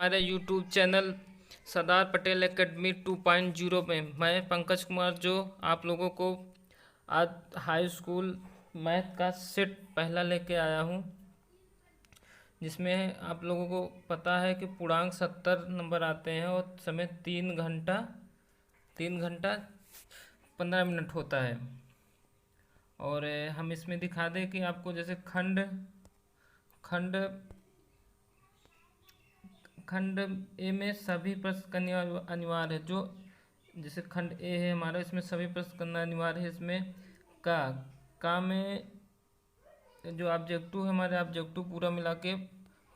हमारे YouTube channel Sardar Patel academy 2.0 में मैं पंकज कुमार जो आप लोगों को आज हाई स्कूल मैथ का सेट पहला लेके आया हूँ, जिसमें आप लोगों को पता है कि पूर्णांक 70 नंबर आते हैं और समय 3 घंटा 15 मिनट होता है। और हम इसमें दिखा दें कि आपको जैसे खंड खंड खंड ए में सभी प्रश्न करना अनिवार्य है। जो जैसे खंड ए है हमारा, इसमें सभी प्रश्न करना अनिवार्य है। इसमें का में जो ऑब्जेक्टिव है हमारे, ऑब्जेक्टिव पूरा मिला के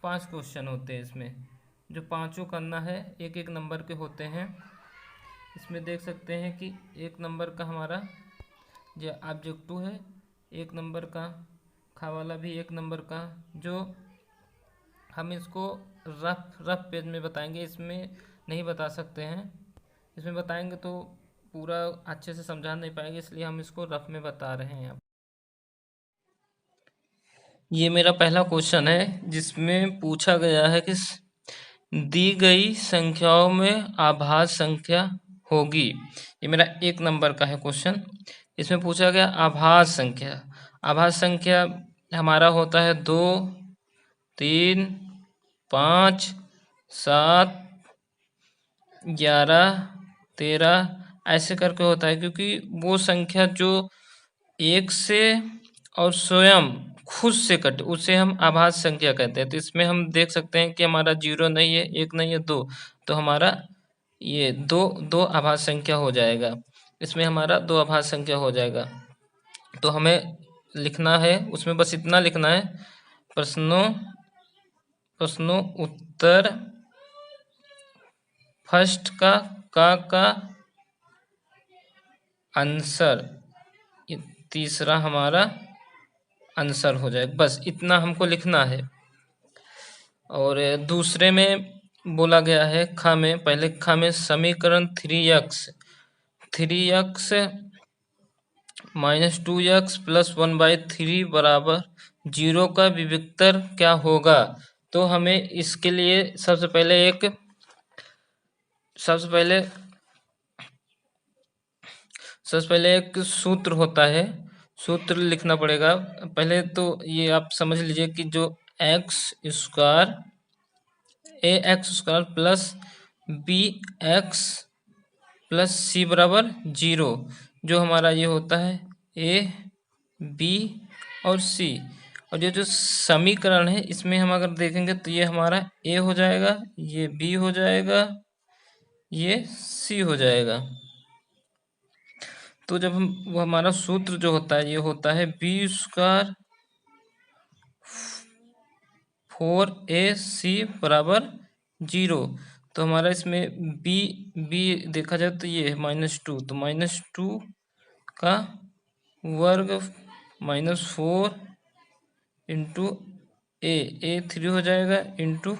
5 क्वेश्चन होते हैं इसमें, जो पांचों करना है, एक एक नंबर के होते हैं। इसमें देख सकते हैं कि 1 नंबर का हमारा जो ऑब्जेक्टिव है, 1 नंबर का, खा वाला भी 1 नंबर का। जो हम इसको रफ पेज में बताएंगे, इसमें नहीं बता सकते हैं। इसमें बताएंगे तो पूरा अच्छे से समझा नहीं पाएंगे, इसलिए हम इसको रफ में बता रहे हैं। ये मेरा पहला क्वेश्चन है, जिसमें पूछा गया है कि दी गई संख्याओं में आभाज्य संख्या होगी। ये मेरा 1 नंबर का है क्वेश्चन। इसमें पूछा गया आभाज्य संख्या। आभाज्य संख्या हमारा होता है 2, 3, 5, 7, 11, 13 ऐसे करके होता है, क्योंकि वो संख्या जो 1 से और स्वयं खुद से कटे उसे हम आभाज्य संख्या कहते हैं। तो इसमें हम देख सकते हैं कि हमारा 0 नहीं है, 1 नहीं है, 2, तो हमारा ये दो आभाज्य संख्या हो जाएगा। इसमें हमारा 2 आभाज्य संख्या हो जाएगा। तो हमें लिखना है, उसमें बस इतना लिखना है, प्रश्नों उत्तर फर्स्ट का आंसर, ये तीसरा हमारा आंसर हो जाएगा। बस इतना हमको लिखना है। और दूसरे में बोला गया है पहले में समीकरण 3x माइनस 2x प्लस 1/3 बराबर 0 का विविक्तर क्या होगा। तो हमें इसके लिए सबसे पहले एक सूत्र होता है, सूत्र लिखना पड़ेगा। पहले तो ये आप समझ लीजिए कि जो ax² plus bx plus c बराबर 0, जो हमारा ये होता है a, b और c। और ये जो समीकरण है, इसमें हम अगर देखेंगे तो ये हमारा a हो जाएगा, ये b हो जाएगा, ये c हो जाएगा। तो जब वो हमारा सूत्र जो होता है, ये होता है b² 4ac बराबर 0। तो हमारा इसमें b देखा जाए तो ये है -2, तो -2 का वर्ग -4 इंटू a 3 हो जाएगा, इंटू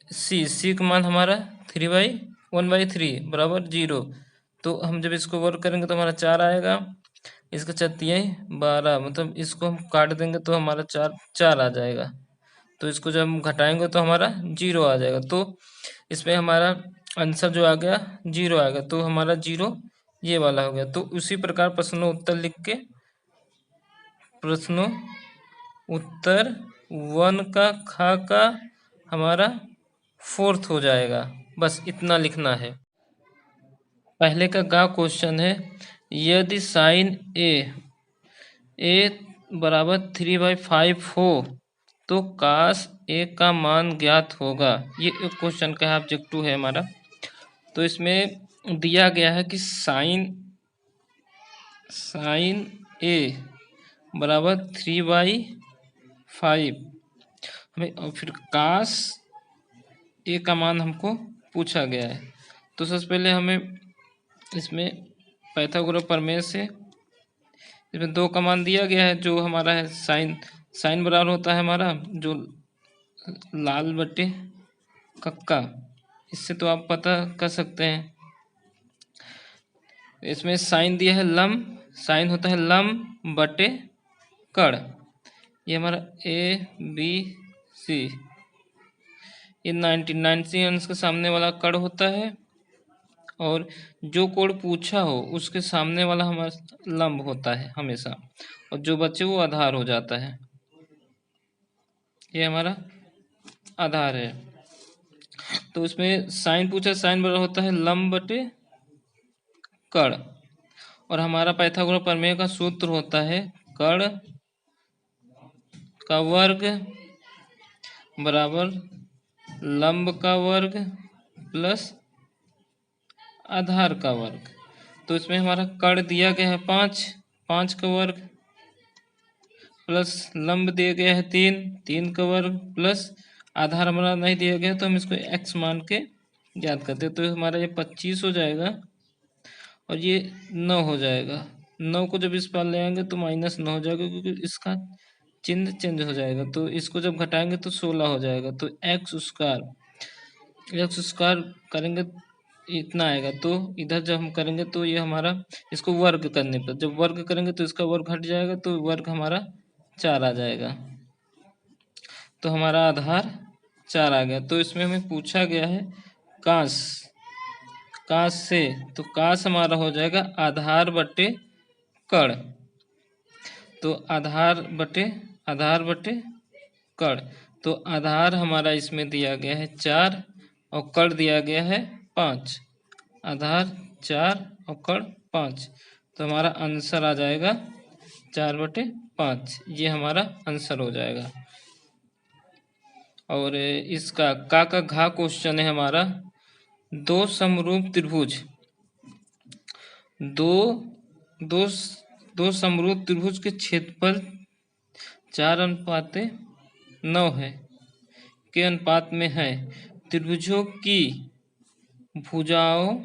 c का मान हमारा 1/3 बराबर 0। तो हम जब इसको वर्क करेंगे तो हमारा 4 आएगा, इसका 4×3 12, मतलब इसको हम काट देंगे तो हमारा 4 आ जाएगा। तो इसको जब हम घटाएंगे तो हमारा 0 आ जाएगा। तो इसमें हमारा आंसर जो आ गया 0 आ गया, तो हमारा 0 ये वाला हो गया। तो उसी प्रकार प्रश्नों उत्तर लिख के प्रश्नों उत्तर 1 का हमारा 4th हो जाएगा। बस इतना लिखना है। पहले का क्वेश्चन है, यदि साइन ए बराबर 3/5 हो तो काश ए का मान ज्ञात होगा। ये एक क्वेश्चन का ऑब्जेक्टिव है हमारा। तो इसमें दिया गया है कि साइन ए बराबर 3/5 हमें, और फिर काश ए का मान हमको पूछा गया है। तो सबसे पहले हमें इसमें पाइथागोरस प्रमेय से इसमें 2 का मान दिया गया है, जो हमारा है साइन बराबर होता है हमारा जो लाल बटे कक्का। इससे तो आप पता कर सकते हैं। इसमें साइन दिया है साइन होता है लम बटे कड़। ये हमारा A B C ये 90 अंश के सामने वाला कड़ होता है, और जो कोण पूछा हो उसके सामने वाला हमारा लंब होता है हमेशा, और जो बचे वो आधार हो जाता है। ये हमारा आधार है। तो इसमें साइन पूछा, साइन बराबर होता है लंब बटे कड़, और हमारा पाइथागोरस प्रमेय का सूत्र होता है कड़ का वर्ग बराबर लंब का वर्ग प्लस आधार का वर्ग। तो इसमें हमारा कड़ दिया गया है 5, 5 का वर्ग प्लस लंब दिया गया है 3, 3 का वर्ग प्लस आधार हमारा नहीं दिया गया, तो हम इसको x मान के याद करते हैं। तो हमारा ये 25 हो जाएगा और ये 9 हो जाएगा। 9 को जब इस पार ले आएंगे तो -9 हो जाएगा, क्योंकि इसका चिन्ह चेंज हो जाएगा। तो इसको जब घटाएंगे तो 16 हो जाएगा। तो एक्स स्क्वायर करेंगे इतना आएगा। तो इधर जब हम करेंगे तो ये हमारा, इसको वर्ग करने पर जब वर्ग करेंगे तो इसका वर्ग घट जाएगा, तो वर्ग हमारा 4 आ जाएगा। तो हमारा आधार 4 आ गया। तो इसमें हमें पूछा गया है काश से, तो काश हमारा हो जाएगा आधार बटे कड़। तो आधार बटे कड़, तो आधार हमारा इसमें दिया गया है 4 और कड़ दिया गया है 5। आधार 4 और कड़ 5, तो हमारा आंसर आ जाएगा 4/5। ये हमारा आंसर हो जाएगा। और इसका का घा क्वेश्चन है हमारा, दो समरूप त्रिभुज दो समरूप त्रिभुज के क्षेत्रफल 4:9 है के अनुपात में है। त्रिभुजों की भुजाओं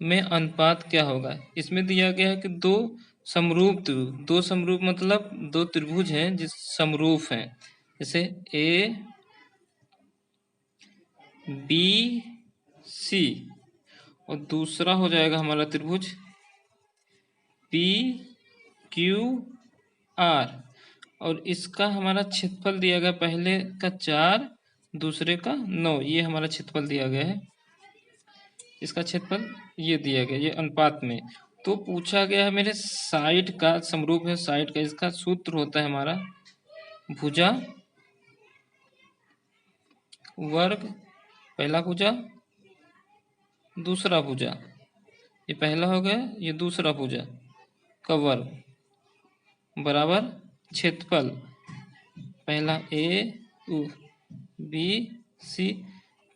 में अनुपात क्या होगा। इसमें दिया गया है कि दो समरूप मतलब दो त्रिभुज हैं जिस समरूप हैं, जैसे ए बी सी, और दूसरा हो जाएगा हमारा त्रिभुज पी क्यू आर, और इसका हमारा क्षेत्रफल दिया गया, पहले का 4 दूसरे का 9, ये हमारा क्षेत्रफल दिया गया है। इसका क्षेत्रफल ये दिया गया, ये अनुपात में। तो पूछा गया है मेरे साइड का, समरूप है साइड का, इसका सूत्र होता है हमारा भुजा वर्ग, पहला भुजा दूसरा भुजा, ये पहला हो गया, ये दूसरा भुजा का वर्ग बराबर क्षेत्रफल, पहला ए बी सी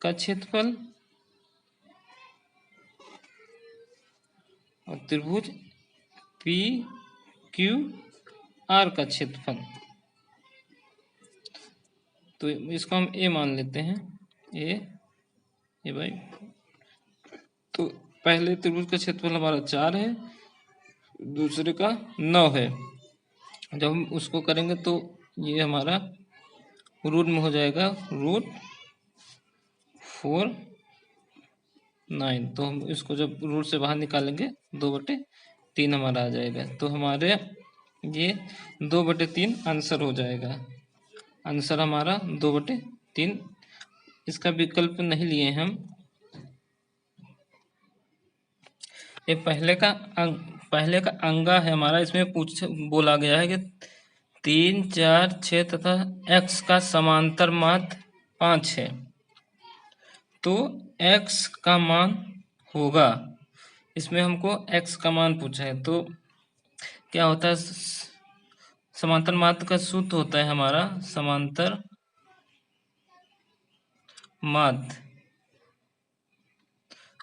का क्षेत्रफल और त्रिभुज पी क्यू आर का क्षेत्रफल। तो इसको हम ए मान लेते हैं, ए भाई। तो पहले त्रिभुज का क्षेत्रफल हमारा 4 है, दूसरे का 9 है। जब हम उसको करेंगे तो ये हमारा रूट में हो जाएगा, √4/9। तो हम इसको जब रूट से बाहर निकालेंगे 2/3 हमारा आ जाएगा। तो हमारे ये 2/3 आंसर हो जाएगा। आंसर हमारा 2/3। इसका विकल्प नहीं लिए हम। ये पहले का अंगा है हमारा। इसमें बोला गया है कि 3, 4, 6 तथा x का समांतर माध्य 5 है। तो x का मान होगा, इसमें हमको x का मान पूछा है। तो क्या होता है, समांतर माध्य का सूत्र होता है हमारा, समांतर माध्य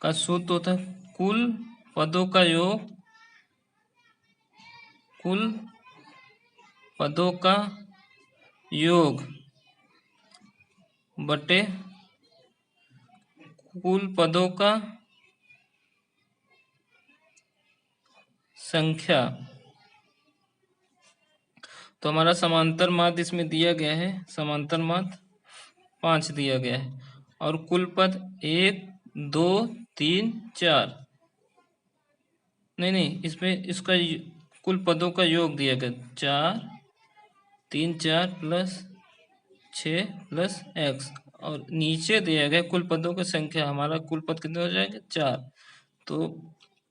का सूत्र होता है कुल पदों का योग बटे कुल पदों का संख्या। तो हमारा समांतर माध्य इसमें दिया गया है, समांतर माध्य 5 दिया गया है, और कुल पद 1 2 3 4, नहीं, इसमें इसका कुल पदों का योग दिया गया 4 3 4 + 6 + x, और नीचे दिया गया कुल पदों की संख्या, हमारा कुल पद कितने हो जाएंगे 4। तो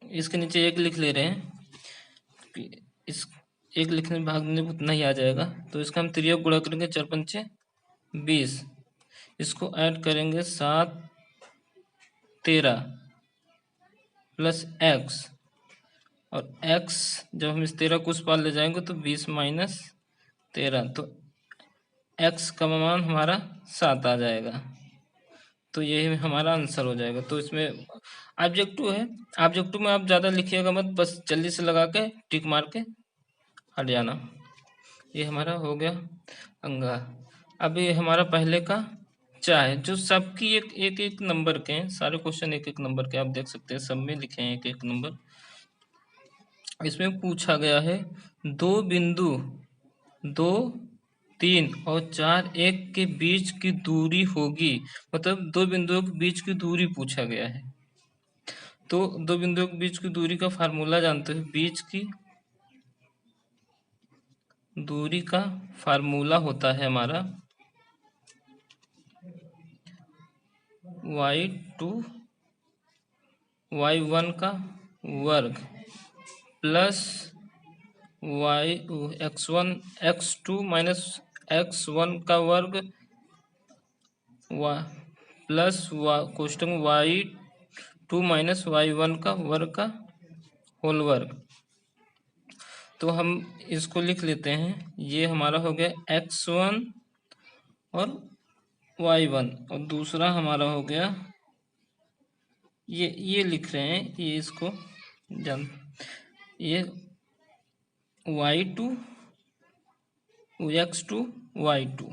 इसके नीचे 1 लिख ले रहे हैं कि इस 1 लिखने में भागने में उतना ही आ जाएगा। तो इसका हम तिर्यक गुणा करेंगे, 4 पंचे 20, इसको ऐड करेंगे 7 13 प्लस एक्स, और x जब हम इस 13 को उस पार ले जाएंगे तो 20 माइनस 13, तो x का मान हमारा 7 आ जाएगा। तो यही हमारा आंसर हो जाएगा। तो इसमें ऑब्जेक्टिव है, ऑब्जेक्टिव में आप ज़्यादा लिखिएगा मत, बस जल्दी से लगा के टिक मार के हट जाना। ये हमारा हो गया अंगा। अब ये हमारा पहले का चाहे जो सबकी एक एक नंबर के हैं, सारे क्वेश्चन एक एक नंबर के आप देख सकते हैं, सब में लिखे हैं एक एक नंबर। इसमें पूछा गया है 2 बिंदु 2 3 और 4 1 के बीच की दूरी होगी, मतलब 2 बिंदुओं के बीच की दूरी पूछा गया है। तो 2 बिंदुओं के बीच की दूरी का फार्मूला जानते हैं। बीच की दूरी का फार्मूला होता है हमारा y2 y1 का वर्ग plus x1 x2 minus x1 का वर्ग प्लस कोष्टक y2 माइनस y1 का वर्ग का होल वर्ग। तो हम इसको लिख लेते हैं, ये हमारा हो गया x1 और y1, और दूसरा हमारा हो गया ये लिख रहे हैं, ये इसको जान, ये y2 x2 y2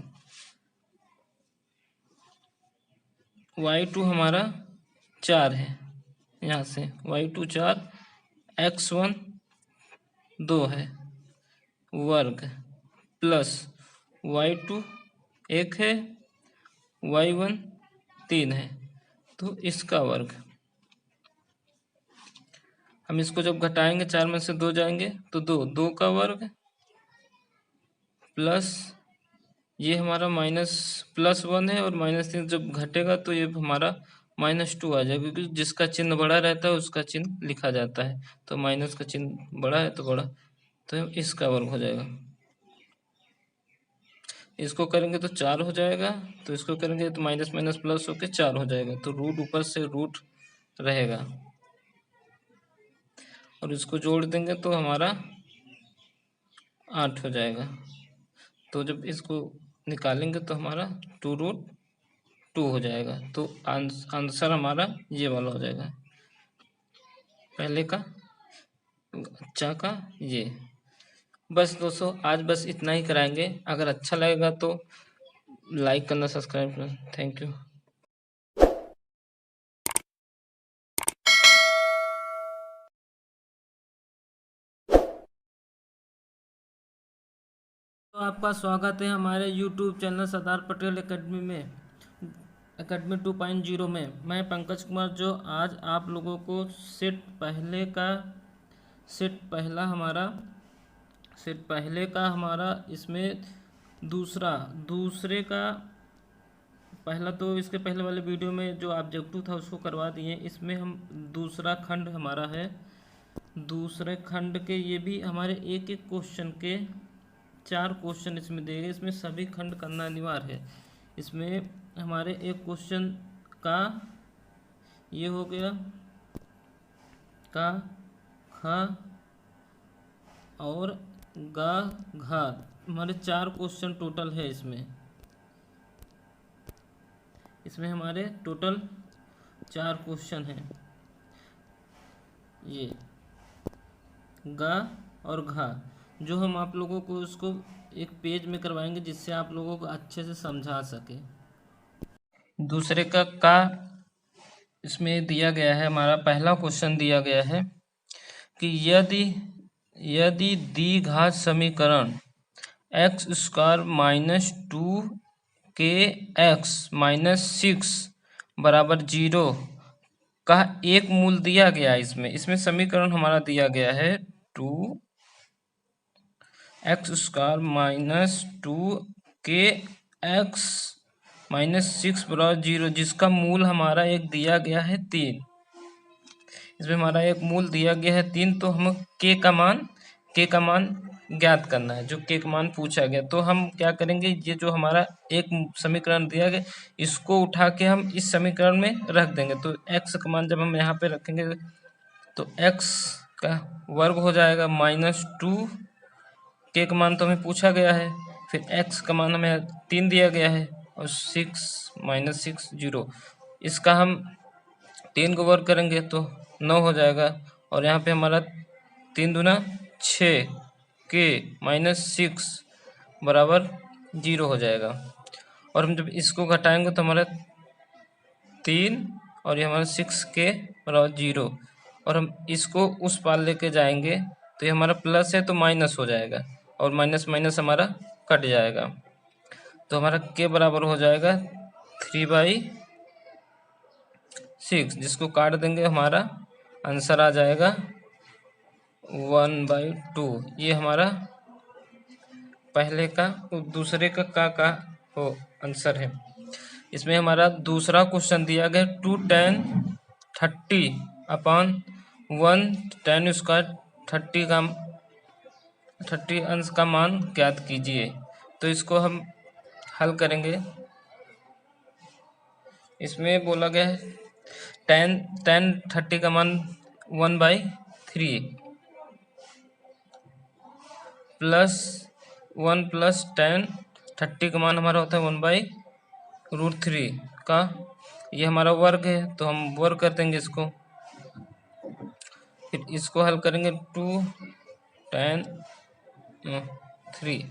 y2 हमारा 4 है, यहाँ से y2 4, x1 2 है वर्ग प्लस y2 1 है, y1 3 है, तो इसका वर्ग। हम इसको जब घटाएंगे 4 में से 2 जाएंगे तो 2 का वर्ग प्लस ये हमारा माइनस +1 है, और -3 जब घटेगा तो ये हमारा -2 आ जाएगा, क्योंकि जिसका चिन्ह बड़ा रहता है उसका चिन्ह लिखा जाता है। तो माइनस का चिन्ह बड़ा है तो बड़ा, तो इसका वर्ग हो जाएगा। इसको करेंगे तो 4 हो जाएगा, तो इसको करेंगे तो माइनस माइनस प्लस होकर 4 हो जाएगा, तो रूट ऊपर से रूट रहेगा, और इसको जोड़ देंगे तो हमारा 8 हो जाएगा। तो जब इसको निकालेंगे तो हमारा 2√2 हो जाएगा। तो आंसर हमारा ये वाला हो जाएगा, पहले का अच्छा का ये। बस दोस्तों आज बस इतना ही कराएंगे, अगर अच्छा लगेगा तो लाइक करना, सब्सक्राइब करना। Thank you. तो आपका स्वागत है हमारे YouTube channel Sardar Patel academy में, एकेडमी 2.0 में। मैं पंकज कुमार, जो आज आप लोगों को सेट पहले का हमारा इसमें दूसरे का पहला, तो इसके पहले वाले वीडियो में जो ऑब्जेक्टिव था उसको करवा दिए। इसमें हम दूसरा खंड हमारा है, दूसरे खंड के ये भी हमारे एक एक क्वेश्चन के 4 क्वेश्चन इसमें दे गए, इसमें सभी खंड करना अनिवार्य है। इसमें हमारे एक क्वेश्चन का ये हो गया का खा और गा घा, हमारे 4 क्वेश्चन टोटल है इसमें हमारे टोटल 4 क्वेश्चन हैं, ये गा और घा, जो हम आप लोगों को उसको एक पेज में करवाएंगे जिससे आप लोगों को अच्छे से समझा सके। दूसरे का इसमें दिया गया है, हमारा पहला क्वेश्चन दिया गया है कि यदि द्विघात समीकरण x² - 2kx - 6 = 0 का एक मूल दिया गया है। इसमें समीकरण हमारा दिया गया है 2x² - 2kx -6 बराबर 0, जिसका मूल हमारा एक दिया गया है 3। इसमें हमारा एक मूल दिया गया है 3, तो हम के का मान ज्ञात करना है, जो के का मान पूछा गया। तो हम क्या करेंगे, ये जो हमारा एक समीकरण दिया गया इसको उठा के हम इस समीकरण में रख देंगे। तो x का मान जब हम यहाँ पे रखेंगे तो x का वर्ग हो जाएगा -2, के का मान तो हमें पूछा गया है, फिर x का मान हमें 3 दिया गया है, और 6 -6 0। इसका हम 3 को वर्ग करेंगे तो 9 हो जाएगा, और यहाँ पे हमारा 3 दूना 6, के -6 बराबर 0 हो जाएगा। और हम जब इसको घटाएंगे तो हमारा 3 और ये हमारा 6 के बराबर 0, और हम इसको उस पार लेके जाएंगे तो ये हमारा प्लस है तो माइनस हो जाएगा, और माइनस माइनस हमारा कट जाएगा। तो हमारा के बराबर हो जाएगा 3/6, जिसको काट देंगे हमारा आंसर आ जाएगा 1/2। ये हमारा पहले का दूसरे का हो आंसर है। इसमें हमारा दूसरा क्वेश्चन दिया गया 2 tan 30/1 tan स्क्वायर 30 अंश का मान ज्ञात कीजिए। तो इसको हम हल करेंगे। इसमें बोला गया है tan 30 का मान 1/3 प्लस 1 प्लस tan 30 का मान हमारा होता है 1/√3 का। ये हमारा वर्ग है तो हम वर्ग कर देंगे इसको, फिर इसको हल करेंगे 2 tan 3,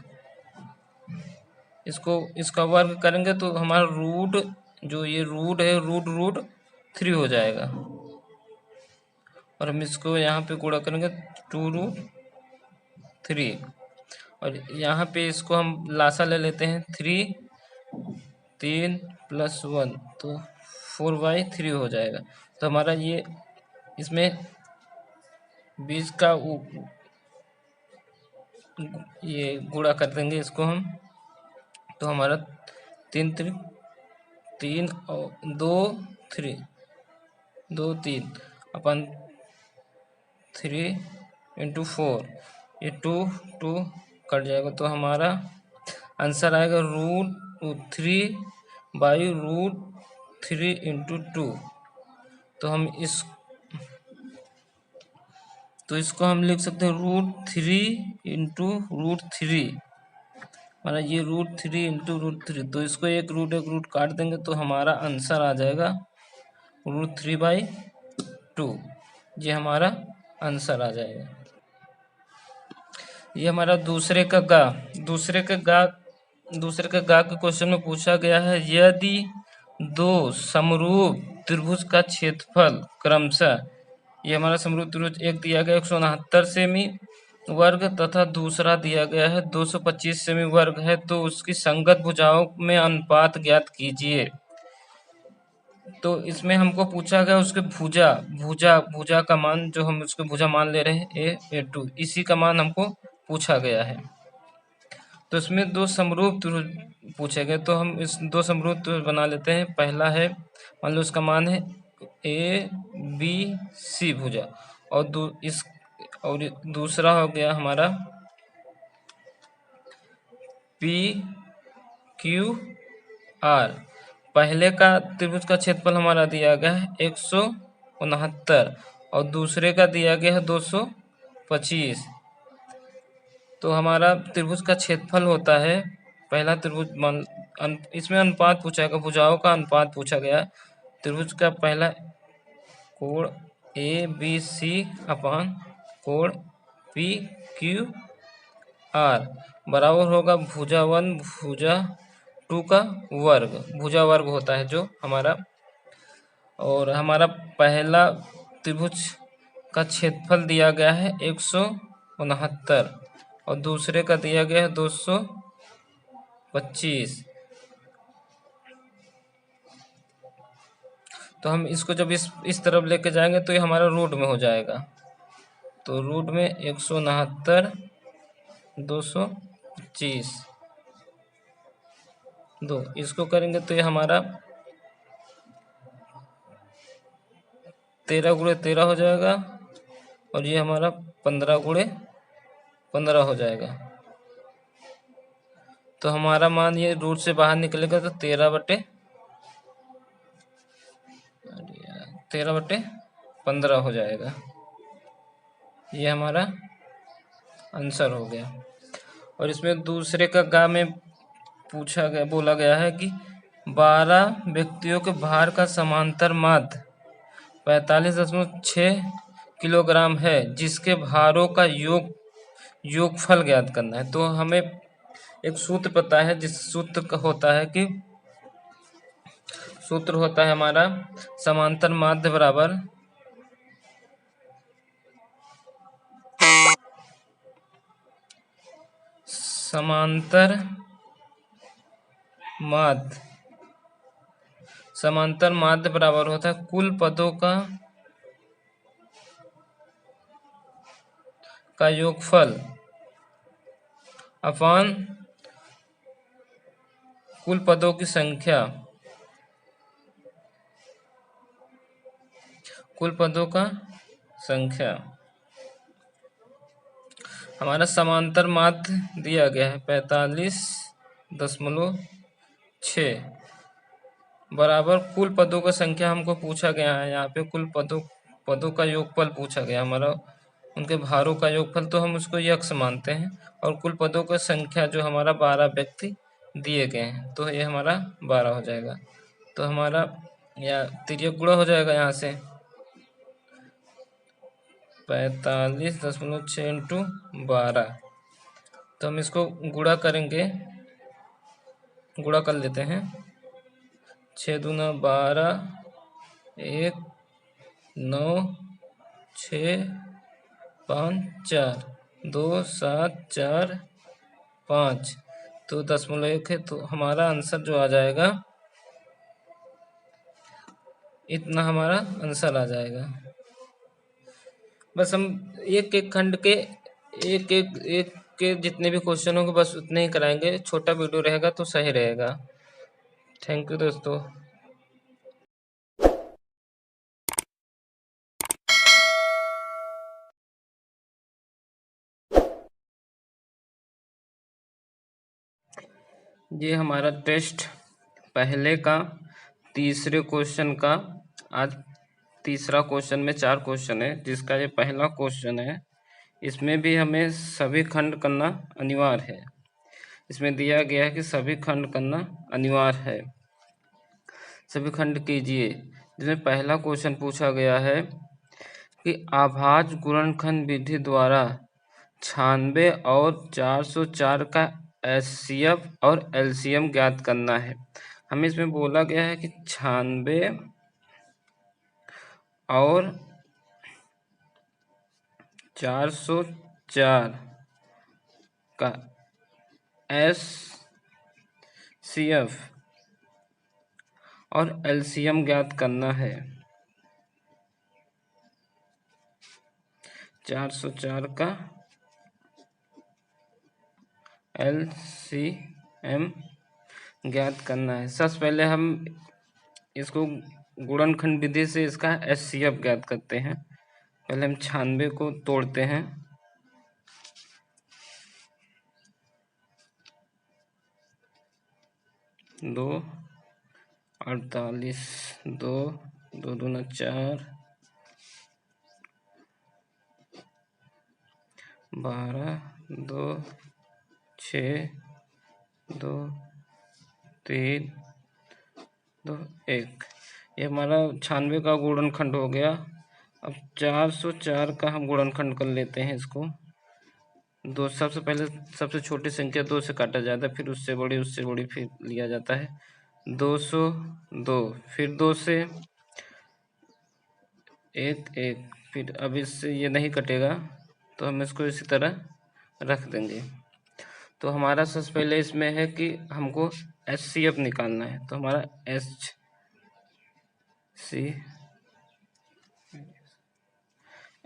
इसका वर्ग करेंगे तो हमारा रूट, जो ये रूट है √3 हो जाएगा, और हम इसको यहाँ पे गुणा करेंगे 2√3, और यहाँ पे इसको हम लासा ले लेते हैं 3 + 1 तो 4/3 हो जाएगा। तो हमारा ये इसमें 20 का ये गुणा कर देंगे इसको हम, तो हमारा 3 और 2 3 अपन 3 × 4, ये 2 कट जाएगा, तो हमारा आंसर आएगा √3/√3 × 2। तो इसको हम लिख सकते हैं √3 × √3, माना ये √3 × √3, तो इसको एक रूट काट देंगे तो हमारा आंसर आ जाएगा √3/2। ये हमारा आंसर आ जाएगा। ये हमारा दूसरे का गा के क्वेश्चन में पूछा गया है, यदि दो समरूप त्रिभुज का क्षेत्रफल क्रमशः, ये हमारा समरूप त्रिभुज एक दिया गया 169 सेमी वर्ग तथा दूसरा दिया गया है 225 सेमी वर्ग है, तो उसकी संगत भुजाओं में अनुपात ज्ञात कीजिए। तो इसमें हमको पूछा गया उसके भुजा का मान, जो हम उसके भुजा मान ले रहे हैं A2, इसी का मान हमको पूछा गया है। तो इसमें दो समरूप त्रिभुज पूछे गए, तो हम इस दो समरूप त्रिभुज बना लेते हैं। पहला है, मान लो इसका मान है ABC भुजा, और दूसरा हो गया हमारा PQR। पहले का त्रिभुज का क्षेत्रफल हमारा दिया गया है 169 और दूसरे का दिया गया है 225। तो हमारा त्रिभुज का क्षेत्रफल होता है, पहला त्रिभुज इसमें अनुपात पूछा गया, भुजाओं का अनुपात पूछा गया। त्रिभुज का पहला कोण ABC अपान कोण PQR बराबर होगा भुजा 1 भुजा 2 का वर्ग, भुजा वर्ग होता है जो हमारा। और हमारा पहला त्रिभुज का क्षेत्रफल दिया गया है 169 और दूसरे का दिया गया है 225। तो हम इसको जब इस तरफ लेके जाएंगे तो ये हमारा रूट में हो जाएगा। तो रूट में 169 225 2, इसको करेंगे तो ये हमारा 13 गुणे 13 हो जाएगा और ये हमारा 15 गुणे 15 हो जाएगा। तो हमारा मान ये रूट से बाहर निकलेगा तो 13/15 हो जाएगा। ये हमारा आंसर हो गया। और इसमें दूसरे का गा में बोला गया है कि 12 व्यक्तियों के भार का समांतर माध्य 45.6 किलोग्राम है, जिसके भारों का योगफल ज्ञात करना है। तो हमें एक सूत्र पता है, जिस सूत्र का होता है कि सूत्र होता है हमारा समांतर माध्य बराबर समांतर माध्य बराबर होता है कुल पदों का योगफल अपान कुल पदों की संख्या। कुल पदों का संख्या हमारा समांतर माध्य दिया गया है 45.6 बराबर कुल पदों का संख्या हमको पूछा गया है। यहाँ पे कुल पदों का योगफल पूछा गया हमारा, उनके भारों का योगफल, तो हम उसको यक्ष मानते हैं। और कुल पदों का संख्या जो हमारा 12 व्यक्ति दिए गए हैं, तो ये हमारा 12 हो जाएगा। तो हमारा या तिर्यक गुणा हो जाएगा यहाँ से 45.6 इंटू 12। तो हम इसको गुणा करेंगे, गुणा कर लेते हैं। 6 दूना 12, 1 9 6 5 4 2 7 4 5 तो 0.1 है। तो हमारा आंसर जो आ जाएगा, इतना हमारा आंसर आ जाएगा। बस हम एक एक खंड के एक के जितने भी क्वेश्चन होंगे बस उतने ही कराएंगे। छोटा वीडियो रहेगा तो सही रहेगा। थैंक यू दोस्तों। ये हमारा टेस्ट पहले का तीसरे क्वेश्चन का, आज तीसरा क्वेश्चन में 4 क्वेश्चन है, जिसका ये पहला क्वेश्चन है। इसमें भी हमें सभी खंड करना अनिवार्य है। इसमें दिया गया है कि सभी खंड करना अनिवार्य है। सभी खंड कीजिए। जिसमें पहला क्वेश्चन पूछा गया है कि अभाज्य गुणनखंड विधि द्वारा 96 और 404 का एचसीएफ और एलसीएम ज्ञात करना है। हमें इसमें बोला गया है कि 96 और 404 का एचसीएफ और एलसीएम ज्ञात करना है। 404 का एलसीएम ज्ञात करना है। सबसे पहले हम इसको गुणनखंड विधि से इसका एचसीएफ ज्ञात करते हैं। पहले हम 96 को तोड़ते हैं। 2 48 2 2 दूना 4 12 2 6 2 3 2 1। ये हमारा 96 का गुणनखंड हो गया। अब 404 का हम गुणनखंड कर लेते हैं। इसको दो सबसे पहले सबसे छोटी संख्या 2 से काटा जाता है, फिर उससे बड़ी फिर लिया जाता है। 202 फिर 2 से 1 1 फिर अब इससे ये नहीं कटेगा, तो हम इसको इसी तरह रख देंगे। तो हमारा सबसे पहले इसमें है कि हमको एचसीएफ निकालना है। तो हमारा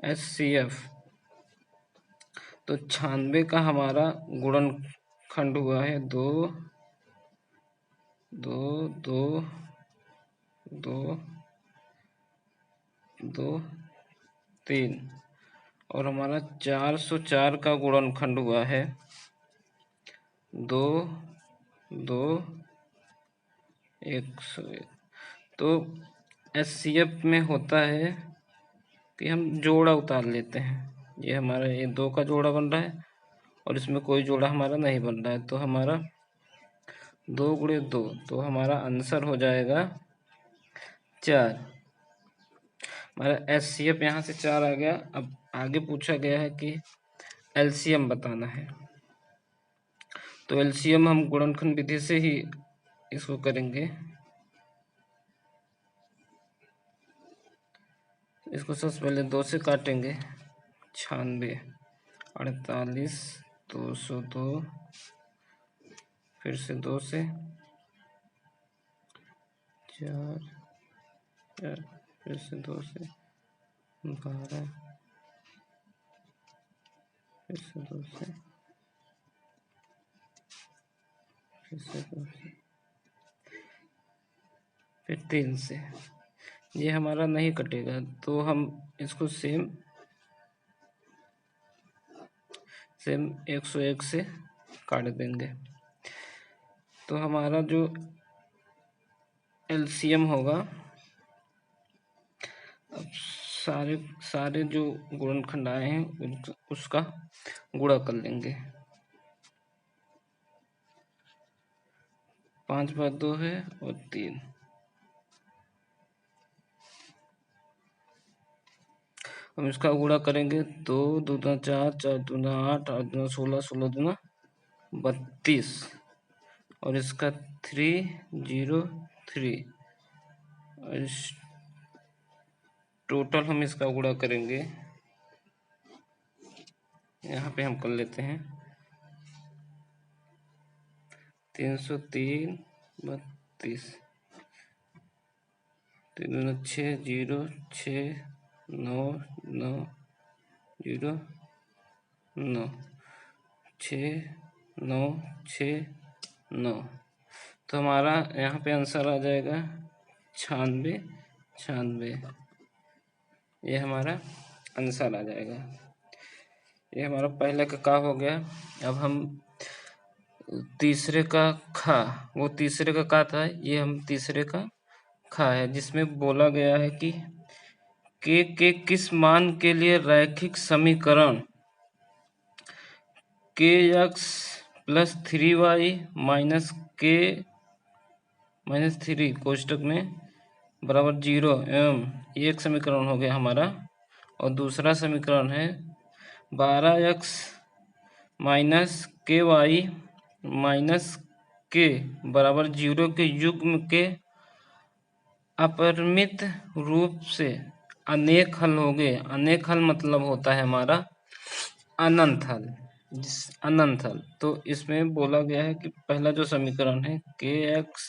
एचसीएफ तो 96 का हमारा गुणनखंड हुआ है 2 2 2 2 2 3 और हमारा 404 का गुणनखंड हुआ है 2 2 101। तो एचसीएफ में होता है कि हम जोड़ा उतार लेते हैं। ये हमारा ये 2 का जोड़ा बन रहा है और इसमें कोई जोड़ा हमारा नहीं बन रहा है, तो हमारा 2 गुणे 2, तो हमारा आंसर हो जाएगा 4। हमारा एचसीएफ यहाँ से 4 आ गया। अब आगे पूछा गया है कि एलसीएम बताना है, तो एलसीएम हम गुणनखंड विधि से ही इसको करेंगे। इसको सबसे पहले 2 से काटेंगे, 96 48 202, फिर से 2 से 4 4, फिर से 2 से 12, फिर से 2 से, फिर से 2 से, फिर 3 से। ये हमारा नहीं कटेगा, तो हम इसको सेम 101 से काट देंगे। तो हमारा जो एलसीएम होगा, अब सारे जो गुणनखंड आए हैं उसका गुणा कर लेंगे। 5 बार 2 है और 3, हम इसका गुणा करेंगे। 2 दूना 4, 4 दूना 8, 8 दूना 16, 16 दूना 32 और इसका 303 और इस टोटल हम इसका गुणा करेंगे। यहाँ पे हम कर लेते हैं 303 32, 3 दूना 6, 0 6 9 9 0 9 6 9 6 9, तो हमारा यहाँ पे आंसर आ जाएगा 96 96। ये हमारा आंसर आ जाएगा। ये हमारा पहले का हो गया। अब हम तीसरे का खा, वो तीसरे का था, ये हम तीसरे का खा है, जिसमें बोला गया है कि के किस मान के लिए रैखिक समीकरण के एक्स प्लस 3y माइनस के माइनस 3 कोष्टक में बराबर 0 एवं एक समीकरण हो गया हमारा। और दूसरा समीकरण है 12x माइनस के वाई माइनस के बराबर 0 के युग्म के अपरिमित रूप से अनेक हल हो गए। अनेक हल मतलब होता है हमारा अनंत हल, अनंत हल। तो इसमें बोला गया है कि पहला जो समीकरण है के एक्स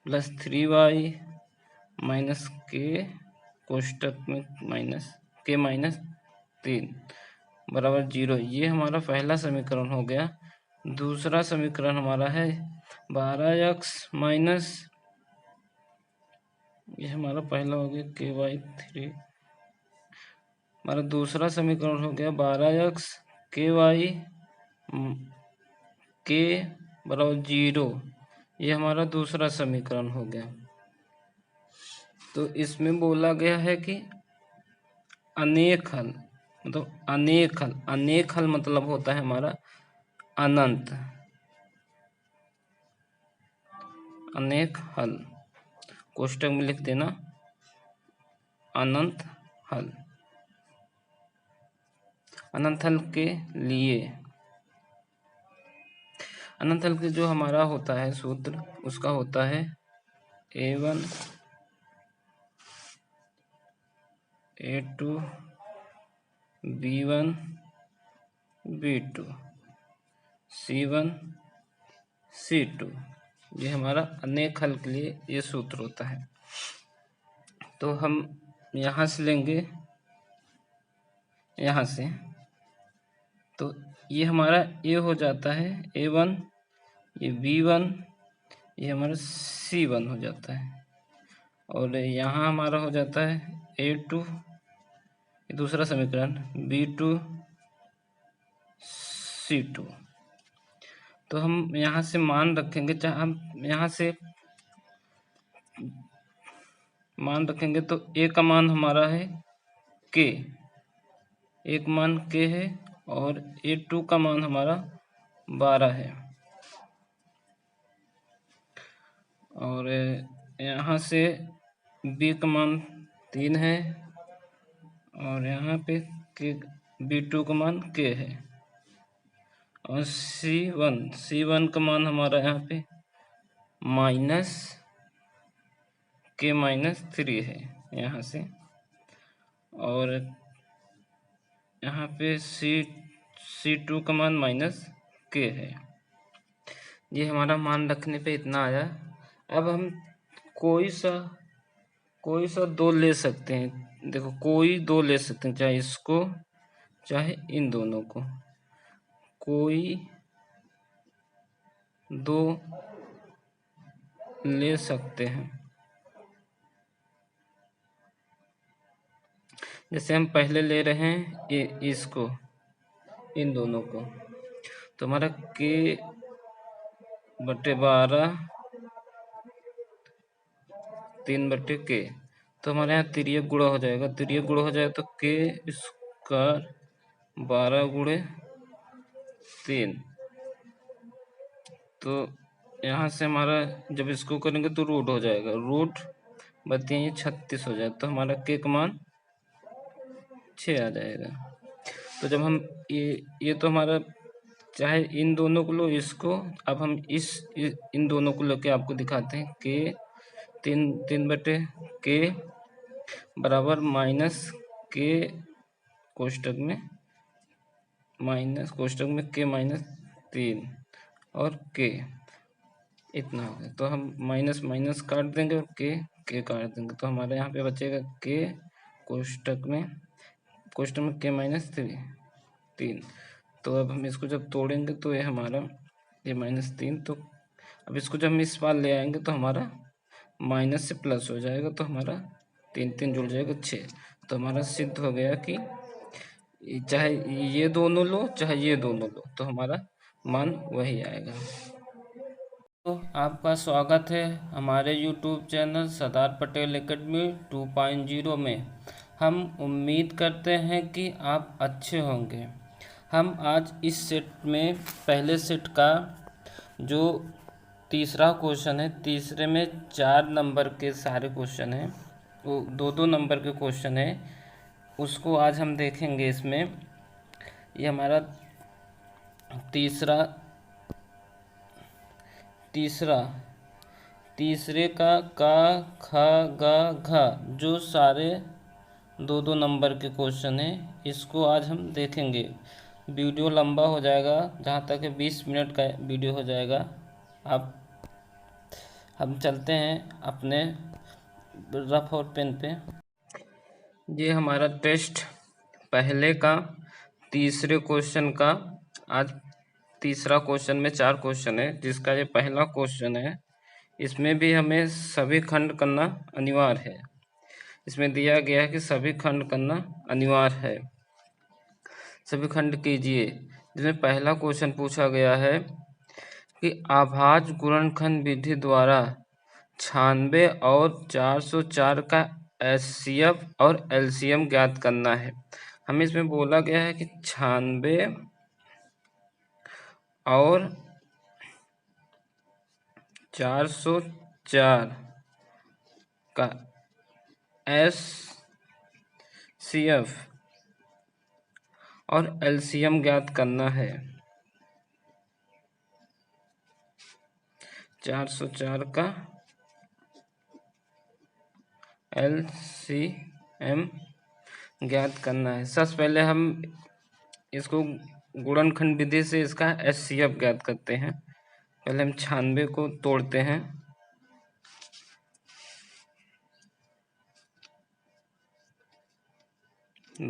प्लस 3y माइनस के कोष्टक में माइनस के माइनस 3 बराबर 0, ये हमारा पहला समीकरण हो गया। दूसरा समीकरण हमारा है 12x माइनस, ये हमारा पहला हो गया के वाई 3, हमारा दूसरा समीकरण हो गया 12x के वाई के बराबर 0, ये हमारा दूसरा समीकरण हो गया। तो इसमें बोला गया है कि अनेक हल मतलब अनेक हल, अनेक हल मतलब होता है हमारा अनंत, अनेक हल कोष्टक में लिख देना अनंत हल। अनंत हल के लिए अनंत हल के जो हमारा होता है सूत्र, उसका होता है A1 A2 B1 B2 C1 C2, ये हमारा अनेक हल के लिए ये सूत्र होता है। तो हम यहाँ से लेंगे, यहाँ से, तो ये हमारा ए हो जाता है A1, ये B1, ये हमारा C1 हो जाता है, और यहाँ हमारा हो जाता है A2, दूसरा समीकरण B2 C2। तो हम यहाँ से मान रखेंगे, चाहे हम यहाँ से मान रखेंगे तो A का मान हमारा है K, एक मान K है, और A2 का मान हमारा 12 है, और यहाँ से B का मान 3 है, और यहाँ पे B2 का मान K है, और C1 का मान हमारा यहाँ पे -K-3 है यहाँ से, और यहाँ पे C2 का मान -K है। ये हमारा मान रखने पे इतना आया। अब हम कोई सा दो ले सकते हैं। देखो, कोई दो ले सकते हैं, चाहे इसको चाहे इन दोनों को, कोई दो ले सकते हैं। जैसे हम पहले ले रहे हैं इसको, इन दोनों को, तो हमारा K/12 3/K, तो हमारे यहाँ तिर्यक गुणा हो जाएगा। तिर्यक गुणा हो जाएगा तो K² 12 गुणे 3, तो यहाँ से हमारा जब इसको करेंगे तो रूट हो जाएगा, रूट बत्ती 36 हो जाएगा, तो हमारा K का मान 6 आ जाएगा। तो जब हम ये तो हमारा, चाहे इन दोनों को लो, इसको, अब हम इन दोनों को लेके आपको दिखाते हैं। K 3/K बराबर -K कोष्टक में K-3 और K इतना हो गया। तो हम माइनस माइनस काट देंगे और K काट देंगे, तो हमारे यहाँ पे बचेगा K कोष्टक में K-3। तो अब हम इसको जब तोड़ेंगे तो ये हमारा -3, तो अब इसको जब हम इस पार ले आएंगे तो हमारा माइनस से प्लस हो जाएगा, तो हमारा 3 जुड़ जाएगा 6। तो हमारा सिद्ध हो गया कि चाहे ये दोनों लो चाहे ये दोनों लो, तो हमारा मान वही आएगा। तो आपका स्वागत है हमारे YouTube channel Sardar Patel academy 2.0 में। हम उम्मीद करते हैं कि आप अच्छे होंगे। हम आज इस सेट में, पहले सेट का जो तीसरा क्वेश्चन है, तीसरे में 4 नंबर के सारे क्वेश्चन हैं, वो 2-2 नंबर के क्वेश्चन है, उसको आज हम देखेंगे। इसमें ये हमारा तीसरे का ख ग घ, जो सारे 2-2 नंबर के क्वेश्चन हैं, इसको आज हम देखेंगे। वीडियो लंबा हो जाएगा, जहाँ तक 20 मिनट का वीडियो हो जाएगा। हम चलते हैं अपने रफ और पेन पे। ये हमारा टेस्ट पहले का तीसरे क्वेश्चन का, आज तीसरा क्वेश्चन में 4 क्वेश्चन है, जिसका ये पहला क्वेश्चन है। इसमें भी हमें सभी खंड करना अनिवार्य है। इसमें दिया गया है कि सभी खंड करना अनिवार्य है। सभी खंड कीजिए। जिसमें पहला क्वेश्चन पूछा गया है कि अभाज्य गुणनखंड विधि द्वारा 96 और 404 का HCF और LCM ज्ञात करना है। हमें इसमें बोला गया है कि 96 और 404 का HCF और LCM ज्ञात करना है। 404 का LCM ज्ञात करना है। सबसे पहले हम इसको गुणनखंड विधि से इसका HCF ज्ञात करते हैं। पहले हम 96 को तोड़ते हैं।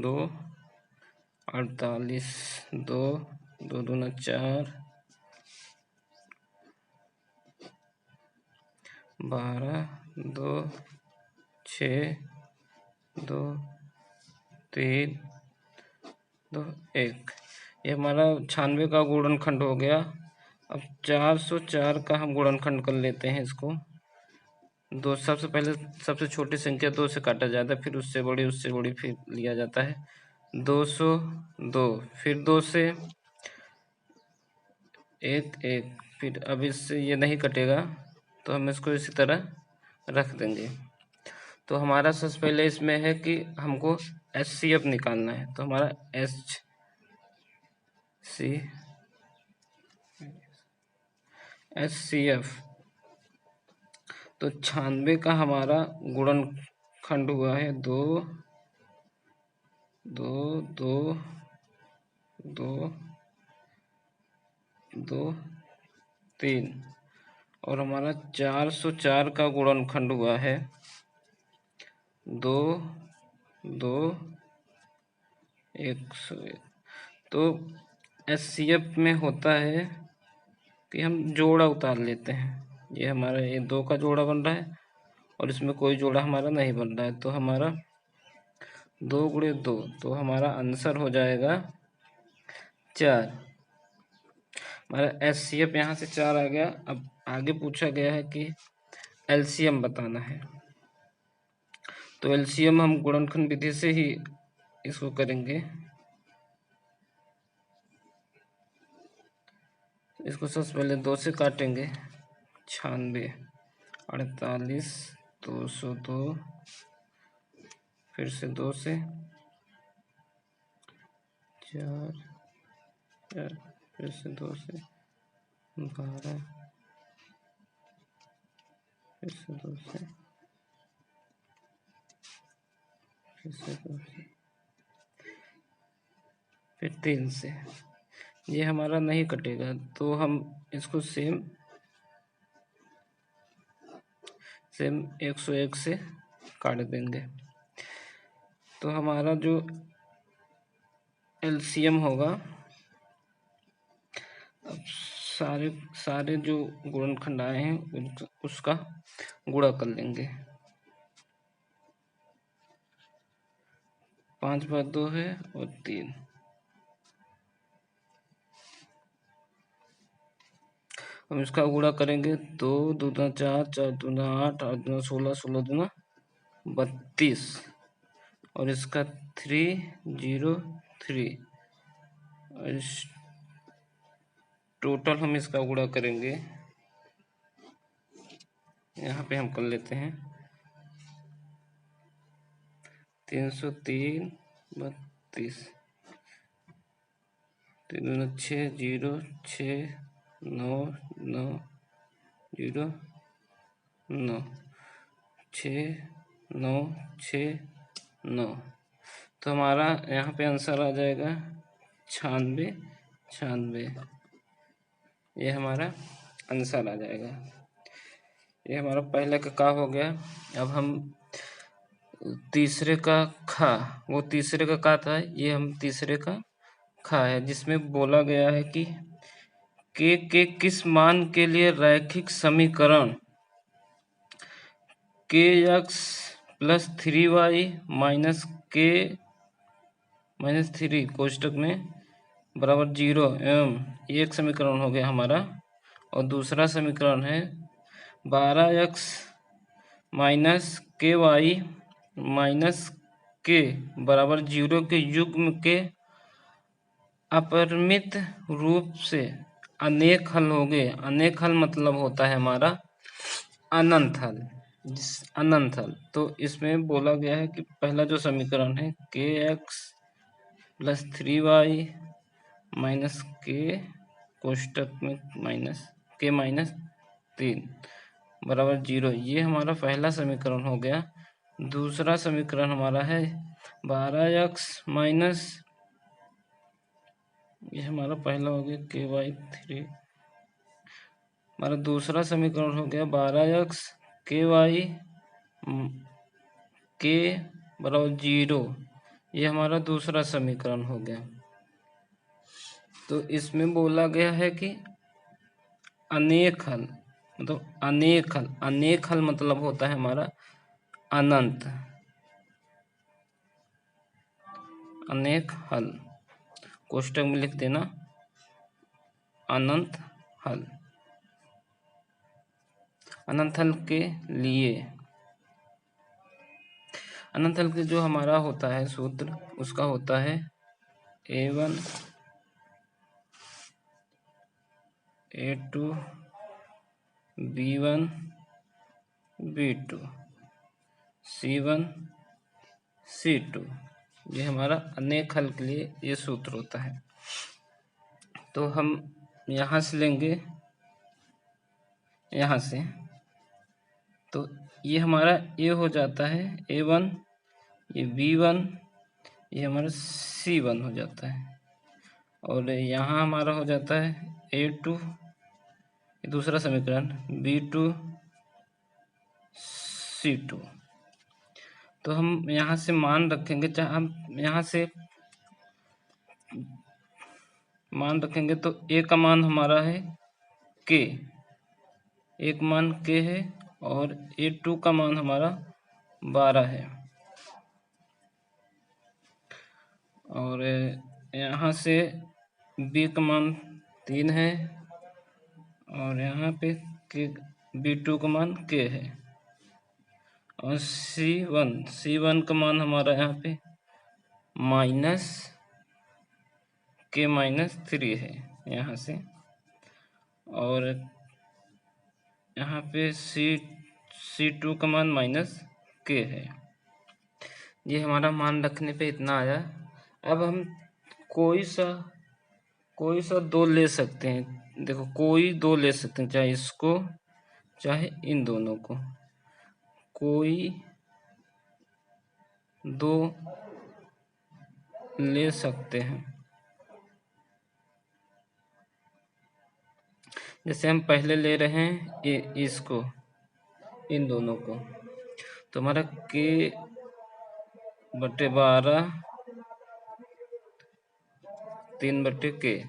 2 48, 2 2 दूना 4, 12, 2, 6, 2, 3, 2, 1। ये हमारा 96 का गुणनखंड हो गया। अब 404 का हम गुणनखंड कर लेते हैं इसको। दो सबसे पहले सबसे छोटी संख्या 2 से काटा जाता है, फिर उससे बड़ी फिर लिया जाता है। 202, फिर 2 से 1, फिर अब इससे ये नहीं कटेगा तो हम इसको इसी तरह रख देंगे। तो हमारा सबसे पहले इसमें है कि हमको HCF निकालना है। तो हमारा HCF तो 96 का हमारा गुणनखंड हुआ है 2, 2, 2, 2, 2, 3 और हमारा 404 का गुणनखंड हुआ है 2, 2, 101। तो HCF में होता है कि हम जोड़ा उतार लेते हैं। ये हमारा ये 2 का जोड़ा बन रहा है और इसमें कोई जोड़ा हमारा नहीं बन रहा है, तो हमारा 2 गुणे 2, तो हमारा आंसर हो जाएगा 4। हमारा HCF यहाँ से 4 आ गया। अब आगे पूछा गया है कि LCM बताना है। तो LCM हम गुणनखंड विधि से ही इसको करेंगे। इसको सबसे पहले 2 से काटेंगे। 96, 48, 202, फिर से 2 से 4, फिर से 2 से 12, फिर से 2 से, फिर से 2 से, फिर 3 से। ये हमारा नहीं कटेगा तो हम इसको सेम 101 से काट देंगे। तो हमारा जो LCM होगा, अब सारे जो गुणनखंड आए हैं उसका गुणा कर लेंगे। 5 बार 2 है और 3। हम इसका गुणा करेंगे। 2 दूना 4, 4 दूना 8, 8 दूना 16, 16 दूना 32 और इसका 303 और टोटल हम इसका गुणा करेंगे। यहाँ पे हम कर लेते हैं 303, 32, 3 6, 0, 6, 9, 9, 0, 9, 6, 9, 6, 9। तो हमारा यहाँ पे आंसर आ जाएगा 96, 96। ये हमारा आंसर आ जाएगा। ये हमारा पहले का हो गया। अब हम तीसरे का खा, वो तीसरे का का था, ये हम तीसरे का खा है, जिसमें बोला गया है कि के किस मान के लिए रैखिक समीकरण kx plus 3y minus k minus 3 कोष्टक में बराबर 0 एवं एक समीकरण हो गया हमारा। और दूसरा समीकरण है 12x minus ky minus k बराबर 0 के युग्म के अपरिमित रूप से अनेक हल हो गए। अनेक हल मतलब होता है हमारा अनंत हल, अनंत हल। तो इसमें बोला गया है कि पहला जो समीकरण है kx plus 3y minus k कोष्टक में माइनस k माइनस 3 बराबर 0, ये हमारा पहला समीकरण हो गया। दूसरा समीकरण हमारा है 12x माइनस, ये हमारा पहला हो गया k/3। हमारा दूसरा समीकरण हो गया 12x k बराबर 0, ये हमारा दूसरा समीकरण हो गया। तो इसमें बोला गया है कि अनेक हल, मतलब अनेक हल, अनेक हल मतलब होता है हमारा अनंत, अनेक हल, कोष्टक में लिख देना अनंत हल। अनंत हल के लिए अनंत हल के जो हमारा होता है सूत्र, उसका होता है A1 A2 B1 B2 C1 C2। ये हमारा अनेक हल के लिए ये सूत्र होता है। तो हम यहाँ से लेंगे, यहाँ से, तो ये हमारा ए हो जाता है A1, ये B1, ये हमारा C1 हो जाता है, और यहाँ हमारा हो जाता है A2, ये दूसरा समीकरण B2 C2। तो हम यहाँ से मान रखेंगे, चाहे हम यहाँ से मान रखेंगे तो ए का मान हमारा है के, एक मान के है, और A2 का मान हमारा 12 है, और यहाँ से B का मान 3 है, और यहाँ पे के B2 का मान के है, और C1 का मान हमारा यहाँ पे -3 है यहाँ से, और यहाँ पे C2 का मान -k है। ये हमारा मान रखने पे इतना आया। अब हम कोई सा दो ले सकते हैं, देखो कोई दो ले सकते हैं, चाहे इसको चाहे इन दोनों को, कोई दो ले सकते हैं। जैसे हम पहले ले रहे हैं इसको, इन दोनों को, तो हमारा k/12 3/k,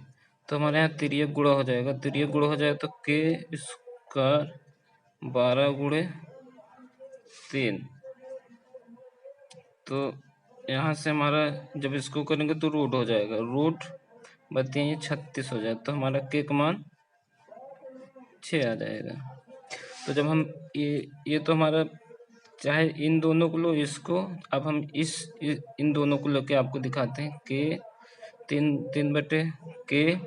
तो हमारे यहाँ तिर्यक गुणा हो जाएगा, तिर्यक गुणा हो जाएगा तो k² 12×3, तो यहाँ से हमारा जब इसको करेंगे तो रूट हो जाएगा, रूट 36 हो जाएगा, तो हमारा k का मान 6 आ जाएगा। तो जब हम ये तो हमारा, चाहे इन दोनों को लो, इसको, अब हम इन दोनों को लेके आपको दिखाते हैं कि 3/k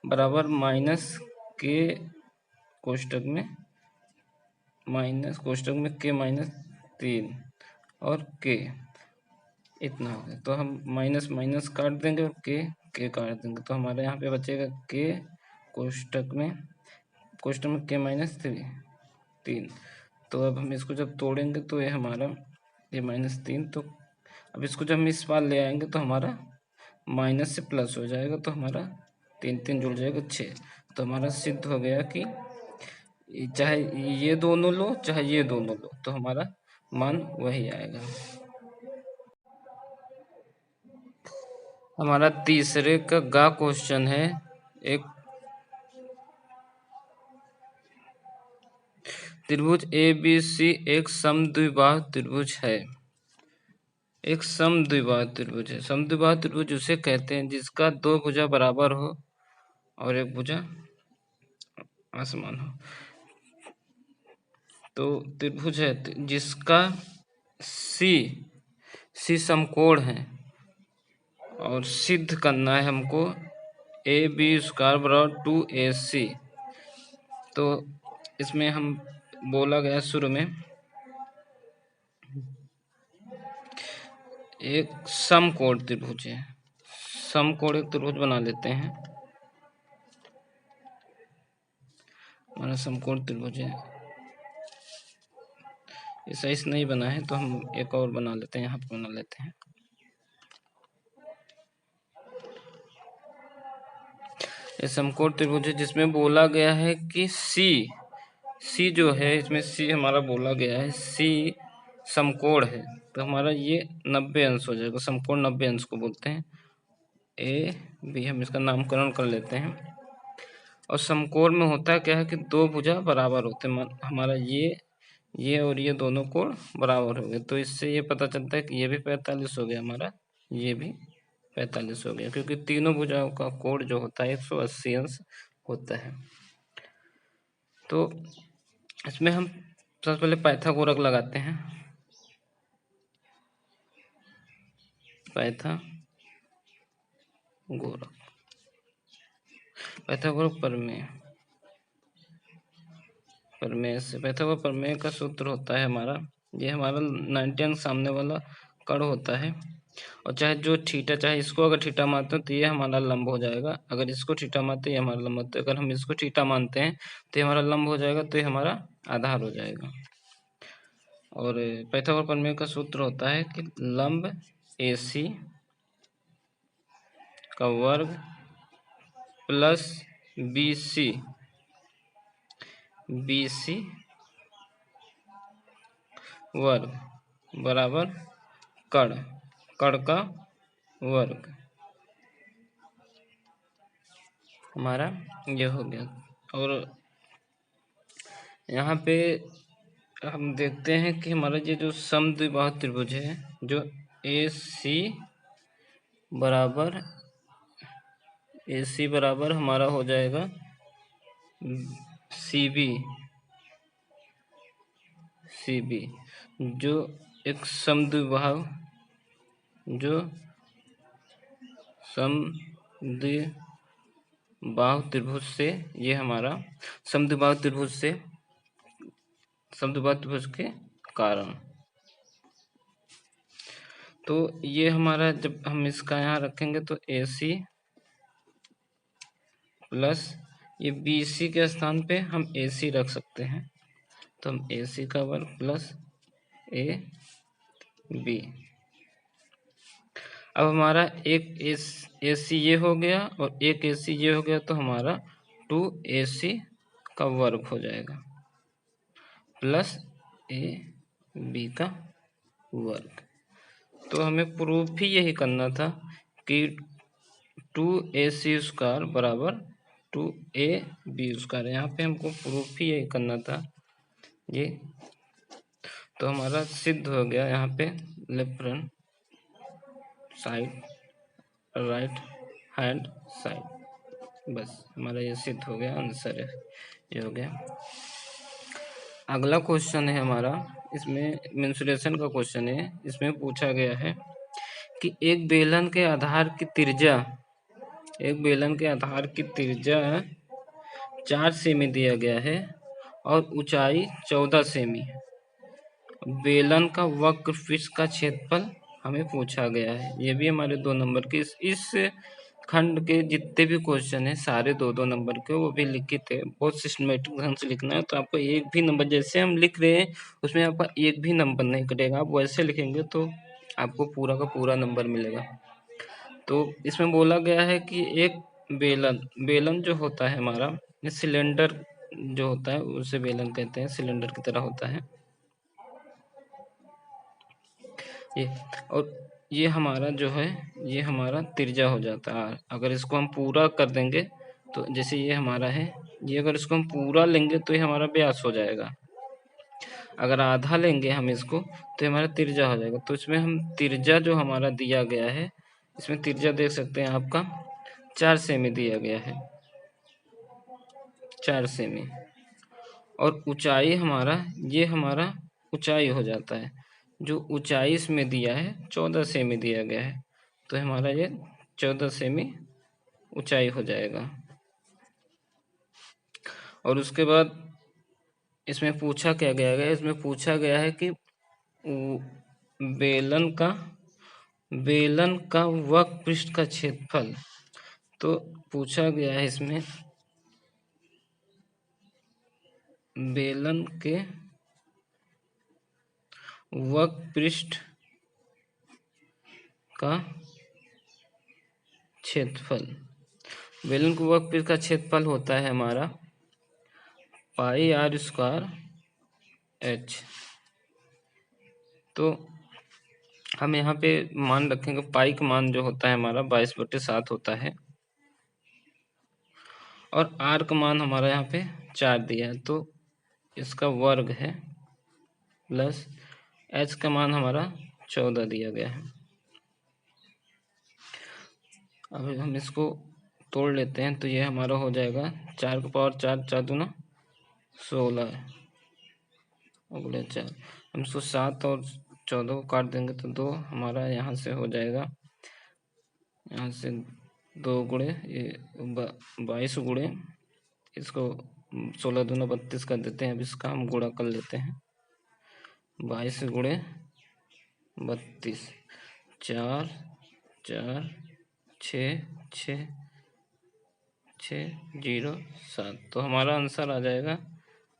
बराबर -k कोष्टक में k-3 और k इतना हो गया। तो हम माइनस माइनस काट देंगे और k काट देंगे, तो हमारे यहाँ पे बचेगा k कोष्टक में k-3। तो अब हम इसको जब तोड़ेंगे तो ये हमारा ये -3, तो अब इसको जब हम इस पार ले आएंगे तो हमारा माइनस से प्लस हो जाएगा, तो हमारा 3 जुड़ जाएगा 6। तो हमारा सिद्ध हो गया कि चाहे ये दोनों लो चाहे ये दोनों लो, तो हमारा मान वही आएगा। हमारा तीसरे का गा क्वेश्चन है, एक त्रिभुज ABC एक समद्विबाहु त्रिभुज है, एक समद्विबाहु त्रिभुज है। समद्विबाहु त्रिभुज उसे कहते हैं जिसका दो भुजा बराबर हो और एक भुजा असमान हो। तो त्रिभुज है जिसका C समकोण है, और सिद्ध करना है हमको AB² बराबर 2AC। तो इसमें हम बोला गया शुरू में एक समकोण त्रिभुज है, समकोण एक त्रिभुज बना लेते हैं, हमारा समकोण त्रिभुज है, ये सही से नहीं बना है तो हम एक और बना लेते हैं, यहाँ पे बना लेते हैं। ये समकोण त्रिभुज है जिसमें बोला गया है कि C जो है, इसमें C हमारा बोला गया है, C समकोण है, तो हमारा ये 90 अंश हो जाएगा, समकोण 90 अंश को बोलते हैं। AB हम इसका नामकरण कर लेते हैं, और समकोण में होता क्या है कि दो भुजा बराबर होते हैं। हमारा ये और ये दोनों कोण बराबर हो गए, तो इससे ये पता चलता है कि ये भी 45 हो गया हमारा, ये भी 45 हो गया, क्योंकि तीनों भुजाओं का कोण जो होता है 180 अंश होता है। तो इसमें हम सबसे पहले पाइथागोरस लगाते हैं। पाइथागोरस प्रमेय का सूत्र होता है हमारा, ये हमारा 90 अंक सामने वाला कर्ण होता है, और चाहे जो थीटा, चाहे इसको अगर थीटा मानते हो तो ये हमारा लंब हो जाएगा, अगर इसको थीटा मानते हैं ये हमारा लंब होता है, अगर हम इसको थीटा मानते हैं तो ये हमारा लंब हो जाएगा, तो ये हमारा आधार हो जाएगा। और पाइथागोरस प्रमेय का सूत्र होता है कि लंब AC का वर्ग प्लस BC वर्ग बराबर कर्ण का वर्ग, हमारा ये हो गया। और यहाँ पे हम देखते हैं कि हमारा ये जो समद्विबाहु त्रिभुज है, जो AC बराबर हमारा हो जाएगा CB, जो एक समद्विबाहु त्रिभुज से, ये हमारा समद्विबाहु त्रिभुज के कारण, तो ये हमारा, जब हम इसका यहाँ रखेंगे तो AC प्लस ये BC के स्थान पे हम AC रख सकते हैं, तो हम AC का वर्ग प्लस AB। अब हमारा एक AC ये हो गया और एक AC ये हो गया, तो हमारा 2AC का वर्ग हो जाएगा प्लस AB का वर्ग। तो हमें प्रूफ भी यही करना था कि 2AC स्क्वायर बराबर 2AB स्क्वायर, यहाँ पे हमको प्रूफ भी यही करना था ये। तो हमारा सिद्ध हो गया यहाँ पे left side, right hand side, बस हमारा ये सिद्ध हो गया, आंसर है ये हो गया। अगला क्वेश्चन है हमारा, इसमें मेंसुरेशन का क्वेश्चन है। इसमें पूछा गया है कि एक बेलन के आधार की त्रिज्या 4 सेमी दिया गया है और ऊंचाई 14 सेमी, बेलन का वक्र पृष्ठ का क्षेत्रफल हमें पूछा गया है। ये भी हमारे 2 नंबर के, इस खंड के जितने भी क्वेश्चन है सारे 2-2 नंबर के, वो भी लिखित है, बहुत सिस्टमेटिक ढंग से लिखना है। तो आपको एक भी नंबर, जैसे हम लिख रहे हैं उसमें आपका एक भी नंबर नहीं कटेगा, आप वैसे लिखेंगे तो आपको पूरा का पूरा नंबर मिलेगा। तो इसमें बोला गया है कि एक बेलन जो होता है हमारा, सिलेंडर जो होता है उसे बेलन कहते हैं, सिलेंडर की तरह होता है ये, और ये हमारा जो है ये हमारा त्रिज्या हो जाता है। अगर इसको हम पूरा कर देंगे तो जैसे ये हमारा है, ये अगर इसको हम पूरा लेंगे तो ये हमारा व्यास हो जाएगा, अगर आधा लेंगे हम इसको तो ये हमारा त्रिज्या हो जाएगा। तो इसमें हम त्रिज्या जो हमारा दिया गया है, इसमें त्रिज्या देख सकते हैं आपका 4 सेमी दिया गया है, 4 सेमी, और ऊंचाई हमारा, ये हमारा ऊंचाई हो जाता है, जो ऊंचाई इसमें दिया है 14 सेमी दिया गया है, तो हमारा ये 14 सेमी ऊंचाई हो जाएगा। और उसके बाद इसमें पूछा क्या गया है, इसमें पूछा गया है कि बेलन का वक्र पृष्ठ का क्षेत्रफल, तो पूछा गया है इसमें बेलन के वक्र पृष्ठ का क्षेत्रफल, बेलन के वक्र पृष्ठ का क्षेत्रफल होता है हमारा पाई r स्क्वायर h। तो हम यहाँ पे मान रखेंगे, पाई का मान जो होता है हमारा 22/7 होता है, और आर का मान हमारा यहाँ पे 4 दिया है, तो इसका वर्ग है, प्लस एच का मान हमारा 14 दिया गया है। अब हम इसको तोड़ लेते हैं, तो ये हमारा हो जाएगा 4 का पावर 4, 4 दूना 16 अगले 4। हम इसको 7 और 14 को काट देंगे तो 2 हमारा यहाँ से हो जाएगा, यहाँ से 2 गुणे ये 22 गुणे इसको 16 दूना 32 कर देते हैं। अब इसका हम गुणा कर लेते हैं, 22 गुणे 32, 4 4 6 6 6 0 7, तो हमारा आंसर आ जाएगा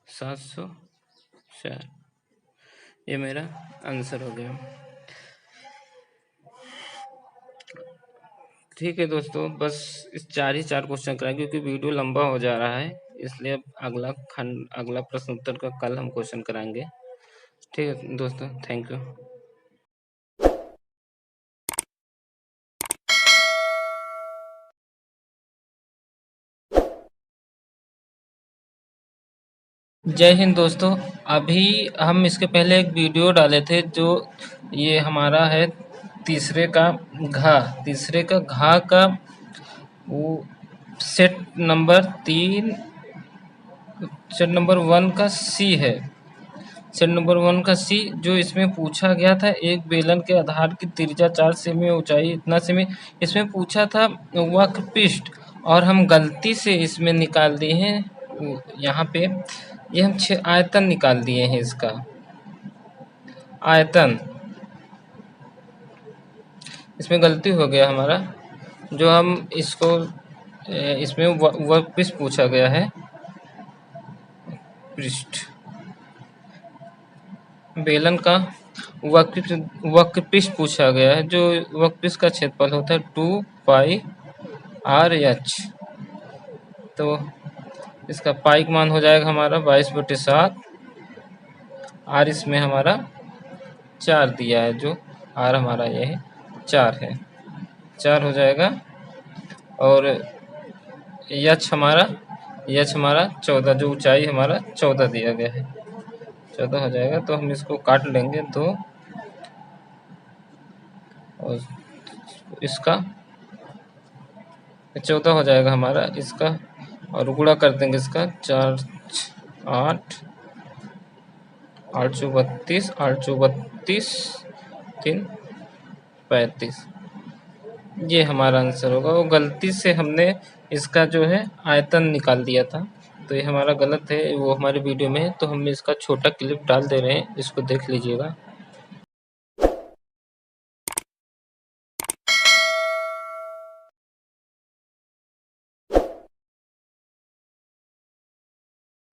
704। ये मेरा आंसर हो गया। ठीक है दोस्तों, बस इस 4 ही 4 क्वेश्चन कराएं, क्योंकि वीडियो लंबा हो जा रहा है, इसलिए अब अगला प्रश्न उत्तर का कल हम क्वेश्चन कराएंगे। ठीक है दोस्तों, थैंक यू। जय हिंद दोस्तों, अभी हम इसके पहले एक वीडियो डाले थे, जो ये हमारा है तीसरे का घा का वो सेट नंबर 3, सेट नंबर 1 का सी है, सेट नंबर 1 का सी, जो इसमें पूछा गया था एक बेलन के आधार की त्रिज्या 4 सेमी, ऊंचाई इतना सेमी, इसमें पूछा था वक्र पृष्ठ, और हम गलती से इसमें निकाल दिए हैं यहाँ पे, ये हम 6 आयतन निकाल दिए हैं, इसका आयतन इसमें गलती हो गया हमारा, जो हम इसको इसमें वर्क पृष्ठ पूछा गया है, पृष्ठ बेलन का वक्र पृष्ठ पूछा गया है, जो वक्र पृष्ठ का क्षेत्रफल होता है 2 पाई आर एच, तो इसका पाई का मान हो जाएगा हमारा 22/7, आर इसमें हमारा 4 दिया है, जो आर हमारा ये है 4 है, 4 हो जाएगा, और एच हमारा 14, जो ऊंचाई हमारा 14 दिया गया है, 14 हो जाएगा, तो हम इसको काट लेंगे 2, और इसका 14 हो जाएगा हमारा, इसका और गुणा कर देंगे इसका 4 8 8 चौ 32, 8 चौ 32, 3 35, ये हमारा आंसर होगा। वो गलती से हमने इसका जो है आयतन निकाल दिया था, तो ये हमारा गलत है, वो हमारे वीडियो में है, तो हम इसका छोटा क्लिप डाल दे रहे हैं, इसको देख लीजिएगा।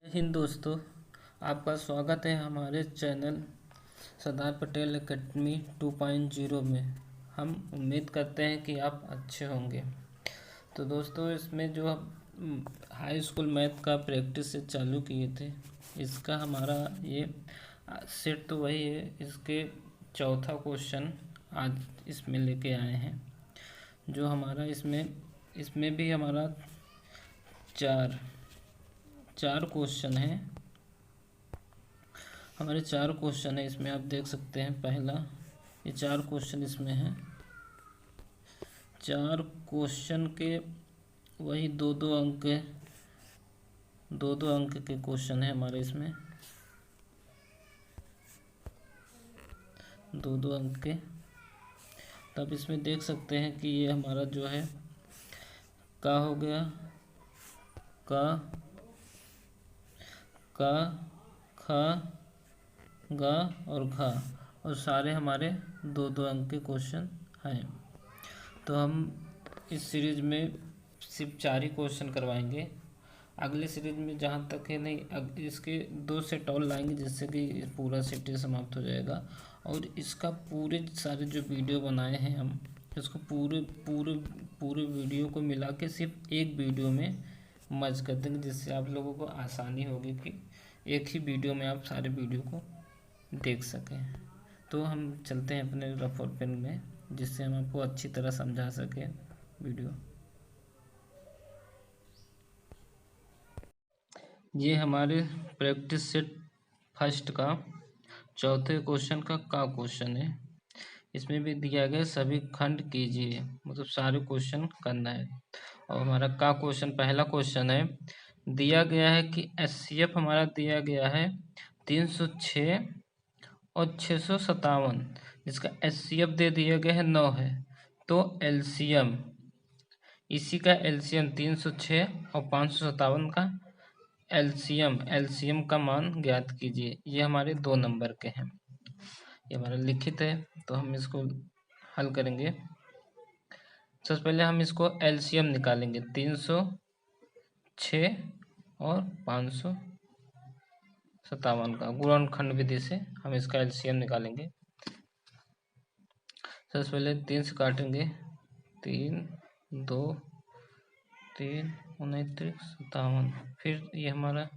हिंद दोस्तों, आपका स्वागत है हमारे चैनल सरदार पटेल एकेडमी 2.0 में। हम उम्मीद करते हैं कि आप अच्छे होंगे। तो दोस्तों, इसमें जो हम हाई स्कूल मैथ का प्रैक्टिस से चालू किए थे, इसका हमारा ये सेट तो वही है, इसके चौथा क्वेश्चन आज इसमें लेके आए हैं, जो हमारा इसमें भी हमारा चार क्वेश्चन है, हमारे 4 क्वेश्चन है इसमें, आप देख सकते हैं। पहला ये 4 क्वेश्चन इसमें हैं, 4 क्वेश्चन के वही 2-2 अंक, 2-2 अंक के क्वेश्चन है हमारे इसमें, 2-2 अंक के। तब इसमें देख सकते हैं कि ये हमारा जो है का हो गया, का खा गा और घा, और सारे हमारे 2-2 अंक के क्वेश्चन हैं। तो हम इस सीरीज में सिर्फ 4 ही क्वेश्चन करवाएंगे। अगले सीरीज में जहाँ तक है नहीं, इसके 2 सेट और लाएंगे, जिससे कि पूरा सेट समाप्त हो जाएगा। और इसका पूरे सारे जो वीडियो बनाए हैं हम, इसको पूरे वीडियो को मिला के सिर्फ एक वीडियो में मर्ज कर देंगे, जिससे आप लोगों को आसानी होगी कि एक ही वीडियो में आप सारे वीडियो को देख सकें। तो हम चलते हैं अपने रफ और पेन में, जिससे हम आपको अच्छी तरह समझा सकें वीडियो। ये हमारे प्रैक्टिस सेट फर्स्ट का चौथे क्वेश्चन का क्वेश्चन है। इसमें भी दिया गया सभी खंड कीजिए, मतलब सारे क्वेश्चन करना है। और हमारा क्वेश्चन पहला क्वेश्चन है, दिया गया है कि एचसीएफ हमारा दिया गया है 306 और 657, जिसका एचसीएफ दे दिया गया है 9 है। तो एलसीएम, इसी का एलसीएम 306 और 557 का एलसीएम का मान ज्ञात कीजिए। ये हमारे 2 नंबर के हैं। ये हमारा लिखित है, तो हम इसको हल करेंगे। सबसे पहले हम इसको एलसीएम निकालेंगे। 306 और 557 का गुणनखंड विधि से हम इसका एलसीएम निकालेंगे। सबसे पहले 3 से काटेंगे, 3 2 3 29 57। फिर ये हमारा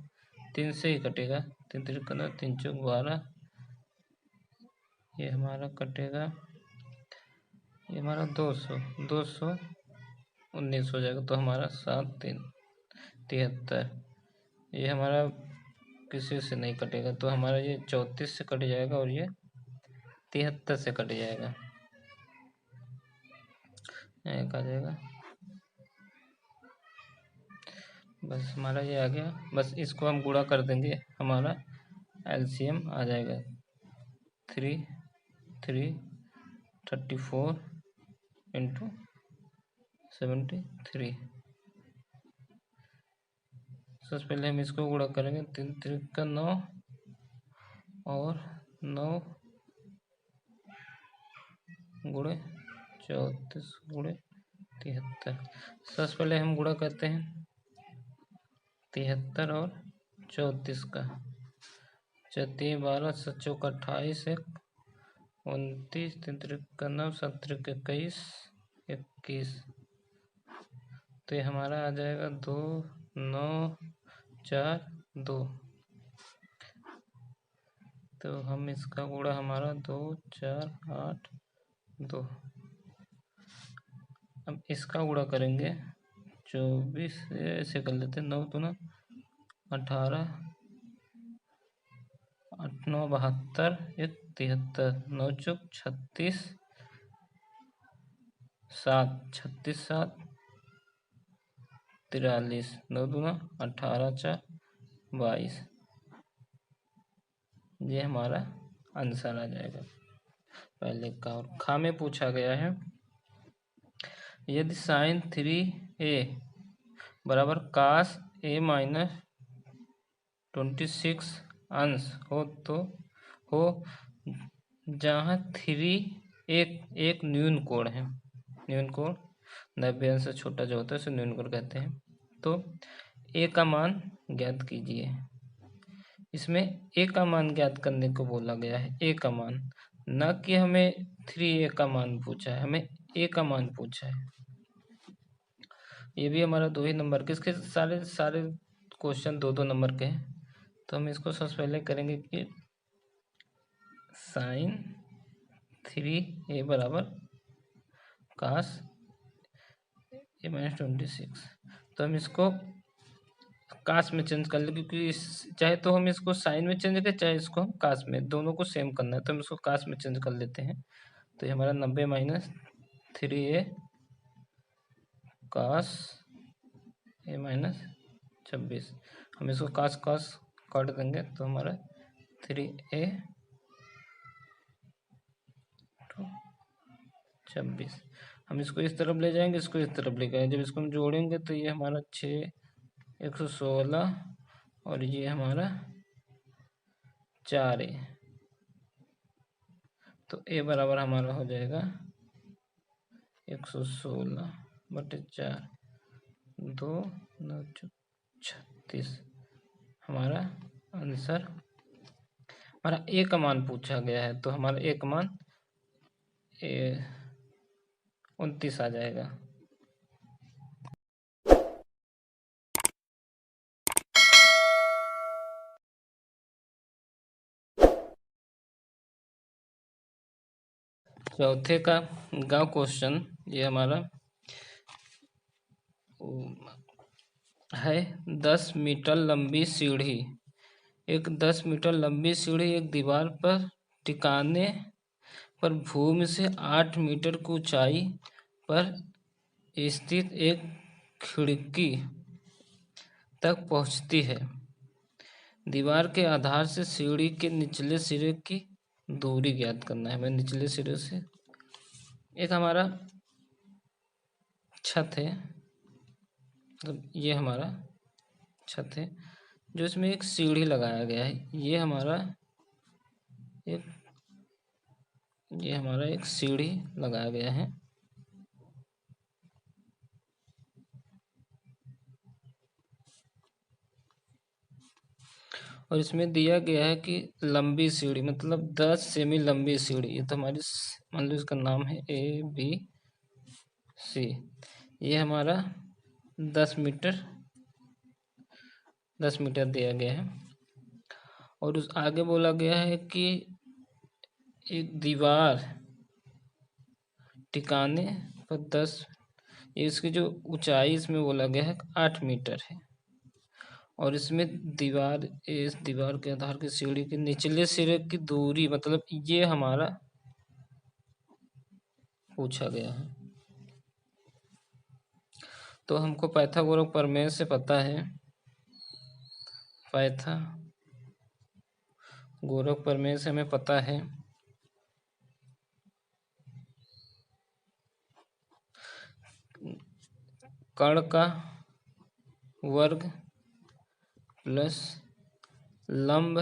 3 से ही कटेगा, 3 3 3 4 12। ये हमारा कटेगा, ये हमारा 219 हो जाएगा। तो हमारा 7 3 73। ये हमारा किसी से नहीं कटेगा, तो हमारा ये 34 से कट जाएगा और ये 73 से कट जाएगा। एक आ जाएगा, बस हमारा ये आ गया। बस इसको हम गुणा कर देंगे, हमारा एलसीएम आ जाएगा 3 3 34 इंटू 73। सबसे पहले हम इसको गुणा करेंगे, 3 3 का 9 और 9 गुणे 34 गुणे 73। सबसे पहले हम गुणा करते हैं 73 और 34 का। 4 12 7 चौक 28 1 29 3 3 का 9 7 3 21 21। तो ये हमारा आ जाएगा 2 9 4 2। तो हम इसका गुणा हमारा 2 4 8 2। अब इसका गुणा करेंगे 24, ऐसे कर लेते हैं, 9 दूना 18 8 9 72 1 73 9 चौक 36 7 36 7 43 9 दूना 18 4 22। ये हमारा आंसर आ जाएगा पहले का। और खा में पूछा गया है, यदि साइन 3a बराबर कास a माइनस 26 अंश हो, तो हो जहाँ 3 एक न्यून कोण है। न्यून कोण 90 अंश से छोटा जो होता है उसे न्यून कोण कहते हैं। तो a का मान ज्ञात कीजिए। इसमें a का मान ज्ञात करने को बोला गया है, a का मान, न कि हमें 3a का मान पूछा है, हमें a का मान पूछा है। ये भी हमारा 2 ही नंबर के, इसके सारे सारे क्वेश्चन 2 2 नंबर के हैं। तो हम इसको सबसे पहले करेंगे कि साइन 3a बराबर कास a माइनस 26। तो हम इसको कास में चेंज कर ले, क्योंकि चाहे तो हम इसको साइन में चेंज करें, चाहे इसको हम कास में, दोनों को सेम करना है। तो हम इसको कास में चेंज कर लेते हैं। तो ये हमारा 90 minus 3a cos a minus 26। हम इसको कास कास काट देंगे, तो हमारा 3a 26। हम इसको इस तरफ ले जाएंगे, इसको इस तरफ ले जाएंगे। जब इसको हम जोड़ेंगे तो ये हमारा 6 116 और ये हमारा 4a। तो a बराबर हमारा हो जाएगा 116 बटे 4 2 9 36। हमारा आंसर, हमारा a का मान पूछा गया है, तो हमारा a का मान 29 आ जाएगा। चौथे का क्वेश्चन, ये हमारा है 10 मीटर लंबी सीढ़ी। एक 10 मीटर लंबी सीढ़ी एक दीवार पर टिकाने पर भूमि से 8 मीटर की ऊंचाई पर स्थित एक खिड़की तक पहुंचती है। दीवार के आधार से सीढ़ी के निचले सिरे की दूरी ज्ञात करना है। मैं निचले सिरे से एक हमारा छत है, मतलब ये हमारा छत है जो इसमें एक सीढ़ी लगाया गया है। एक ये हमारा एक सीढ़ी लगाया गया है। और इसमें दिया गया है कि लंबी सीढ़ी मतलब 10 सेमी लंबी सीढ़ी। ये तो हमारी मान लो इसका नाम है ABC। ये हमारा 10 मीटर दिया गया है। और उस आगे बोला गया है कि एक दीवार टिकाने पर 10, इसकी जो ऊंचाई इसमें बोला गया है 8 मीटर है। और इसमें इस दीवार के आधार की सीढ़ी के निचले सिरे की दूरी मतलब ये हमारा पूछा गया है। तो हमको पाइथागोरस प्रमेय से पता है, पाइथागोरस प्रमेय से हमें पता है कर्ण का वर्ग प्लस लंब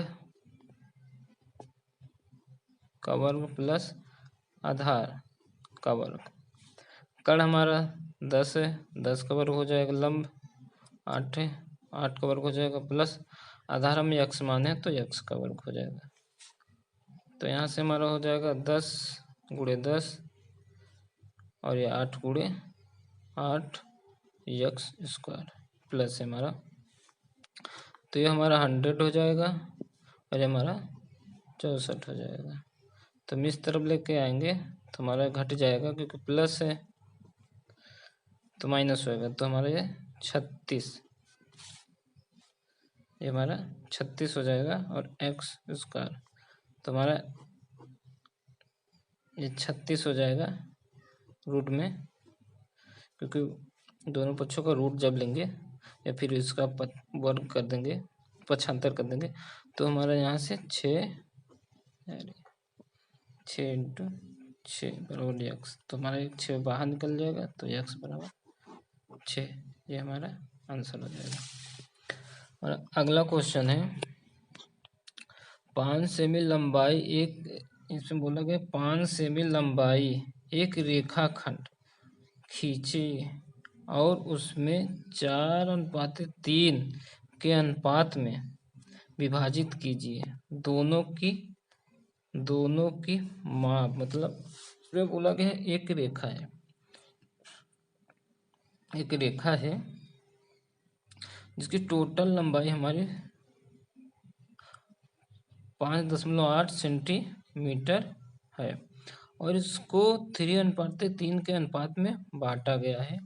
का वर्ग प्लस आधार का वर्ग। कर्ण हमारा 10 है, 10 का वर्ग हो जाएगा। लंब 8 है, 8 का वर्ग हो जाएगा प्लस आधार हम x माने तो x का वर्ग हो जाएगा। तो यहाँ से हमारा हो जाएगा 10 गुणे 10 और ये 8 गुणे 8 x स्क्वायर प्लस हमारा, तो ये हमारा 100 हो जाएगा और ये हमारा 64 हो जाएगा। तो हम इस तरफ लेके आएंगे तो हमारा घट जाएगा क्योंकि प्लस है तो माइनस होएगा। तो हमारा ये 36, ये हमारा 36 हो जाएगा और x स्क्वायर तो हमारा ये 36 हो जाएगा रूट में, क्योंकि दोनों पक्षों का रूट जब लेंगे या फिर इसका वर्ग कर देंगे, पक्षांतर कर देंगे तो हमारा यहाँ से 6 इंटू 6 बराबर x। तो हमारा एक 6 बाहर निकल जाएगा तो x बराबर 6, ये हमारा आंसर हो जाएगा। और अगला क्वेश्चन है 5 सेमी लंबाई इसमें बोला गया 5 सेमी लंबाई एक रेखाखंड खींचे और उसमें 4:3 के अनुपात में विभाजित कीजिए। दोनों की माप मतलब इसमें बोला गया है एक रेखा है जिसकी टोटल लंबाई हमारी 5.8 सेंटीमीटर है और इसको 3:3 के अनुपात में बांटा गया है।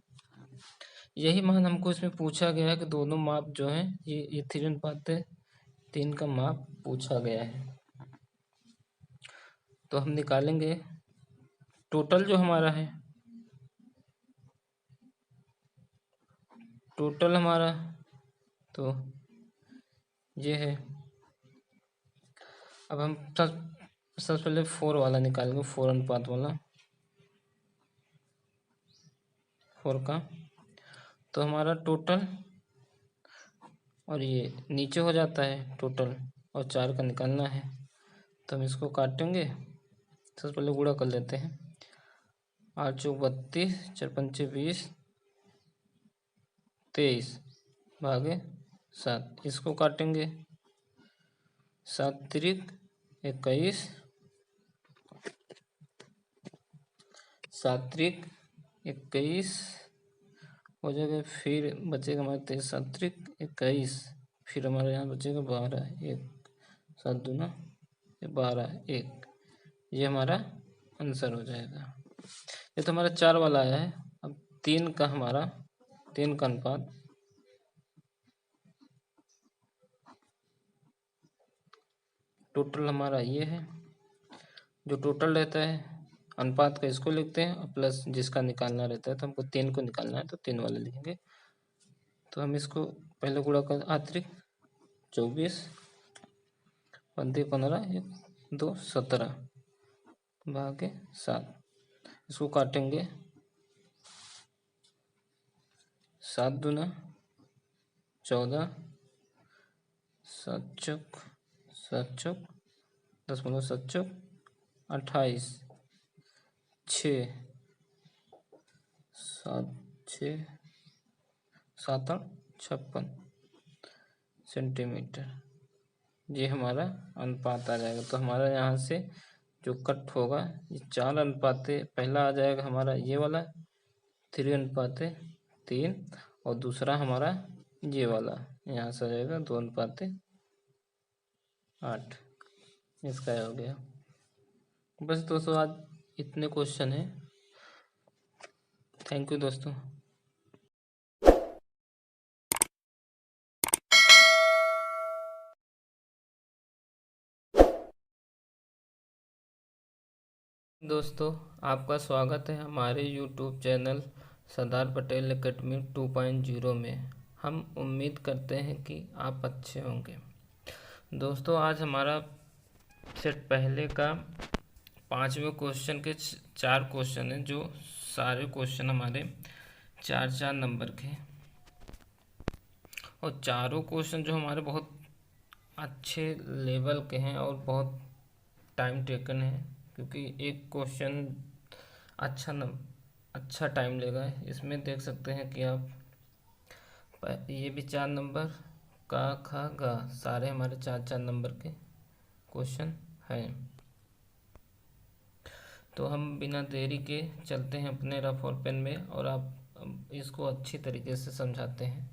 यही मान हमको इसमें पूछा गया है कि दोनों माप जो हैं ये 3:3 का माप पूछा गया है। तो हम निकालेंगे टोटल जो हमारा है, टोटल हमारा तो ये है। अब हम सबसे पहले 4 वाला निकालेंगे, 4 अनुपात वाला 4 का। तो हमारा टोटल और ये नीचे हो जाता है टोटल और 4 का निकालना है तो हम इसको काटेंगे। सबसे पहले गुणा कर लेते हैं, 8 चौक 32, 4 पंचे 20, 23 भागे 7। इसको काटेंगे 7 त्रिक 21, 7 त्रिक 21 हो जाएगा। फिर बचेगा हमारे 23, 7 त्रिक 21, फिर हमारे यहाँ बचेगा 12, 1 7 दूना 12 1, ये हमारा आंसर हो जाएगा। ये तो हमारा 4 वाला आया है। अब 3 का अनुपात टोटल हमारा ये है, जो टोटल रहता है अनुपात का इसको लिखते हैं और प्लस जिसका निकालना रहता है, तो हमको 3 को निकालना है तो 3 वाले लिखेंगे। तो हम इसको पहले गुणा कर आंतरिक 24 पंती 15 1 2 17 भागे 7, इसको काटेंगे 7 दूना 14 7 चौक 7 चौक 10 15 7 चौक 28 6 7 6 7 8 56 सेंटीमीटर, ये हमारा अनुपात आ जाएगा। तो हमारा यहाँ से जो कट होगा ये 4 अनुपाते पहला आ जाएगा हमारा ये वाला 3 अनुपाते 3, और दूसरा हमारा ये वाला यहाँ से आ जाएगा 2 अनुपाते 8। इसका हो गया। बस दोस्तों आज इतने क्वेश्चन हैं। थैंक यू दोस्तों। दोस्तों आपका स्वागत है हमारे YouTube channel Sardar Patel academy 2.0 में। हम उम्मीद करते हैं कि आप अच्छे होंगे। दोस्तों आज हमारा सेट पहले का 5वें क्वेश्चन के 4 क्वेश्चन हैं, जो सारे क्वेश्चन हमारे 4-4 नंबर के, और चारों क्वेश्चन जो हमारे बहुत अच्छे लेवल के हैं और बहुत टाइम टेकन है, क्योंकि एक क्वेश्चन अच्छा टाइम लेगा। इसमें देख सकते हैं कि आप ये भी 4 नंबर का खा गा सारे हमारे 4-4 नंबर के क्वेश्चन हैं। तो हम बिना देरी के चलते हैं अपने रफ और पेन में और आप इसको अच्छी तरीके से समझाते हैं।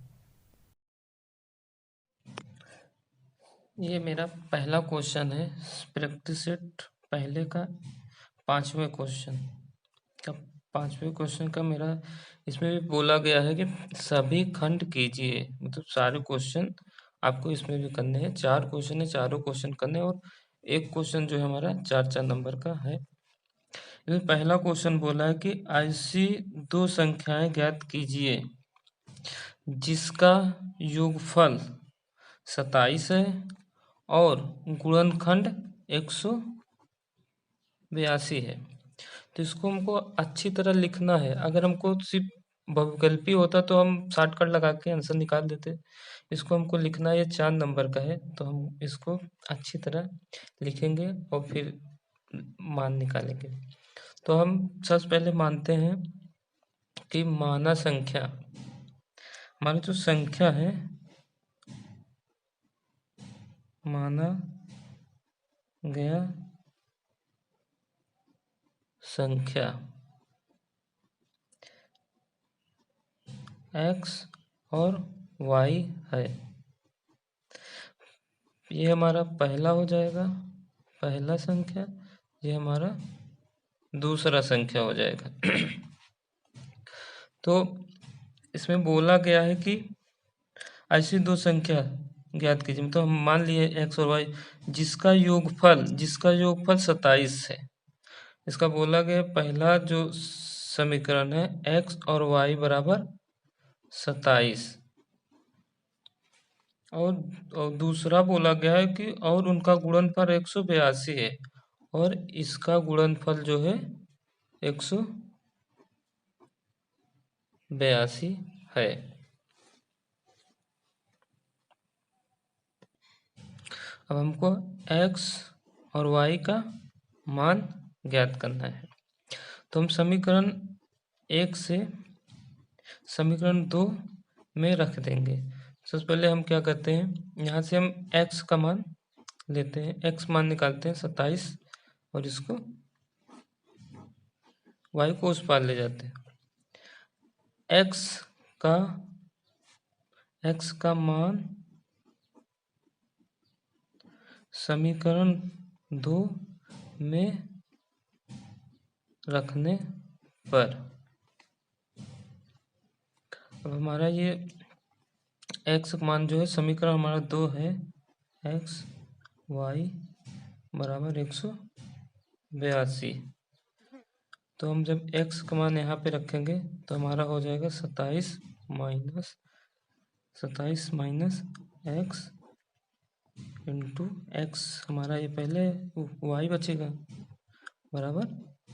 ये मेरा पहला क्वेश्चन है प्रैक्टिस सेट पहले का 5वें क्वेश्चन का 5वें क्वेश्चन का मेरा इसमें भी बोला गया है कि सभी खंड कीजिए, मतलब सारे क्वेश्चन आपको इसमें भी करने हैं। 4 क्वेश्चन है, चारों क्वेश्चन करने, और एक क्वेश्चन जो है हमारा 4-4 नंबर का है। इसमें पहला क्वेश्चन बोला है कि ऐसी 2 संख्याएं ज्ञात कीजिए जिसका योगफल 27 है और गुणनखंड 182 है। तो इसको हमको अच्छी तरह लिखना है। अगर हमको सिर्फ बहुविकल्पी होता तो हम शॉर्टकट लगा के आंसर निकाल देते। इसको हमको लिखना है, 4 नंबर का है, तो हम इसको अच्छी तरह लिखेंगे और फिर मान निकालेंगे। तो हम सबसे पहले मानते हैं कि माना संख्या, हमारी जो संख्या है, माना गया संख्या x और y है। ये हमारा पहला हो जाएगा, पहला संख्या। ये हमारा दूसरा संख्या हो जाएगा। तो इसमें बोला गया है कि ऐसी 2 संख्या ज्ञात कीजिए, तो हम मान लिए x और y जिसका योगफल 27 है। इसका बोला गया पहला जो समीकरण है x और y बराबर 27, और दूसरा बोला गया है कि और उनका गुणनफल 182 है और इसका गुणनफल जो है 182 है। अब हमको x और y का मान ज्ञात करना है। तो हम समीकरण 1 से समीकरण 2 में रख देंगे। सबसे पहले हम क्या करते हैं, यहाँ से हम x का मान लेते हैं, x मान निकालते हैं 27, और इसको y को उस पार ले जाते हैं। x का मान समीकरण 2 में रखने पर अब हमारा ये x मान जो है, समीकरण हमारा 2 है, x y बराबर 182। तो हम जब x का मान यहाँ पे रखेंगे तो हमारा हो जाएगा 27 माइनस एक्स इंटू एक्स, हमारा ये पहले y बचेगा बराबर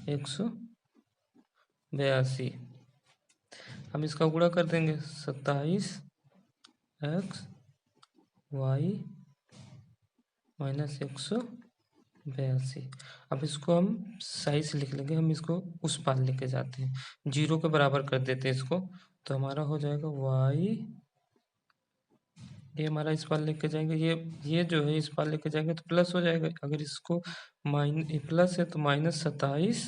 182। हम इसका गुणा कर देंगे 27 एक्स वाई माइनस 182। अब इसको हम सही से लिख लेंगे, हम इसको उस पार लेके जाते हैं, 0 के बराबर कर देते हैं इसको, तो हमारा हो जाएगा y, ये हमारा इस पार लेके जाएंगे, ये जो है इस पार लेके जाएंगे तो प्लस हो जाएगा, अगर इसको प्लस है तो माइनस 27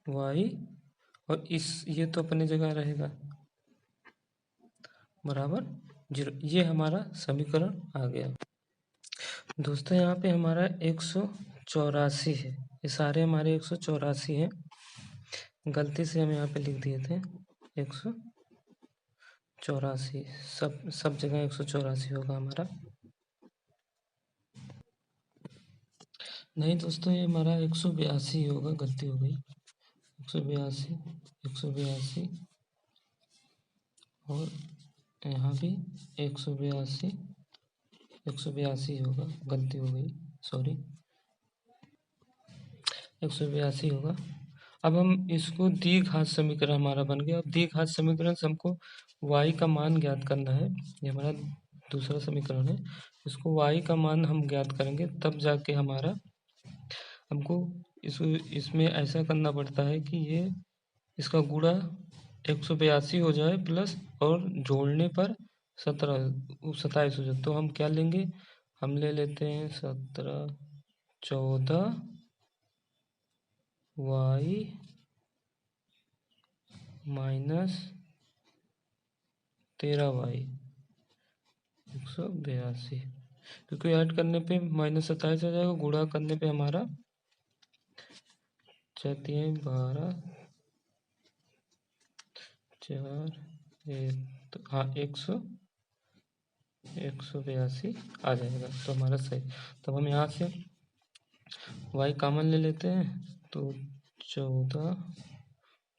वाई, और ये तो अपनी जगह रहेगा बराबर 0। ये हमारा समीकरण आ गया। दोस्तों यहाँ पे हमारा 184 है, ये सारे हमारे 184 हैं, गलती से हम यहाँ पे लिख दिए थे 184, सब जगह 184 होगा हमारा। नहीं दोस्तों, ये हमारा 182 होगा, गलती हो गई, 182 और यहाँ भी 182 होगा, गलती हो गई, सॉरी, 182 होगा। अब हम इसको द्विघात समीकरण हमारा बन गया। अब द्विघात समीकरण से हमको y का मान ज्ञात करना है, ये हमारा दूसरा समीकरण है, इसको y का मान हम ज्ञात करेंगे, तब जाके हमारा हमको इसमें ऐसा करना पड़ता है कि ये इसका गुणा 182 हो जाए प्लस, और जोड़ने पर 27 हो जाए। तो हम क्या लेंगे, हम ले लेते हैं 14 y माइनस 13y 182, क्योंकि ऐड करने पे माइनस 27 आ जाएगा, गुणा करने पे हमारा 12 4 तो हाँ 182 आ जाएगा, तो हमारा सही। तब हम यहाँ से y कॉमन ले लेते हैं, तो 14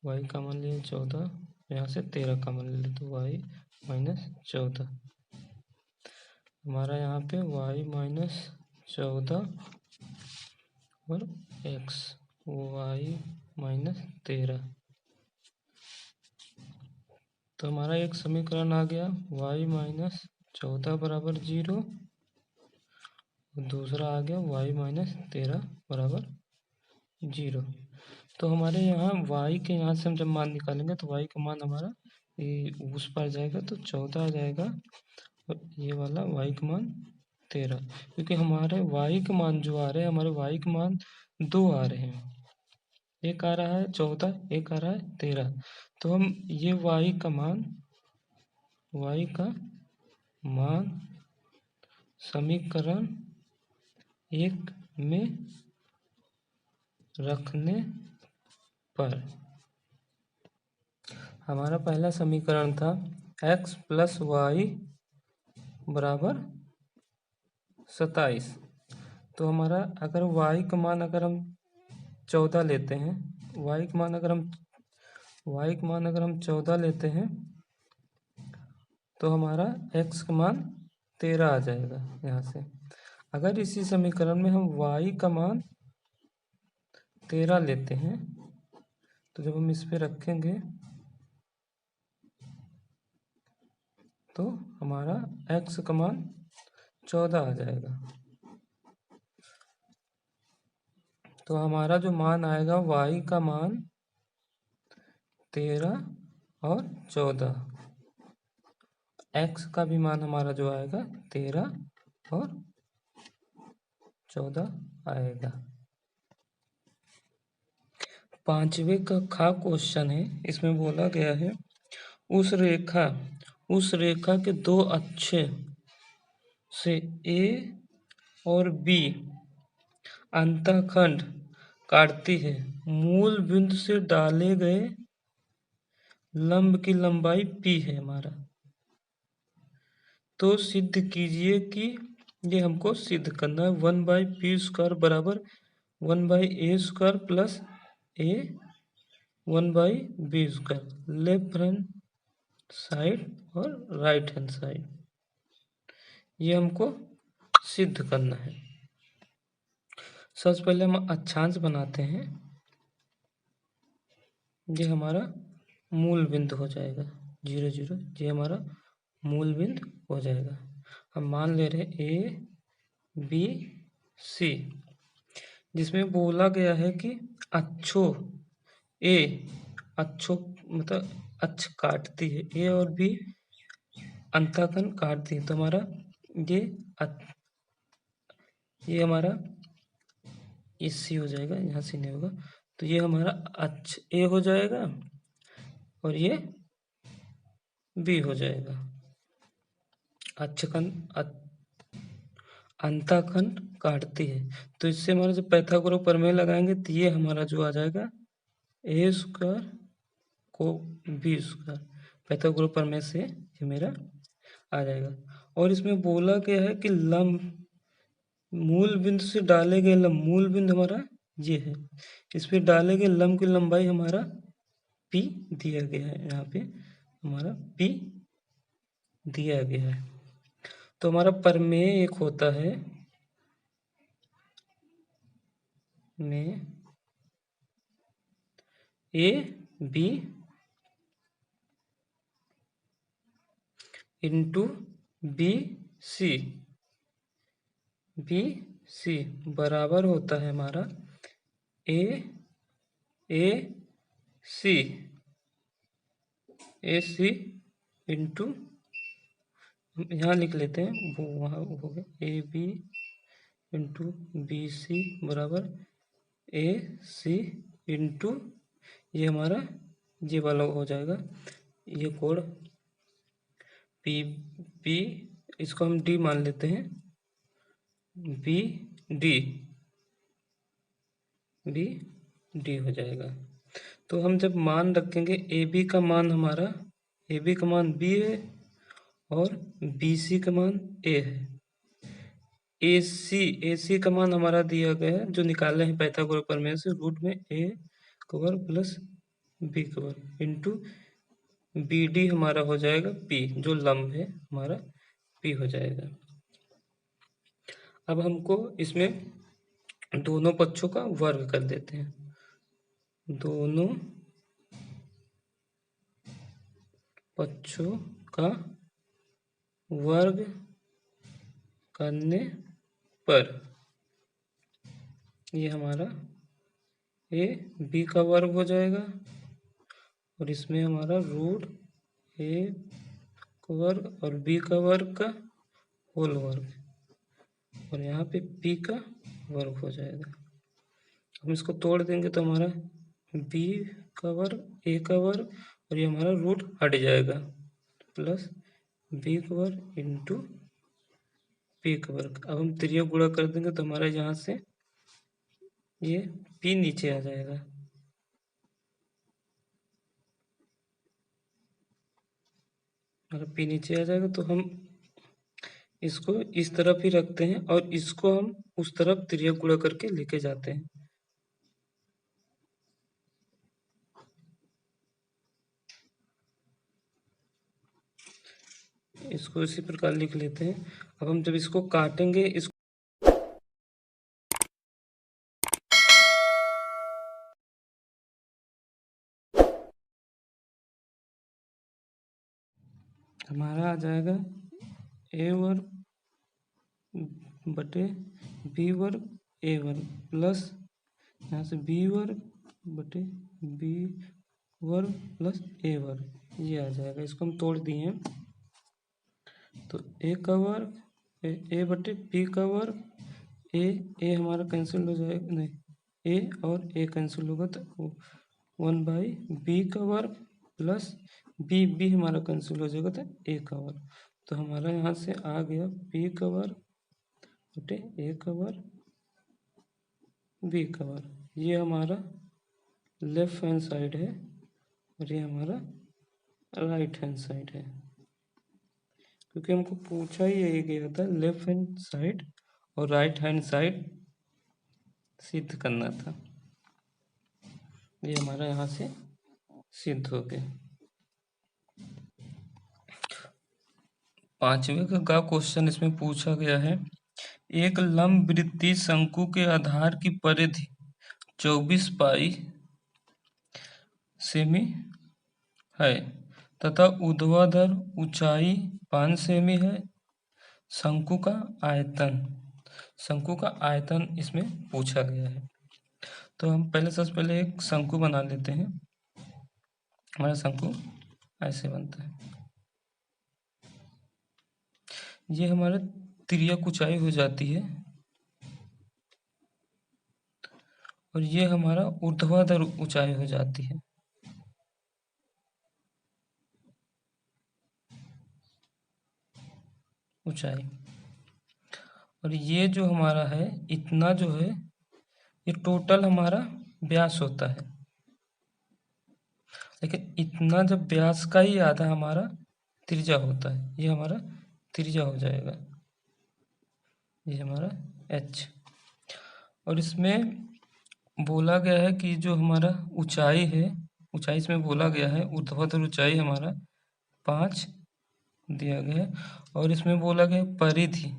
y कॉमन लिए 14, यहाँ से 13 कॉमन ले लेते, y माइनस 14, हमारा यहाँ पे y माइनस 14 और x y माइनस 13, तो हमारा एक समीकरण आ गया y माइनस 14 बराबर 0, दूसरा आ गया y माइनस 13 बराबर 0। तो हमारे यहाँ y के यहाँ से हम जब मान निकालेंगे तो y का मान हमारा उस पर जाएगा, तो 14 आ जाएगा, और ये वाला y का मान 13, क्योंकि हमारे y के मान जो आ रहे हैं, हमारे y के मान 2 आ रहे हैं, एक आ रहा है 14, एक आ रहा है 13, तो हम ये y का मान समीकरण 1 में रखने पर हमारा पहला समीकरण था x प्लस वाई बराबर 27। तो हमारा अगर y का मान अगर हम 14 लेते हैं, y का मान अगर हम 14 लेते हैं, तो हमारा x का मान 13 आ जाएगा यहाँ से। अगर इसी समीकरण में हम y का मान 13 लेते हैं, तो जब हम इस पे रखेंगे तो हमारा x का मान 14 आ जाएगा। तो हमारा जो मान आएगा y का मान 13 और 14, x का भी मान हमारा जो आएगा 13 और 14 आएगा। 5वें का खा क्वेश्चन है, इसमें बोला गया है उस रेखा के दो अक्षे से A और B अंतःखंड काटती है, मूल बिंदु से डाले गए लंब की लंबाई P है हमारा, तो सिद्ध कीजिए कि ये हमको सिद्ध करना है। 1/p² बराबर 1/a² प्लस ए 1/b², लेफ्ट हैंड साइड और राइट हैंड साइड, ये हमको सिद्ध करना है। सबसे पहले हम अक्षांश बनाते हैं। ये हमारा मूल बिंदु हो जाएगा 0 0, ये हमारा मूल बिंदु हो जाएगा। हम मान ले रहे ABC, जिसमें बोला गया है कि अक्षों मतलब अक्ष काटती है, ए और बी अंतःखंड काटती है, तो हमारा ये हमारा सी हो जाएगा, यहाँ से नहीं होगा, तो ये हमारा अक्ष ए हो जाएगा और ये बी हो जाएगा। अंतःखंड काटती है, तो इससे हमारा जब पाइथागोरस प्रमेय लगाएंगे तो ये हमारा जो आ जाएगा a² को b², पाइथागोरस प्रमेय से ये मेरा आ जाएगा। और इसमें बोला गया है कि लंब मूल बिंदु से डाले गए लंब, मूल बिंदु हमारा ये है, इस पे डाले गए लंब की लंबाई हमारा p दिया गया है, यहाँ पे हमारा p दिया गया है। तो हमारा प्रमेय एक होता है में AB इंटू BC बराबर होता है हमारा AC इंटू, यहाँ लिख लेते हैं, वो वहाँ हो गया AB इंटू BC बराबर AC इंटू, ये हमारा ये वाला हो जाएगा, ये कोड P इसको हम D मान लेते हैं, BD हो जाएगा। तो हम जब मान रखेंगे AB का मान हमारा, AB का मान B है और BC का मान A है। AC का मान हमारा दिया गया है, जो निकाले हैं पाइथागोरस प्रमेय से, रूट में a² plus b² into BD हमारा हो जाएगा P, जो लंब है हमारा P हो जाएगा। अब हमको इसमें दोनों पक्षों का वर्ग कर देते हैं, दोनों पक्षों का वर्ग करने पर ये हमारा B का वर्ग हो जाएगा और इसमें हमारा रूट A का वर्ग और B का वर्ग का होल वर्ग, और यहाँ पे P का वर्ग हो जाएगा। हम इसको तोड़ देंगे तो हमारा B का वर्ग, A का वर्ग और ये हमारा रूट हट जाएगा, प्लस B का वर्ग इंटू P का वर्ग। अब हम त्रिज्या गुणा कर देंगे तो हमारा यहाँ से ये P नीचे आ जाएगा, हमारा P नीचे आ जाएगा। तो हम इसको इस तरफ ही रखते हैं और इसको हम उस तरफ त्रिज्या गुणा करके लेके जाते हैं। इसको इसी प्रकार लिख लेते हैं। अब हम जब इसको काटेंगे, इसको हमारा आ जाएगा A² बटे B² A² प्लस यहाँ से B² बटे B² प्लस A², ये आ जाएगा। इसको हम तोड़ दिए हैं तो A का वर्ग A बटे P का वर्ग, A हमारा कैंसिल हो जाएगा, नहीं A और A कैंसिल होगा तो 1/B का वर्ग प्लस B हमारा कैंसिल हो जाएगा तो A का वर्ग। तो हमारा यहाँ से आ गया P का वर्ग बटे A का वर्ग B का वर्ग, ये हमारा लेफ्ट हैंड साइड है और ये हमारा राइट हैंड साइड है। क्योंकि हमको पूछा ही यही गया था, लेफ्ट हैंड साइड और राइट हैंड साइड सिद्ध करना था। ये हमारा यहाँ से सिद्ध हो गया। 5वें का क्वेश्चन इसमें पूछा गया है, एक लंबवृत्तीय शंकु के आधार की परिधि 24 पाई सेमी है तथा ऊर्ध्वाधर ऊंचाई 5 सेमी है। शंकु का आयतन इसमें पूछा गया है। तो हम सबसे पहले एक शंकु बना लेते हैं। हमारा शंकु ऐसे बनता है। ये हमारा तिर्यक ऊंचाई हो जाती है और ये हमारा ऊर्ध्वाधर ऊंचाई हो जाती है। ऊंचाई, और ये जो हमारा है इतना जो है ये टोटल हमारा व्यास होता है, लेकिन इतना जब व्यास का ही आधा हमारा त्रिज्या होता है, ये हमारा त्रिज्या हो जाएगा, ये हमारा h। और इसमें बोला गया है कि जो हमारा ऊंचाई है, ऊंचाई इसमें बोला गया है ऊर्ध्वाधर ऊंचाई हमारा 5 दिया गया है, और इसमें बोला गया परिधि,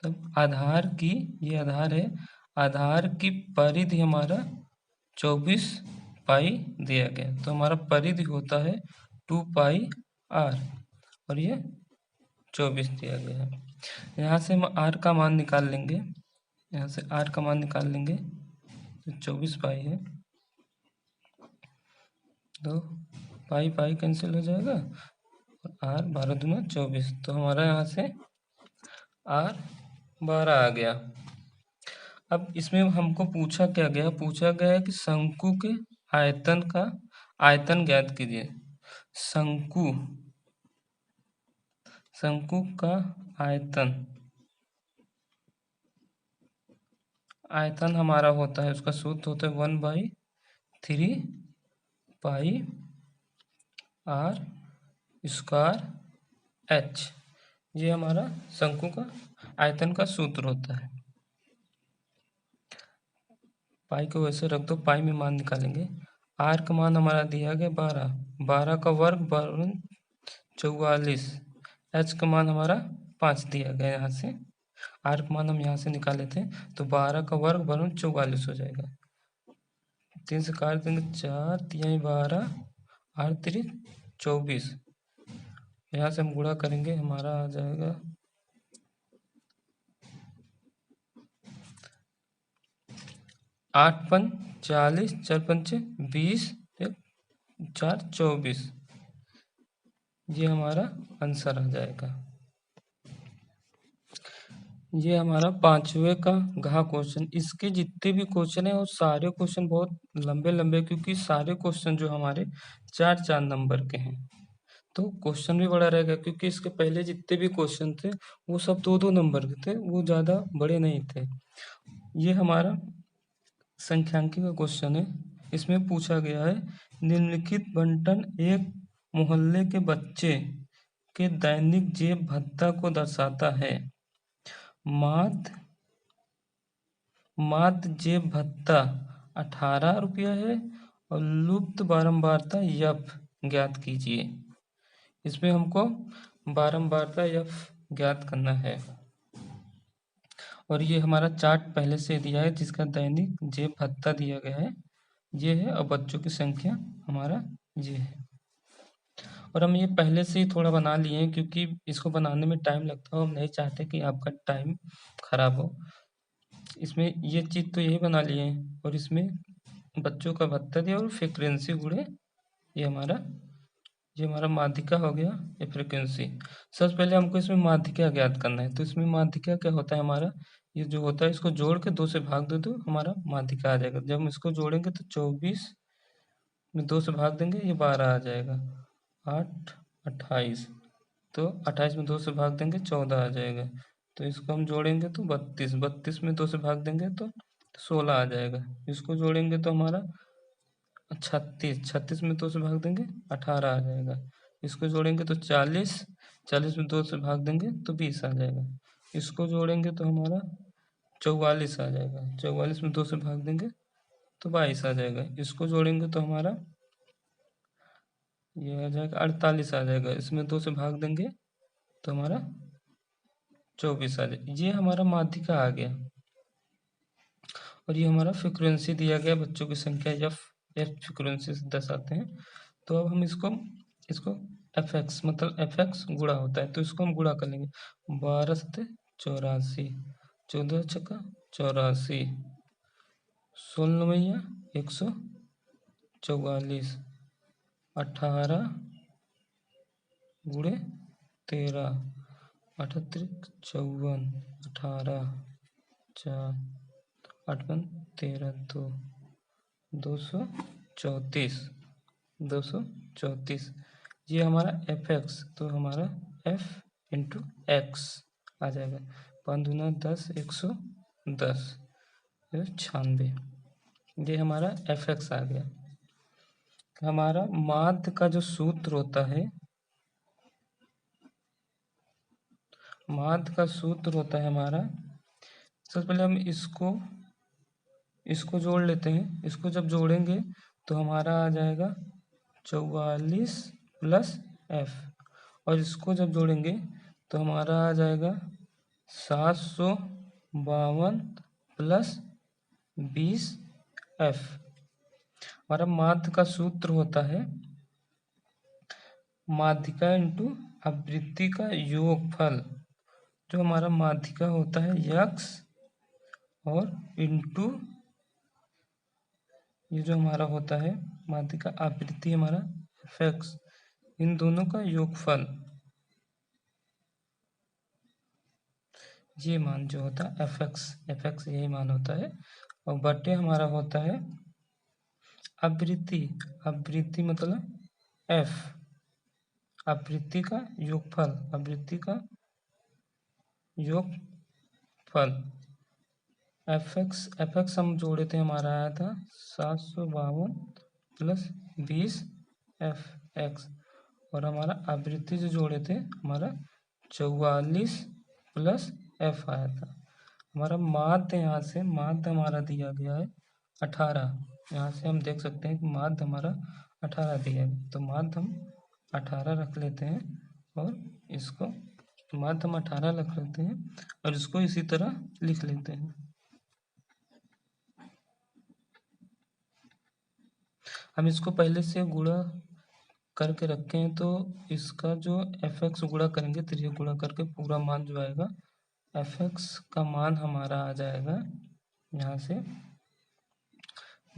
तब आधार की, ये आधार है, आधार की परिधि हमारा 24 पाई दिया गया। तो हमारा परिधि होता है 2 पाई r और ये 24 दिया गया है। यहाँ से हम r का मान निकाल लेंगे, यहाँ से r का मान निकाल लेंगे तो 24 पाई है, तो पाई पाई कैंसिल हो जाएगा और r 12 दूना 24, तो हमारा यहाँ से r 12 आ गया। अब इसमें हमको पूछा क्या गया, पूछा गया है कि शंकु के आयतन का आयतन ज्ञात कीजिए। शंकु का आयतन हमारा होता है, उसका सूत्र होता है 1/3 पाई r स्क्वायर h। ये हमारा शंकु का आयतन का सूत्र होता है। पाई को वैसे रख दो, पाई में मान निकालेंगे। r का मान हमारा दिया गया 12, 12 का वर्ग 44, h का मान हमारा 5 दिया गया। यहाँ से r का मान हम यहाँ से निकाले थे, तो 12 का वर्ग 44 हो जाएगा। 3 से काट देंगे 4 3 12 8 3 24, यहाँ से हम गुणा करेंगे, हमारा आ जाएगा 8 5 40 4 5 20 4 24, ये हमारा आंसर आ जाएगा। ये हमारा 5वें का घ क्वेश्चन। इसके जितने भी क्वेश्चन है वो सारे क्वेश्चन बहुत लंबे लंबे, क्योंकि सारे क्वेश्चन जो हमारे 4-4 नंबर के हैं, तो क्वेश्चन भी बड़ा रहेगा। क्योंकि इसके पहले जितने भी क्वेश्चन थे वो सब 2-2 नंबर के थे, वो ज़्यादा बड़े नहीं थे। ये हमारा संख्यांकी का क्वेश्चन है। इसमें पूछा गया है, निम्नलिखित बंटन एक मोहल्ले के बच्चे के दैनिक जेब भत्ता को दर्शाता है। मात्र जेब भत्ता 18 रुपया है और लुप्त बारंबारता यफ ज्ञात कीजिए। इसमें हमको बारंबारता यफ ज्ञात करना है, और ये हमारा चार्ट पहले से दिया है जिसका दैनिक जेब भत्ता दिया गया है, ये है, और बच्चों की संख्या हमारा ये है। और हम ये पहले से ही थोड़ा बना लिए हैं, क्योंकि इसको बनाने में टाइम लगता है, हम नहीं चाहते कि आपका टाइम खराब हो। इसमें ये चीज़ तो यही बना लिए हैं, और इसमें बच्चों का भत्ता दिया और फ्रीक्वेंसी गुणे ये हमारा माध्यिका हो गया, ये फ्रीक्वेंसी। सबसे पहले हमको इसमें माध्यिका ज्ञात करना है। तो इसमें माध्यिका क्या होता है, हमारा ये जो होता है इसको जोड़ के 2 से भाग दो तो हमारा माध्यिका आ जाएगा। जब हम इसको जोड़ेंगे तो 24 में 2 से भाग देंगे, ये 12 आ जाएगा। 8 28, तो 28 में 2 से भाग देंगे 14 आ जाएगा। तो इसको हम जोड़ेंगे तो 32, 32 में 2 से भाग देंगे तो 16 आ जाएगा। इसको जोड़ेंगे तो हमारा 36, 36 में 2 से भाग देंगे 18 आ जाएगा। इसको जोड़ेंगे तो 40, 40 में 2 से भाग देंगे तो 20 आ जाएगा। इसको जोड़ेंगे तो हमारा 44 आ जाएगा, 44 में 2 से भाग देंगे तो 22 आ जाएगा। इसको जोड़ेंगे तो हमारा ये आ जाएगा 48 आ जाएगा, इसमें 2 से भाग देंगे तो हमारा 24 आ जाएगा। ये हमारा माध्यिका आ गया और ये हमारा फ्रीक्वेंसी दिया गया, बच्चों की संख्या एफ फ्रीक्वेंसी से 10 आते हैं। तो अब हम इसको इसको एफ एक्स मतलब एफ एक्स गुणा होता है तो इसको हम गुणा कर लेंगे। 12 सत्ते 84, 14 छक्का 84, 16 मैया 144, 18 गुणे 13, 38 54, 18 4 8 13 2 234, 234। ये हमारा एफ एक्स, तो हमारा एफ इंटू एक्स आ जाएगा। 5 दूना 10, 110, 96। ये हमारा एफ एक्स आ गया। हमारा माध्य का जो सूत्र होता है, माध्य का सूत्र होता है हमारा, सबसे पहले हम इसको जोड़ लेते हैं। इसको जब जोड़ेंगे तो हमारा आ जाएगा 44 प्लस एफ, और इसको जब जोड़ेंगे तो हमारा आ जाएगा 752 प्लस 20 एफ। हमारा माध्य का सूत्र होता है माध्यिका इंटू आवृत्ति का योगफल। जो हमारा माध्यिका होता है यक्स और इंटू ये जो हमारा होता है माध्यिका आवृत्ति हमारा एफ एक्स, इन दोनों का योगफल, ये मान जो होता है एफ एक्स यही मान होता है। और बटे हमारा होता है आवृत्ति, आवृत्ति मतलब एफ, आवृत्ति का योगफल, आवृत्ति का योगफल एफ एक्स हम जोड़े थे, हमारा आया था 752 प्लस 20 एफ एक्स, और हमारा आवृत्ति जो जोड़े थे हमारा 44 प्लस एफ आया था। हमारा माध्य यहाँ से माध्य हमारा दिया गया है 18। यहाँ से हम देख सकते हैं कि माध्य हमारा 18 दिया है, तो माध्य हम 18 रख लेते हैं और इसको माध्य हम 18 रख लेते हैं और इसको इसी तरह लिख लेते हैं। हम इसको पहले से गुणा करके रखे हैं, तो इसका जो एफ एक्स गुणा करेंगे तो ये गुणा करके पूरा मान जो आएगा एफ एक्स का मान हमारा आ जाएगा यहाँ से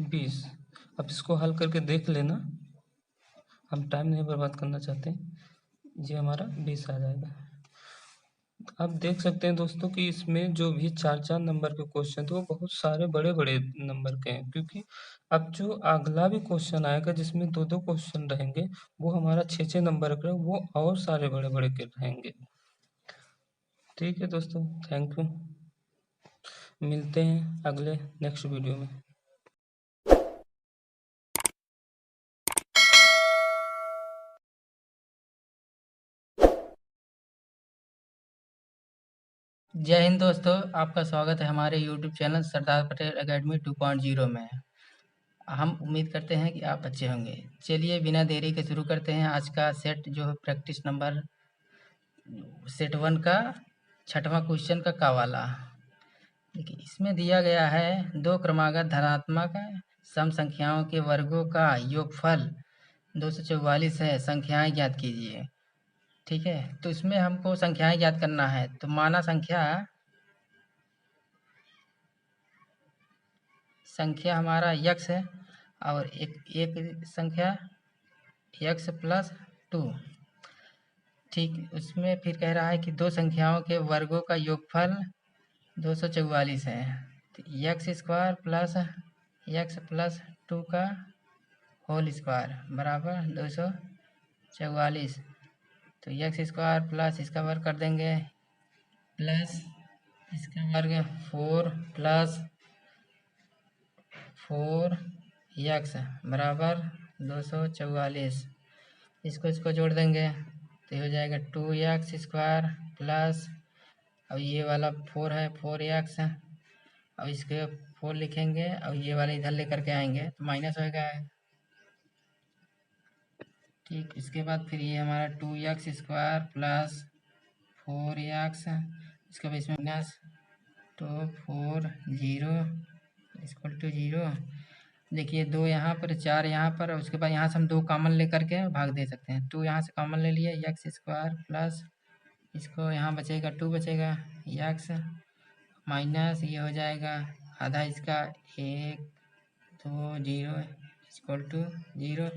20। अब इसको हल करके देख लेना, हम टाइम नहीं बर्बाद करना चाहते। ये हमारा 20 आ जाएगा। आप देख सकते हैं दोस्तों कि इसमें जो भी 4-4 नंबर के क्वेश्चन थे वो बहुत सारे बड़े बड़े नंबर के हैं, क्योंकि अब जो अगला भी क्वेश्चन आएगा जिसमें 2-2 क्वेश्चन रहेंगे वो हमारा 6-6 नंबर का, वो और सारे बड़े बड़े के रहेंगे। ठीक है दोस्तों, थैंक यू, मिलते हैं अगले नेक्स्ट वीडियो में। जय हिंद दोस्तों, आपका स्वागत है हमारे YouTube channel Sardar Patel academy 2.0 में। हम उम्मीद करते हैं कि आप अच्छे होंगे। चलिए बिना देरी के शुरू करते हैं आज का सेट जो है प्रैक्टिस नंबर सेट 1 का 6वां क्वेश्चन का वाला। देखिए इसमें दिया गया है 2 क्रमागत धनात्मक सम संख्याओं के वर्गों का योगफल 244 है, संख्याएं ज्ञात कीजिए। ठीक है, तो इसमें हमको संख्याएं ज्ञात करना है। तो माना संख्या हमारा यक्स है और एक संख्या यक्स प्लस 2। ठीक, उसमें फिर कह रहा है कि 2 संख्याओं के वर्गों का योगफल 244 है। तो x square plus x plus 2 का होल स्क्वायर बराबर 244। तो यक्स स्क्वायर प्लस इसका वर्ग कर देंगे प्लस इसका वर्ग 4 प्लस 4 यक्स बराबर 244। इसको जोड़ देंगे तो ये हो जाएगा 2x स्क्वायर प्लस, अब ये वाला 4 है 4x, अब इसके 4 लिखेंगे और ये वाला इधर लेकर के आएंगे तो माइनस होगा। ठीक, इसके बाद फिर ये हमारा 2x स्क्वायर प्लस 4x, इसके बाद इसमें माइनस 2 4 0 इक्वल टू 0। देखिए 2 यहाँ पर 4 यहाँ पर, और उसके बाद यहाँ से हम 2 कॉमन लेकर के भाग दे सकते हैं। 2 यहाँ से कॉमन ले लिए, एक्स स्क्वायर प्लस इसको यहाँ बचेगा 2 बचेगा, एक्स माइनस ये हो जाएगा आधा इसका 1 2 0 इक्वल टू 0।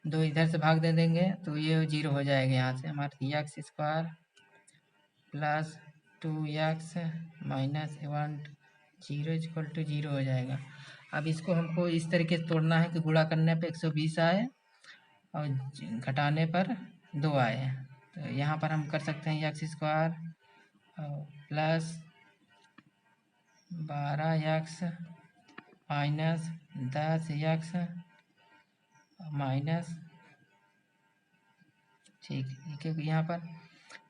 2 इधर से भाग दे देंगे तो ये 0 हो जाएगा। यहाँ से हमारा X square plus 2x minus 1 0 equal to 0 हो जाएगा। अब इसको हमको इस तरीके से तोड़ना है कि गुणा करने पे 120 आए और घटाने पर 2 आए। तो यहाँ पर हम कर सकते हैं x square plus 12x minus 10x minus, ठीक, क्योंकि यहाँ पर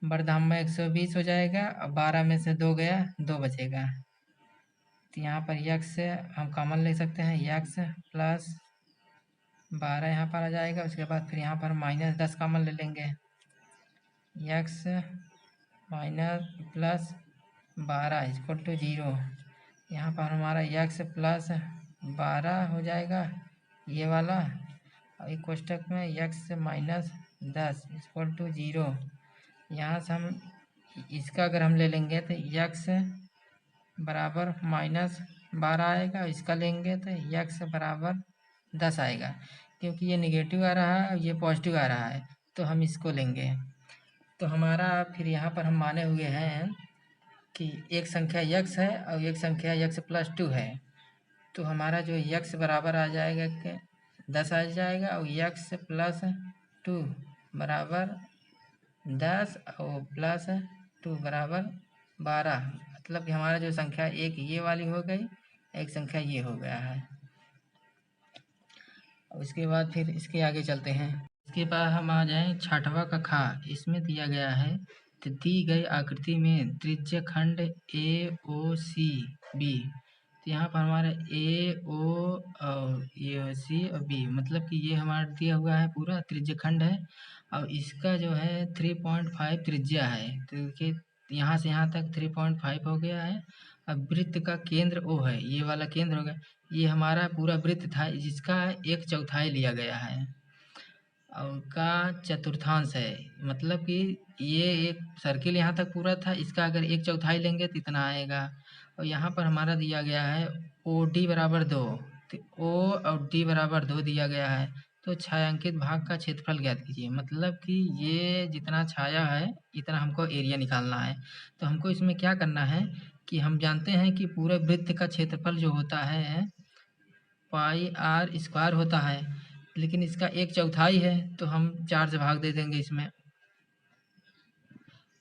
बर्धाम में 120 हो जाएगा और 12 में से 2 गया 2 बचेगा, तो यहाँ पर यक्स से हम कॉमन ले सकते हैं, यक्स प्लस 12 यहाँ पर आ जाएगा। उसके बाद फिर यहाँ पर माइनस 10 कॉमन ले लेंगे, X minus plus 12 equal to 0। यहाँ पर हमारा यक्स प्लस 12 हो जाएगा ये वाला, और एक कोष्टक में यक्स माइनस 10 इक्वल टू 0। यहाँ से हम इसका अगर हम ले लेंगे तो यक्स बराबर माइनस 12 आएगा, इसका लेंगे तो यक्स बराबर 10 आएगा। क्योंकि ये निगेटिव आ रहा है और ये पॉजिटिव आ रहा है तो हम इसको लेंगे। तो हमारा फिर यहाँ पर हम माने हुए हैं कि एक संख्या यक्स है और एक संख्या यक्स प्लस 2 है, तो हमारा जो यक्स बराबर आ जाएगा कि 10 आ जाएगा और यक्स प्लस 2 बराबर 10 और प्लस 2 बराबर 12। मतलब कि हमारा जो संख्या एक ये वाली हो गई, एक संख्या ये हो गया है। उसके बाद फिर इसके आगे चलते हैं। इसके बाद हम आ जाएं 6वां का खा। इसमें दिया गया है कि दी गई आकृति में त्रिज्य खंड ए ओ सी बी, तो यहाँ पर हमारा ए ओ और ये सी और बी, मतलब कि ये हमारा दिया हुआ है पूरा त्रिज्य खंड है और इसका जो है 3.5 त्रिज्या है। तो देखिए यहाँ से यहाँ तक 3.5 हो गया है। अब वृत्त का केंद्र ओ है, ये वाला केंद्र हो गया, ये हमारा पूरा वृत्त था जिसका 1/4 लिया गया है और का चतुर्थांश है, मतलब कि ये एक सर्किल यहाँ तक पूरा था, इसका अगर 1/4 लेंगे तो इतना आएगा। और यहाँ पर हमारा दिया गया है ओ डी बराबर 2, तो ओ और डी बराबर 2 दिया गया है। तो छायांकित भाग का क्षेत्रफल ज्ञात कीजिए, मतलब कि ये जितना छाया है इतना हमको एरिया निकालना है। तो हमको इसमें क्या करना है कि हम जानते हैं कि पूरे वृत्त का क्षेत्रफल जो होता है पाई आर स्क्वायर होता है, लेकिन इसका 1/4 है तो हम 4 से भाग दे देंगे इसमें।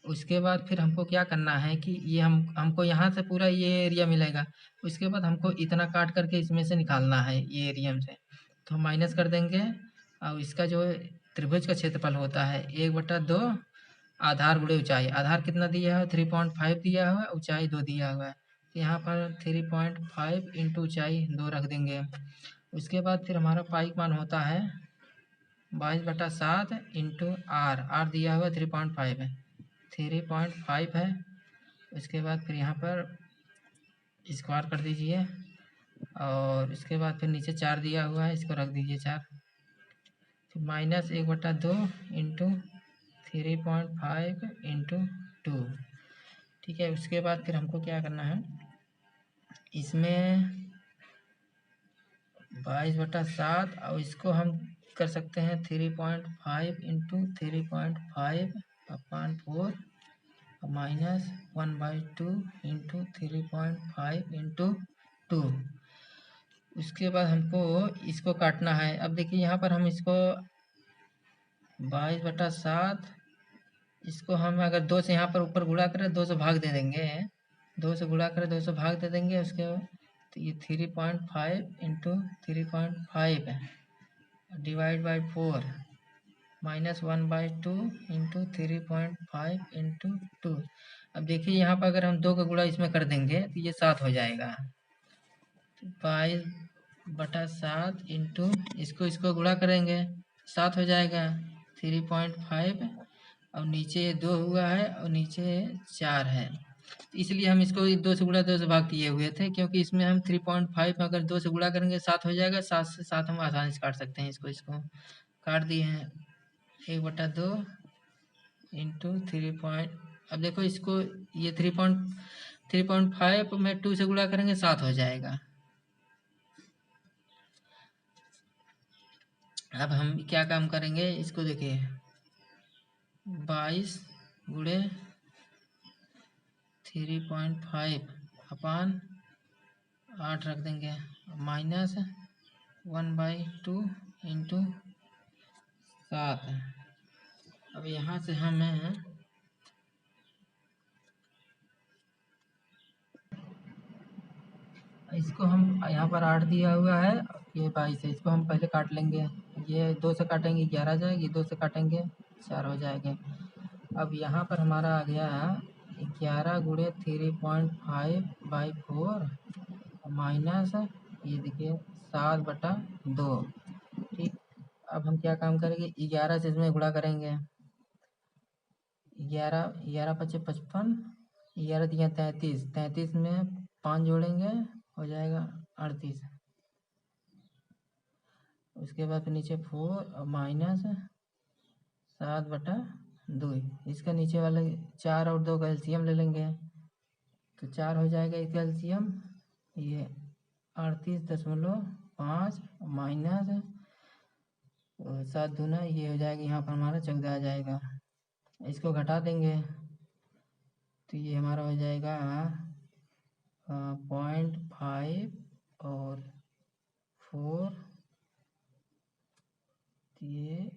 उसके बाद फिर हमको क्या करना है कि ये हमको यहाँ से पूरा ये एरिया मिलेगा, उसके बाद हमको इतना काट करके इसमें से निकालना है ये एरिया से, तो हम माइनस कर देंगे। और इसका जो त्रिभुज का क्षेत्रफल होता है 1/2 आधार गुणे ऊंचाई, आधार कितना दिया है 3.5 दिया हुआ है, ऊंचाई 2 दिया हुआ है, तो यहाँ पर 3.5 इंटू ऊंचाई 2 रख देंगे। उसके बाद फिर हमारा पाई मान होता है 22/7 इंटू आर, आर दिया हुआ 3.5 है, 3.5 है। उसके बाद फिर यहाँ पर स्क्वायर कर दीजिए और इसके बाद फिर नीचे 4 दिया हुआ है, इसको रख दीजिए 4, फिर माइनस 1/2 इंटू 3.5 इंटू 2। ठीक है, उसके बाद फिर हमको क्या करना है, इसमें 22/7 और इसको हम कर सकते हैं 3.5 into 3.5 upon 4 minus 1/2 into 3.5 into 2। उसके बाद हमको इसको काटना है। अब देखिए यहाँ पर हम इसको 22/7, इसको हम अगर 2 से यहाँ पर ऊपर गुणा करें 2 से भाग दे देंगे, 2 से गुणा करें 2 से भाग दे देंगे। उसके बाद तो ये 3.5 into 3.5 divide by 4 -1/2 into 3.5 into 2। अब देखिए यहाँ पर अगर हम 2 का गुणा इसमें कर देंगे तो ये 7 हो जाएगा। 22/7 इंटू इसको गुणा करेंगे 7 हो जाएगा। 3.5 और नीचे 2 हुआ है और नीचे 4 है, तो इसलिए हम इसको 2 से गुणा 2 से भाग किए हुए थे, क्योंकि इसमें हम 3.5 अगर 2 से गुणा करेंगे 7 हो जाएगा। 7 से 7 हम आसानी से काट सकते हैं, इसको काट दिए हैं। 1/2 इंटू 3 अब देखो इसको ये 3.5 में 2 से गुणा करेंगे 7 हो जाएगा। अब हम क्या काम करेंगे, इसको देखिए 22 गुणे 3.5 अपान 8 रख देंगे -1/2 इंटू 7। अब यहाँ से हमें इसको हम यहाँ पर 8 दिया हुआ है, ये 22 है, इसको हम पहले काट लेंगे। ये 2 से काटेंगे 11 आ जाएगी, 2 से काटेंगे 4 हो जाएंगे। अब यहाँ पर हमारा आ गया 11 गुणे 3.5/4 माइनस ये देखिए 7/2। ठीक, अब हम क्या काम करेंगे, 11 से इसमें गुणा करेंगे। 11 पचे 55, 11 दिया 33, 33 में 5 जोड़ेंगे हो जाएगा 38। उसके बाद फिर नीचे 4 और माइनस 7/2। इसका नीचे वाले 4 और 2 का एलसीएम ले लेंगे तो 4 हो जाएगा इसका एलसीएम, ये 38.5 माइनस 7 दूना ये हो जाएगा, यहाँ पर हमारा 14 आ जाएगा। इसको घटा देंगे तो ये हमारा हो जाएगा 0.5 और 4, ये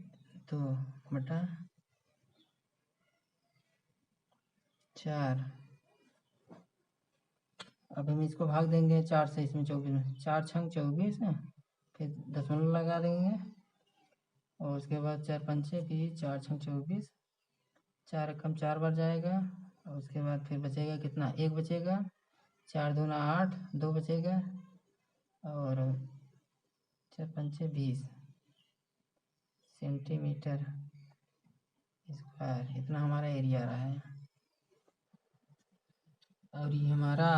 2/4। अब हम इसको भाग देंगे 4 से, इसमें 24 में 4 छंग 24 है, फिर दशमलव लगा देंगे और उसके बाद 4 पंचे भी 4 छंग 24, 4 कम 4 बार जाएगा और उसके बाद फिर बचेगा कितना, 1 बचेगा। 4 दूना 8, 2 बचेगा और 4 पंचे 20 सेंटीमीटर स्क्वायर, इतना हमारा एरिया रहा है। और ये हमारा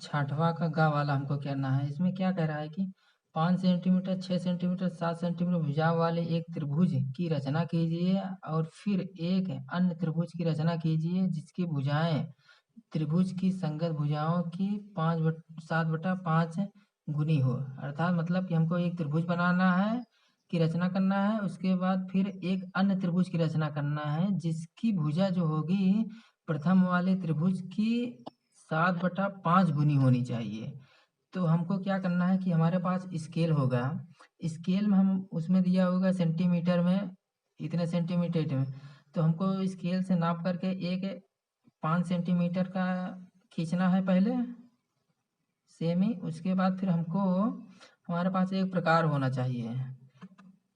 6वां का गा वाला हमको करना है। इसमें क्या कह रहा है कि 5 सेंटीमीटर, 6 सेंटीमीटर, 7 सेंटीमीटर भुजा वाले एक त्रिभुज की रचना कीजिए और फिर एक अन्य त्रिभुज की रचना कीजिए जिसकी भुजाएं त्रिभुज की संगत भुजाओं की 7/5 गुनी हो। अर्थात मतलब कि हमको एक त्रिभुज बनाना है, की रचना करना है, उसके बाद फिर एक अन्य त्रिभुज की रचना करना है जिसकी भुजा जो होगी प्रथम वाले त्रिभुज की 7/5 गुनी होनी चाहिए। तो हमको क्या करना है कि हमारे पास स्केल होगा, स्केल में हम उसमें दिया होगा सेंटीमीटर में, इतने सेंटीमीटर में, तो हमको स्केल से नाप करके एक 5 सेंटीमीटर का खींचना है पहले सेमी। उसके बाद फिर हमको हमारे पास एक प्रकार होना चाहिए,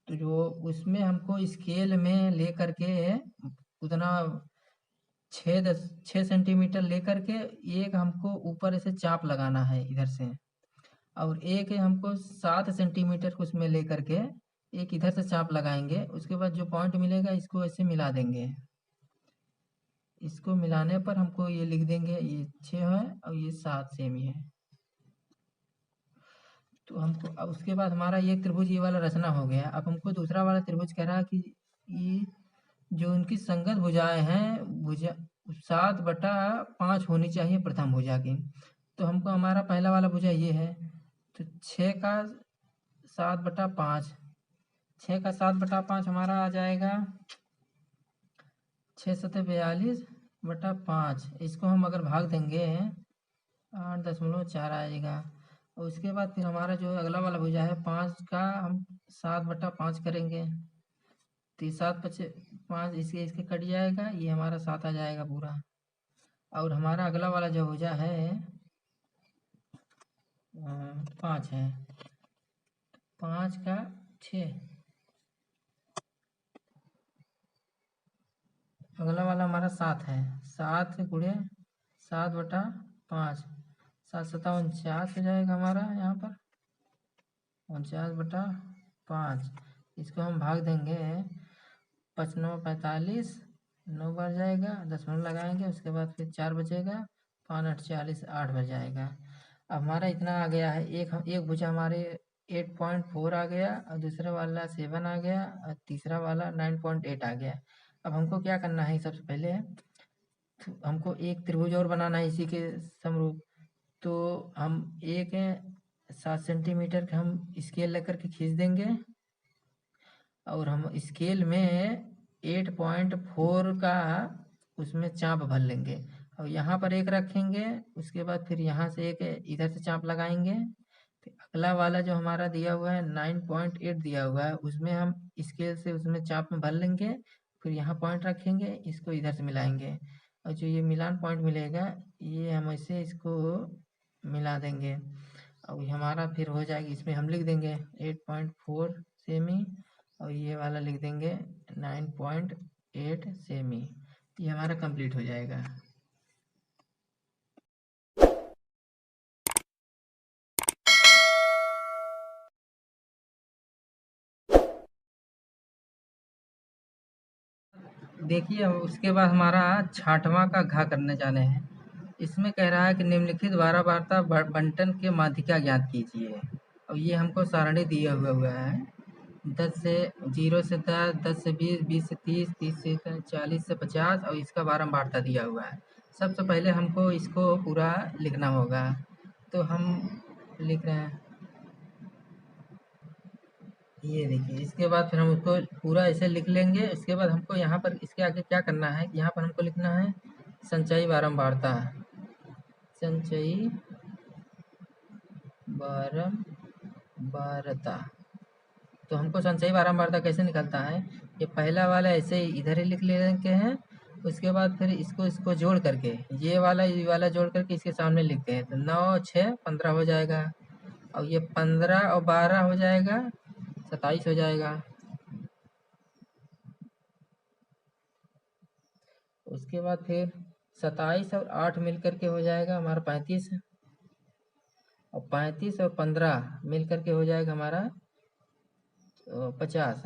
तो जो उसमें हमको स्केल में ले करके उतना 6 सेंटीमीटर ले करके एक हमको ऊपर ऐसे चाप लगाना है इधर से, और एक हमको 7 सेंटीमीटर को उसमें ले करके एक इधर से चाप लगाएंगे। उसके बाद जो पॉइंट मिलेगा इसको ऐसे मिला देंगे। इसको मिलाने पर हमको ये लिख देंगे ये 6 है और ये 7 सेमी है। तो हमको अब उसके बाद हमारा ये त्रिभुज ये वाला रचना हो गया। अब हमको दूसरा वाला त्रिभुज कह रहा है कि ये जो उनकी संगत भुजाएं हैं, भुजा 7/5 होनी चाहिए प्रथम भुजा की। तो हमको हमारा पहला वाला भुजा ये है, तो 6 का 7/5, 6 का 7/5 हमारा आ जाएगा 6 सतह 42/5। इसको हम अगर भाग देंगे 8.4 आएगा। और उसके बाद फिर हमारा जो अगला वाला भुजा है 5 का हम 7/5 करेंगे तो 7/5 इसके कट जाएगा, ये हमारा 7 आ जाएगा पूरा। और हमारा अगला वाला जो भुजा है 5 है, 5 का 6, अगला वाला हमारा 7 है। 7 गुणे 7/5, 7 × 7 49 हो जाएगा हमारा यहाँ पर, 49/5। इसको हम भाग देंगे 5 × 9 = 45, 9 बार जाएगा, दशमलव लगाएंगे, उसके बाद फिर 4 बचेगा, 5 × 8 = 40, 8 बच जाएगा। अब हमारा इतना आ गया है, एक भुजा हमारे 8.4 आ गया, और दूसरा वाला 7 आ गया, और तीसरा वाला 9.8 आ गया। अब हमको क्या करना है, सबसे पहले हमको एक त्रिभुज और बनाना है इसी के समरूप। तो हम एक 7 सेंटीमीटर का हम स्केल लेकर के खींच देंगे, और हम स्केल में 8.4 का उसमें चाप भर लेंगे, और यहाँ पर एक रखेंगे, उसके बाद फिर यहाँ से एक इधर से चाप लगाएंगे। फिर अगला वाला जो हमारा दिया हुआ है 9.8 दिया हुआ है, उसमें हम स्केल से उसमें चाप में भर लेंगे, फिर यहाँ पॉइंट रखेंगे, इसको इधर से मिलाएंगे, और जो ये मिलान पॉइंट मिलेगा ये हम ऐसे इसको मिला देंगे, और ये हमारा फिर हो जाएगी। इसमें हम लिख देंगे 8.4 सेमी, और ये वाला लिख देंगे 9.8 सेमी। ये हमारा कंप्लीट हो जाएगा। देखिए, अब उसके बाद हमारा 6वां का घा करने जाने हैं। इसमें कह रहा है कि निम्नलिखित बारहवार्ता बंटन के माध्यिका ज्ञात कीजिए। अब ये हमको सारणी दिया हुआ है, 10 से 0 से 10, 10 से 20, 20 से 30, 30 से 40 से 50, और इसका बारंबारता दिया हुआ है। सबसे पहले हमको इसको पूरा लिखना होगा, तो हम लिख रहे हैं, ये देखिए। इसके बाद फिर हम उसको पूरा ऐसे लिख लेंगे। इसके बाद हमको यहाँ पर इसके आगे क्या करना है, यहाँ पर हमको लिखना है संचयी बारंबारता, संचयी बारंबारता। तो हमको संचयी बारंबारता कैसे निकलता है, ये पहला वाला ऐसे इधर ही लिख लेते हैं, उसके बाद फिर इसको जोड़ करके ये वाला जोड़ करके इसके सामने लिखते हैं, तो 9, 6, 15 हो जाएगा, और ये 15 और 12 हो जाएगा, 27 हो जाएगा। उसके बाद फिर 27 और 8 मिल करके हो जाएगा हमारा 35, और 35 और 15 मिल करके हो जाएगा हमारा 50।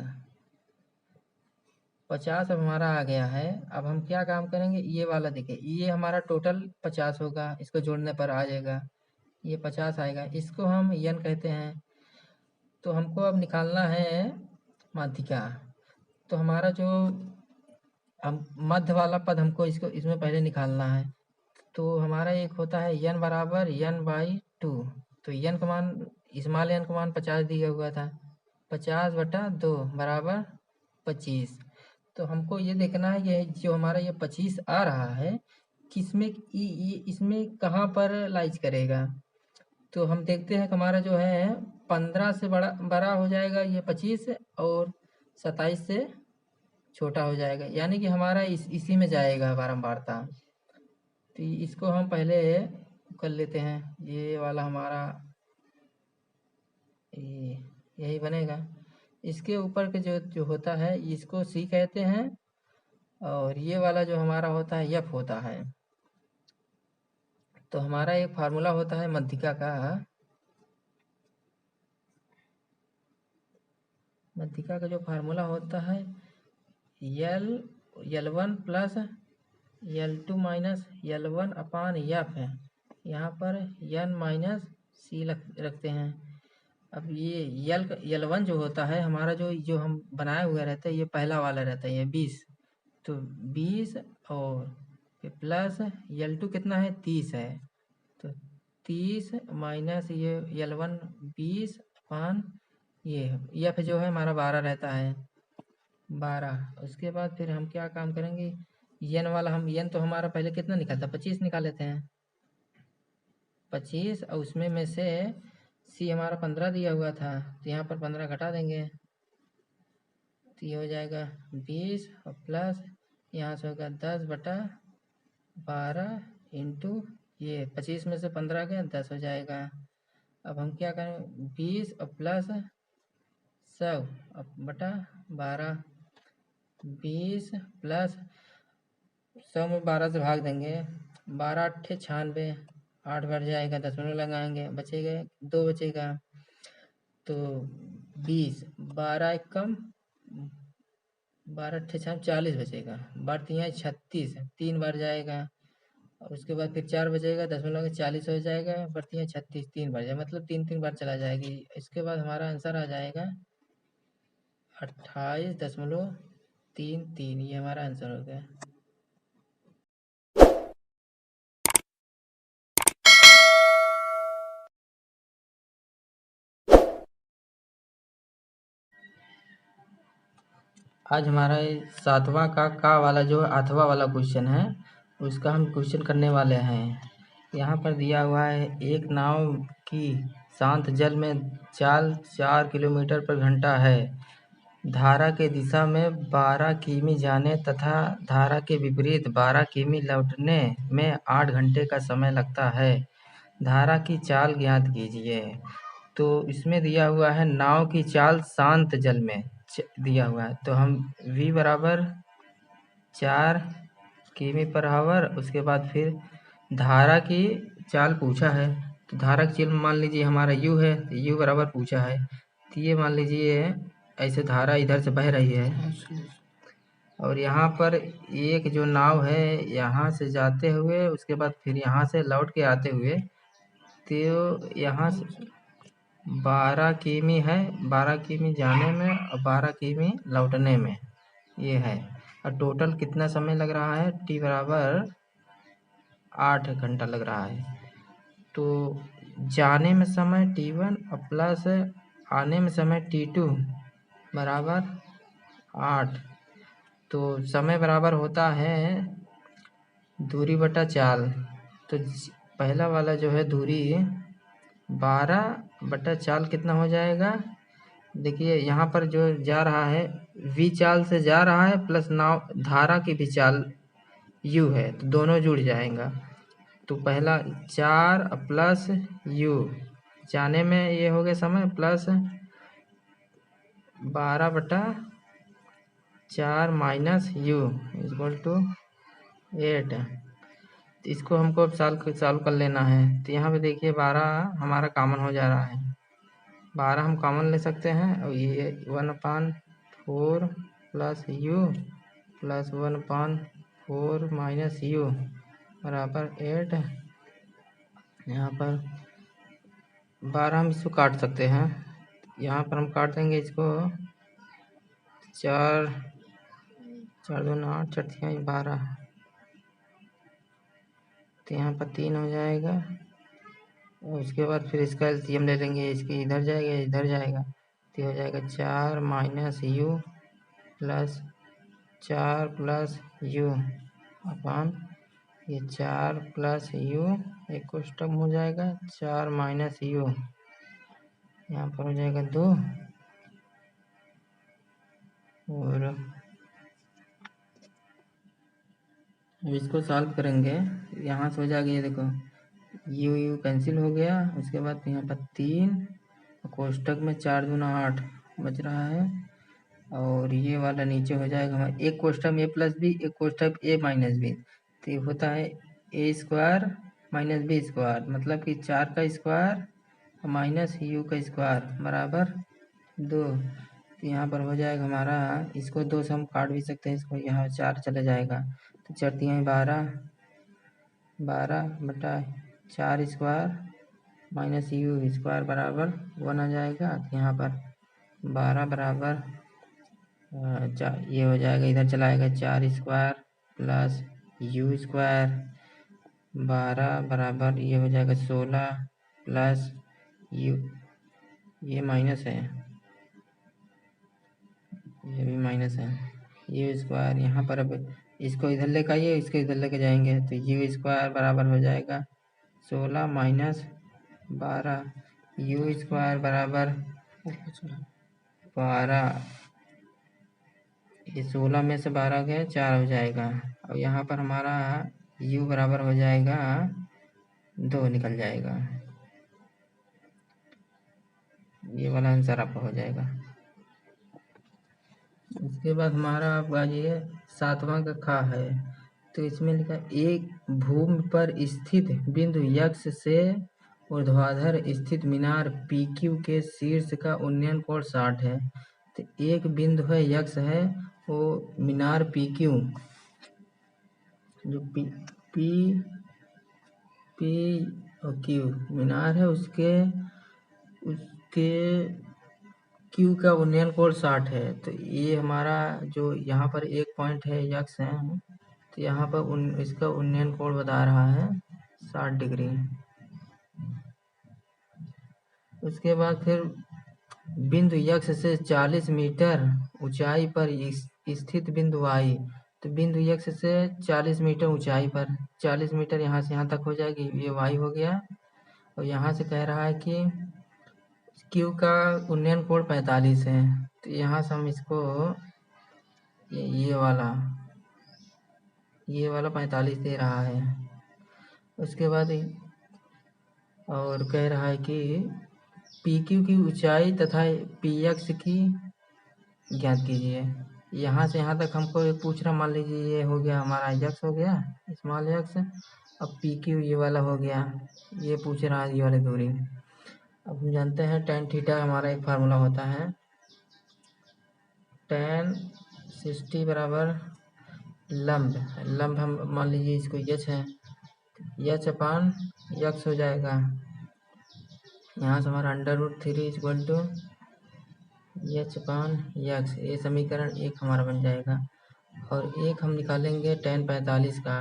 50 अब हमारा आ गया है। अब हम क्या काम करेंगे, ये वाला देखिए, ये हमारा टोटल 50 होगा, इसको जोड़ने पर आ जाएगा, ये 50 आएगा, इसको हम यन कहते हैं। तो हमको अब निकालना है माध्यिका। तो हमारा जो हम मध्य वाला पद हमको इसमें पहले निकालना है। तो हमारा एक होता है n बराबर n/2। तो n का मान, स्मॉल n का मान 50 दिया हुआ था, 50/2 बराबर 25। तो हमको ये देखना है कि जो हमारा ये 25 आ रहा है, किसमें ये इसमें कहाँ पर लाइज करेगा। तो हम देखते हैं कि हमारा जो है 15 से बड़ा हो जाएगा ये 25, और 27 से छोटा हो जाएगा, यानी कि हमारा इसी में जाएगा बारंबारता। तो इसको हम पहले कर लेते हैं, ये वाला हमारा यही बनेगा। इसके ऊपर के जो होता है इसको सी कहते हैं, और ये वाला जो हमारा होता है एफ होता है। तो हमारा एक फार्मूला होता है माध्यिका का, माध्यिका का जो फार्मूला होता है L1 plus L2 minus L1 upon F है। यहाँ पर n माइनस सी रखते हैं। अब ये L1 जो होता है हमारा, जो हम बनाए हुए रहते हैं, ये पहला वाला रहता है, ये 20। तो 20 और फिर प्लस L2 कितना है, 30 है, तो 30 माइनस ये L1 20 अपान ये F जो है हमारा 12 रहता है, 12। उसके बाद फिर हम क्या काम करेंगे, n वाला हम n तो हमारा पहले कितना निकलता, 25 निकाल लेते हैं, 25, और उसमें में से c हमारा 15 दिया हुआ था, तो यहाँ पर 15 घटा देंगे, तो ये हो जाएगा 20, और प्लस यहाँ से होगा 10/12 इंटू ये 25 में से 15 गया, 10 हो जाएगा। अब हम क्या करें, 20 और प्लस 100 अब बटा 12, 20 प्लस 100 में 12 से भाग देंगे, 12 अट्ठे 96, 8 बढ़ जाएगा, दशमलव लगाएंगे, बचेगा 2 बचेगा, तो 20, 12 एकम 12 अट्ठे 40 बचेगा, बढ़तियाँ 36, 3 बढ़ जाएगा, और उसके बाद फिर 4 बचेगा, दशमलव में 40 हो जाएगा, बढ़तियाँ 36, 3 बढ़ जाएगा, मतलब 3 बार चला जाएगी। इसके बाद हमारा आंसर आ जाएगा 28.33, ये हमारा आंसर हो गया। आज हमारा ये 7वां का वाला जो अथवा वाला क्वेश्चन है, उसका हम क्वेश्चन करने वाले हैं। यहाँ पर दिया हुआ है, एक नाव की शांत जल में चाल 4 किलोमीटर पर घंटा है, धारा के दिशा में 12 किमी जाने तथा धारा के विपरीत 12 किमी लौटने में 8 घंटे का समय लगता है, धारा की चाल ज्ञात कीजिए। तो इसमें दिया हुआ है नाव की चाल शांत जल में दिया हुआ है, तो हम v बराबर 4 किमी पर आवर, उसके बाद फिर धारा की चाल पूछा है, तो धारा की चाल मान लीजिए हमारा u है, तो u बराबर पूछा है, तो ये मान लीजिए ऐसे धारा इधर से बह रही है, और यहाँ पर एक जो नाव है यहाँ से जाते हुए, उसके बाद फिर यहाँ से लौट के आते हुए, तो यहाँ से 12 किमी है, 12 किमी जाने में और 12 किमी लौटने में ये है, और टोटल कितना समय लग रहा है, t बराबर 8 घंटा लग रहा है। तो जाने में समय t1 और प्लस आने में समय t2 बराबर 8, तो समय बराबर होता है दूरी बटा चाल। तो पहला वाला जो है दूरी 12/4 कितना हो जाएगा, देखिए यहाँ पर जो जा रहा है v चाल से जा रहा है, प्लस नाव धारा की भी चाल u है, तो दोनों जुड़ जाएगा, तो पहला 4 प्लस u, जाने में ये हो गया समय, plus 12/4 minus u equal to 8। इसको हमको अब सॉल्व कर लेना है, तो यहाँ पे देखिए 12 हमारा कॉमन हो जा रहा है, 12 हम कॉमन ले सकते हैं, और ये 1/4 plus u plus 1/4 minus u बराबर 8। यहाँ पर 12 हम इसको काट सकते हैं, यहाँ पर हम काट देंगे इसको, 4 4 2 8 4 12, तो यहाँ पर 3 हो जाएगा, और उसके बाद फिर इसका एलसीएम ले लेंगे, इसके इधर जाएगा इधर जाएगा, तो हो जाएगा 4 minus u plus 4 plus u अपान ये 4 प्लस u, एक कोष्टक हो जाएगा, 4 माइनस u, यहाँ पर हो जाएगा 2, और अब इसको सॉल्व करेंगे, यहाँ से हो जाएगा, ये देखो u कैंसिल हो गया, उसके बाद यहाँ पर 3, कोष्टक में 4 दूना 8 बच रहा है, और ये वाला नीचे हो जाएगा हमारा एक कोष्टक में a प्लस बी, एक कोष्टक a माइनस बी, तो ये होता है a square minus B square, मतलब कि 4 का स्क्वायर माइनस u का स्क्वायर बराबर 2। तो यहाँ पर हो जाएगा हमारा, इसको 2 से हम काट भी सकते हैं, इसको यहाँ 4 चला जाएगा, तो 4 तिहाई 12/4 स्क्वायर माइनस u स्क्वायर बराबर 1 आ जाएगा, तो यहाँ पर 12 बराबर ये हो जाएगा, इधर चलाएगा 4 स्क्वायर प्लस u स्क्वायर, 12 बराबर ये हो जाएगा 16 प्लस u, ये माइनस है, ये भी माइनस है, u स्क्वायर, यहाँ पर अब इसको इधर लेकर आइए, इसको इधर लेके जाएंगे, तो u स्क्वायर बराबर हो जाएगा 16 माइनस 12, u स्क्वायर बराबर 12, ये 16 में से 12 गए 4 हो जाएगा, और यहाँ पर हमारा u बराबर हो जाएगा 2 निकल जाएगा, ये वाला आंसर आपका हो जाएगा। इसके बाद हमारा आपका ये 7वां का खा है, तो तो इसमें लिखा एक भूमि पर स्थित बिंदु यक्ष से ऊर्ध्वाधर स्थित मीनार PQ के शीर्ष का उन्नयन कोण 60 है। तो एक बिंदु है यक्ष है, वो मीनार PQ जो P और Q मीनार है, उसके Q का उन्नयन कोण 60 है। तो ये हमारा जो यहाँ पर एक पॉइंट है यक्ष है, तो यहाँ पर इसका उन्नयन कोण बता रहा है 60 डिग्री। उसके बाद फिर बिंदु यक्ष से 40 मीटर ऊंचाई पर स्थित बिंदु Y। तो बिंदु यक्ष से 40 मीटर ऊंचाई पर, 40 मीटर यहाँ से यहाँ तक हो जाएगी, ये Y हो गया। और यहाँ से कह रहा है कि Q का उन्नयन कोण 45 है। तो यहाँ से हम इसको ये वाला 45 दे रहा है। उसके बाद और कह रहा है कि PQ की ऊंचाई तथा PX की ज्ञात कीजिए। यहाँ से यहाँ तक हमको एक पूछ रहा, मान लीजिए ये हो गया हमारा यक्स हो गया, स्मॉल यक्स। अब PQ ये वाला हो गया, ये पूछ रहा है ये वाली दूरी। अब हम जानते हैं tan थीटा हमारा एक फार्मूला होता है, tan 60 बराबर लंब हम मान लीजिए इसको यच है, यच अपान यक्स हो जाएगा। यहाँ से हमारा √3 equal to H upon X, ये समीकरण 1 हमारा बन जाएगा। और एक हम निकालेंगे tan 45 का,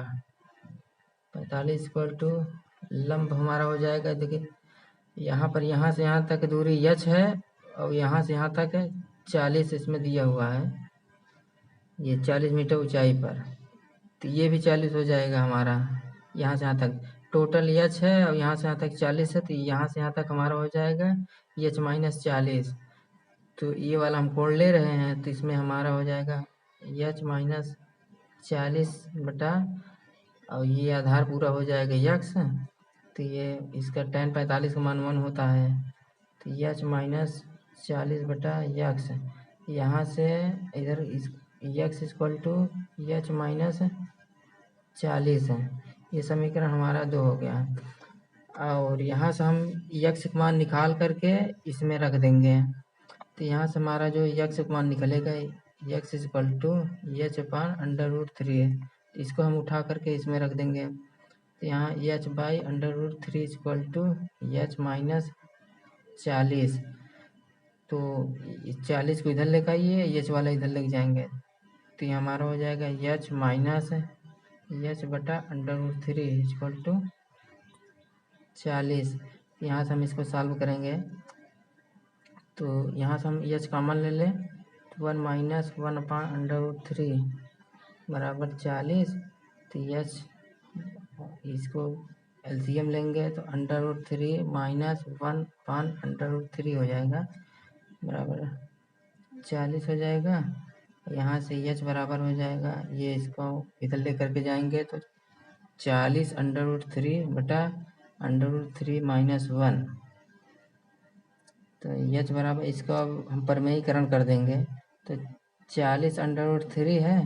45 इक्वल टू लंब हमारा हो जाएगा। देखिए यहाँ पर यहाँ से यहाँ तक दूरी यच है, और यहाँ से यहाँ तक 40 इसमें दिया हुआ है, ये 40 मीटर ऊंचाई पर। तो ये भी 40 हो जाएगा हमारा, यहाँ से यहाँ तक टोटल यच है, और यहाँ से यहाँ तक 40 है। तो यहाँ से यहाँ तक हमारा हो जाएगा यच माइनस 40। तो ये वाला हम कोण ले रहे हैं, तो इसमें हमारा हो जाएगा यच माइनस 40 बटा, और ये आधार पूरा हो जाएगा यक्स। तो ये इसका tan 45 का मान 1 होता है। तो यच माइनस 40 बटा यक्स, यहाँ से इधर X equal to H minus 40 है। ये समीकरण हमारा 2 हो गया। और यहाँ से हम यक्स का मान निकाल करके इसमें रख देंगे। तो यहाँ से हमारा जो यक्स का मान निकलेगा, यक्स इक्वल टू यच अपान √3, इसको हम उठा करके इसमें रख देंगे। तो यहाँ h by √3 equal to H minus 40। तो 40 को इधर लेकर आइए, यच वाला इधर लेके जाएंगे, तो ये हमारा हो जाएगा यच माइनस यच बटा √3 इक्वल टू 40। यहाँ से हम इसको सॉल्व करेंगे, तो यहाँ से हम यच कॉमन ले लें, तो 1 माइनस 1 अपान √3 बराबर 40। तो यच इसको एलसीएम लेंगे, तो √3 माइनस 1 अपान √3 हो जाएगा, बराबर 40 हो जाएगा। यहाँ से यच बराबर हो जाएगा, ये इसको इधर ले करके जाएंगे, तो 40 √3 बटा √3 माइनस 1। तो यच बराबर, इसको अब हम परमेयीकरण कर देंगे। तो 40 √3 है,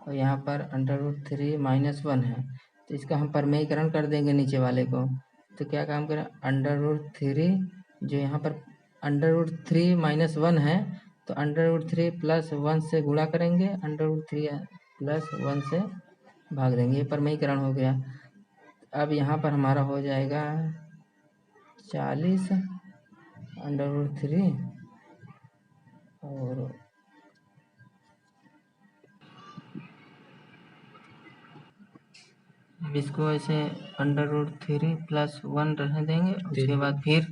और यहाँ पर √3 माइनस 1 है, तो इसका हम परमेयीकरण कर देंगे नीचे वाले को। तो क्या काम करें, √3 जो यहाँ पर √3 माइनस 1 है, तो √3 प्लस 1 से गुणा करेंगे, √3 प्लस 1 से भाग देंगे, ये परमेयीकरण हो गया। अब यहाँ पर हमारा हो जाएगा 40 √3 और इसको ऐसे √3 प्लस 1 रहने देंगे। उसके बाद फिर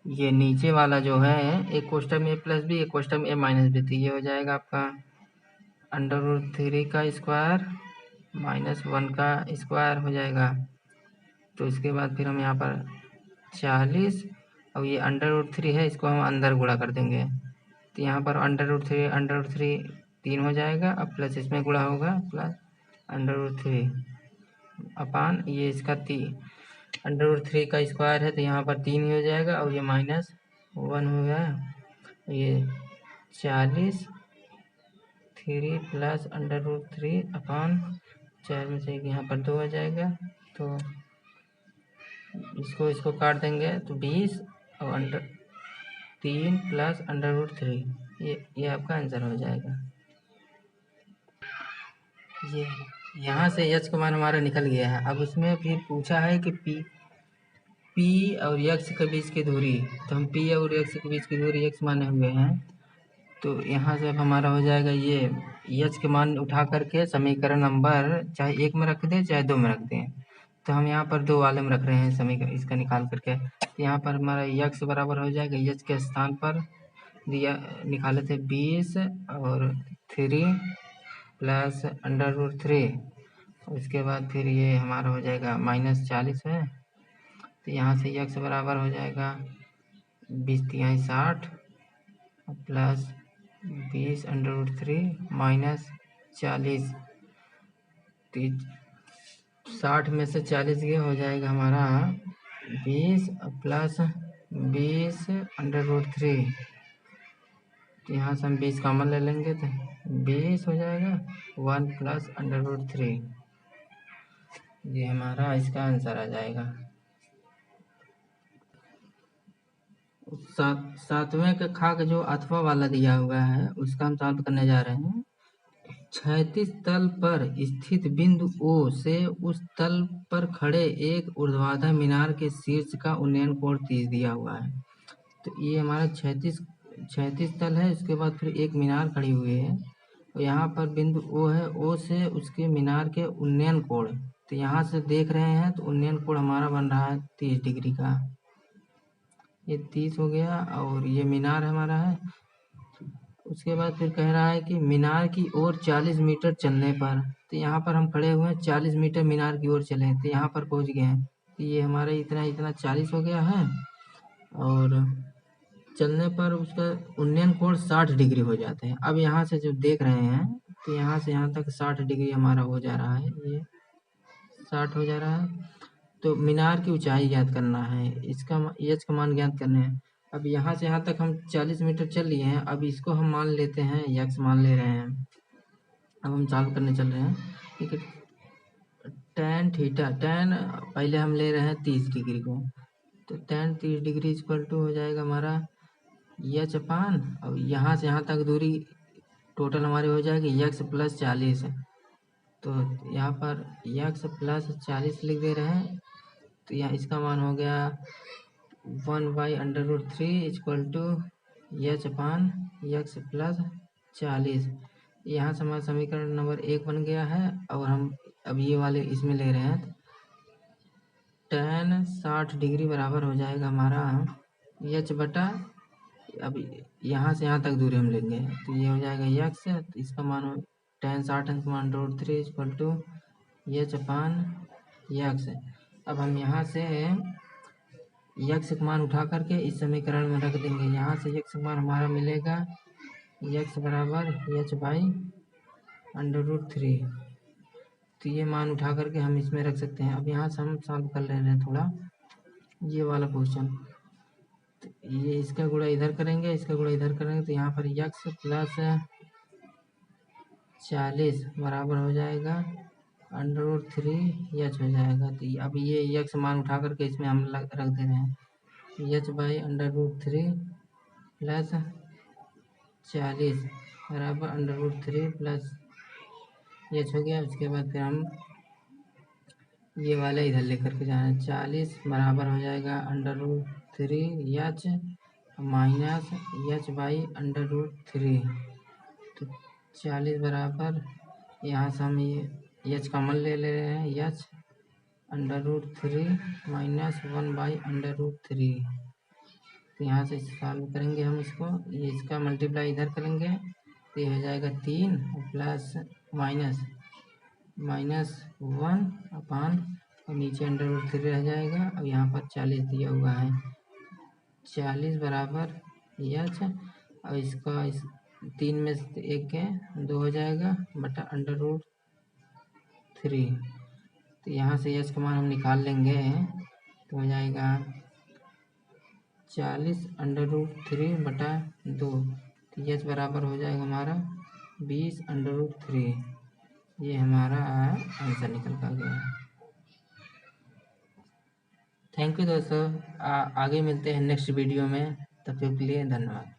ये नीचे वाला जो है, एक कोष्टक में a प्लस बी, एक कोष्टक में a माइनस बी, तो ये हो जाएगा आपका √3 का स्क्वायर माइनस 1 का स्क्वायर हो जाएगा। तो इसके बाद फिर हम यहाँ पर 40, अब ये √3 है, इसको हम अंदर गुणा कर देंगे, तो यहाँ पर √3 3 हो जाएगा, अब प्लस इसमें गुणा होगा, प्लस √3 अपान ये इसका √3 का स्क्वायर है, तो यहाँ पर 3 ही हो जाएगा, और ये माइनस 1 हो गया, ये 40 3 प्लस √3 अपान 4 में से 1 यहाँ पर 2 आ जाएगा, तो इसको काट देंगे तो 20 और अंडर 3 प्लस √3, ये आपका आंसर हो जाएगा। ये यहाँ से h का मान हमारा निकल गया है। अब उसमें फिर पूछा है कि P और x के बीच की दूरी, तो हम P और x के बीच की दूरी x माने हुए हैं, तो यहाँ से अब हमारा हो जाएगा ये h के मान उठा करके समीकरण नंबर चाहे 1 में रख दें चाहे 2 में रख दें, तो हम यहाँ पर 2 वाले में रख रहे हैं समीकरण, इसका निकाल करके। तो यहाँ पर हमारा x बराबर हो जाएगा, h के स्थान पर दिया निकाले थे 20 और 3 प्लस √3, उसके बाद फिर ये हमारा हो जाएगा -40 है, तो यहाँ से x बराबर हो जाएगा 20 × 60 प्लस 20 √3 -40, 60 में से 40 ये हो जाएगा हमारा 20 प्लस 20 √3, तो यहाँ से हम 20 कॉमन ले लेंगे तो 20 हो जाएगा 1 प्लस √3, ये हमारा इसका आंसर आ जाएगा। सातवें के खाक जो अथवा वाला दिया हुआ है उसका हम सॉल्व करने जा रहे हैं। क्षैतिज तल पर स्थित बिंदु O से उस तल पर खड़े एक ऊर्ध्वाधर मीनार के शीर्ष का उन्नयन कोण 30 दिया हुआ है। तो ये हमारा क्षैतिज तल है, इसके बाद फिर एक मीनार खड़ी हुई है और यहाँ पर बिंदु O है, O से उसके मीनार के उन्नयन कोण, तो यहाँ से देख रहे हैं तो उन्नयन कोण हमारा बन रहा है 30 डिग्री का, ये 30 हो गया और ये मीनार हमारा है। उसके बाद फिर कह रहा है कि मीनार की ओर 40 मीटर चलने पर, तो यहाँ पर हम खड़े हुए हैं 40 मीटर मीनार की ओर चले, तो यहाँ पर पहुँच गए हैं, तो ये हमारा इतना 40 हो गया है और चलने पर उसका उन्नयन कोण 60 डिग्री हो जाते हैं। अब यहाँ से जो देख रहे हैं तो यहाँ से यहाँ तक 60 डिग्री हमारा हो जा रहा है, ये 60 हो जा रहा है। तो मीनार की ऊंचाई ज्ञात करना है, इसका h का मान ज्ञात करना है। अब यहाँ से यहाँ तक हम 40 मीटर चल लिए हैं, अब इसको हम मान लेते हैं x मान ले रहे हैं। अब हम सॉल्व करने चल रहे हैं, ठीक है। tan थीटा, tan पहले हम ले रहे हैं 30 डिग्री को, तो tan 30 डिग्री इक्वल टू हो जाएगा हमारा h अपान, अब यहाँ से यहाँ तक दूरी टोटल हमारी हो जाएगी x प्लस 40, तो यहाँ पर x प्लस 40 लिख दे रहे हैं, तो यहाँ इसका मान हो गया 1/√3 equal to h upon x plus 40। यहाँ से हमारा समीकरण नंबर 1 बन गया है और हम अब ये वाले इसमें ले रहे हैं, tan 60 डिग्री बराबर हो जाएगा हमारा h बटा, अब यहाँ से यहाँ तक दूरी हम लेंगे तो ये हो जाएगा x, तो इसका मान हो tan 60 का मान √3 equal to h upon x। अब हम यहाँ से x का मान उठा करके इस समीकरण में रख देंगे, यहाँ से x का मान हमारा मिलेगा x बराबर h/√3, तो ये मान उठा करके हम इसमें रख सकते हैं। अब यहाँ से हम सॉल्व कर ले रहे हैं थोड़ा ये वाला क्वेश्चन, तो ये इसका गुणा इधर करेंगे, इसका गुणा इधर करेंगे, तो यहाँ पर x प्लस 40 बराबर हो जाएगा √3 h हो जाएगा। तो अब ये x मान उठा करके इसमें हम रख दे रहे हैं, h/√3 प्लस 40 बराबर √3 प्लस h हो गया। उसके बाद फिर हम ये वाला इधर लेकर के जाना है, 40 बराबर हो जाएगा √3h माइनस h/√3, तो 40 बराबर यहाँ से हम ये h कॉमन ले रहे हैं, h/√3 माइनस 1/√3, तो यहाँ से सॉल्व करेंगे हम इसको, ये इसका मल्टीप्लाई इधर करेंगे तो ये हो जाएगा 3 प्लस माइनस 1 अपान और नीचे √3 रह जाएगा और यहाँ पर 40 दिया हुआ है, 40 बराबर h और इसका 3 में से 1 के 2 हो जाएगा बटा √3, तो यहाँ से h का मान हम निकाल लेंगे तो हो जाएगा 40 √3 बटा 2, तो h बराबर हो जाएगा हमारा 20 √3। ये हमारा आंसर निकल कर गया। थैंक यू दोस्तों, आगे मिलते हैं नेक्स्ट वीडियो में, तब तक के लिए धन्यवाद।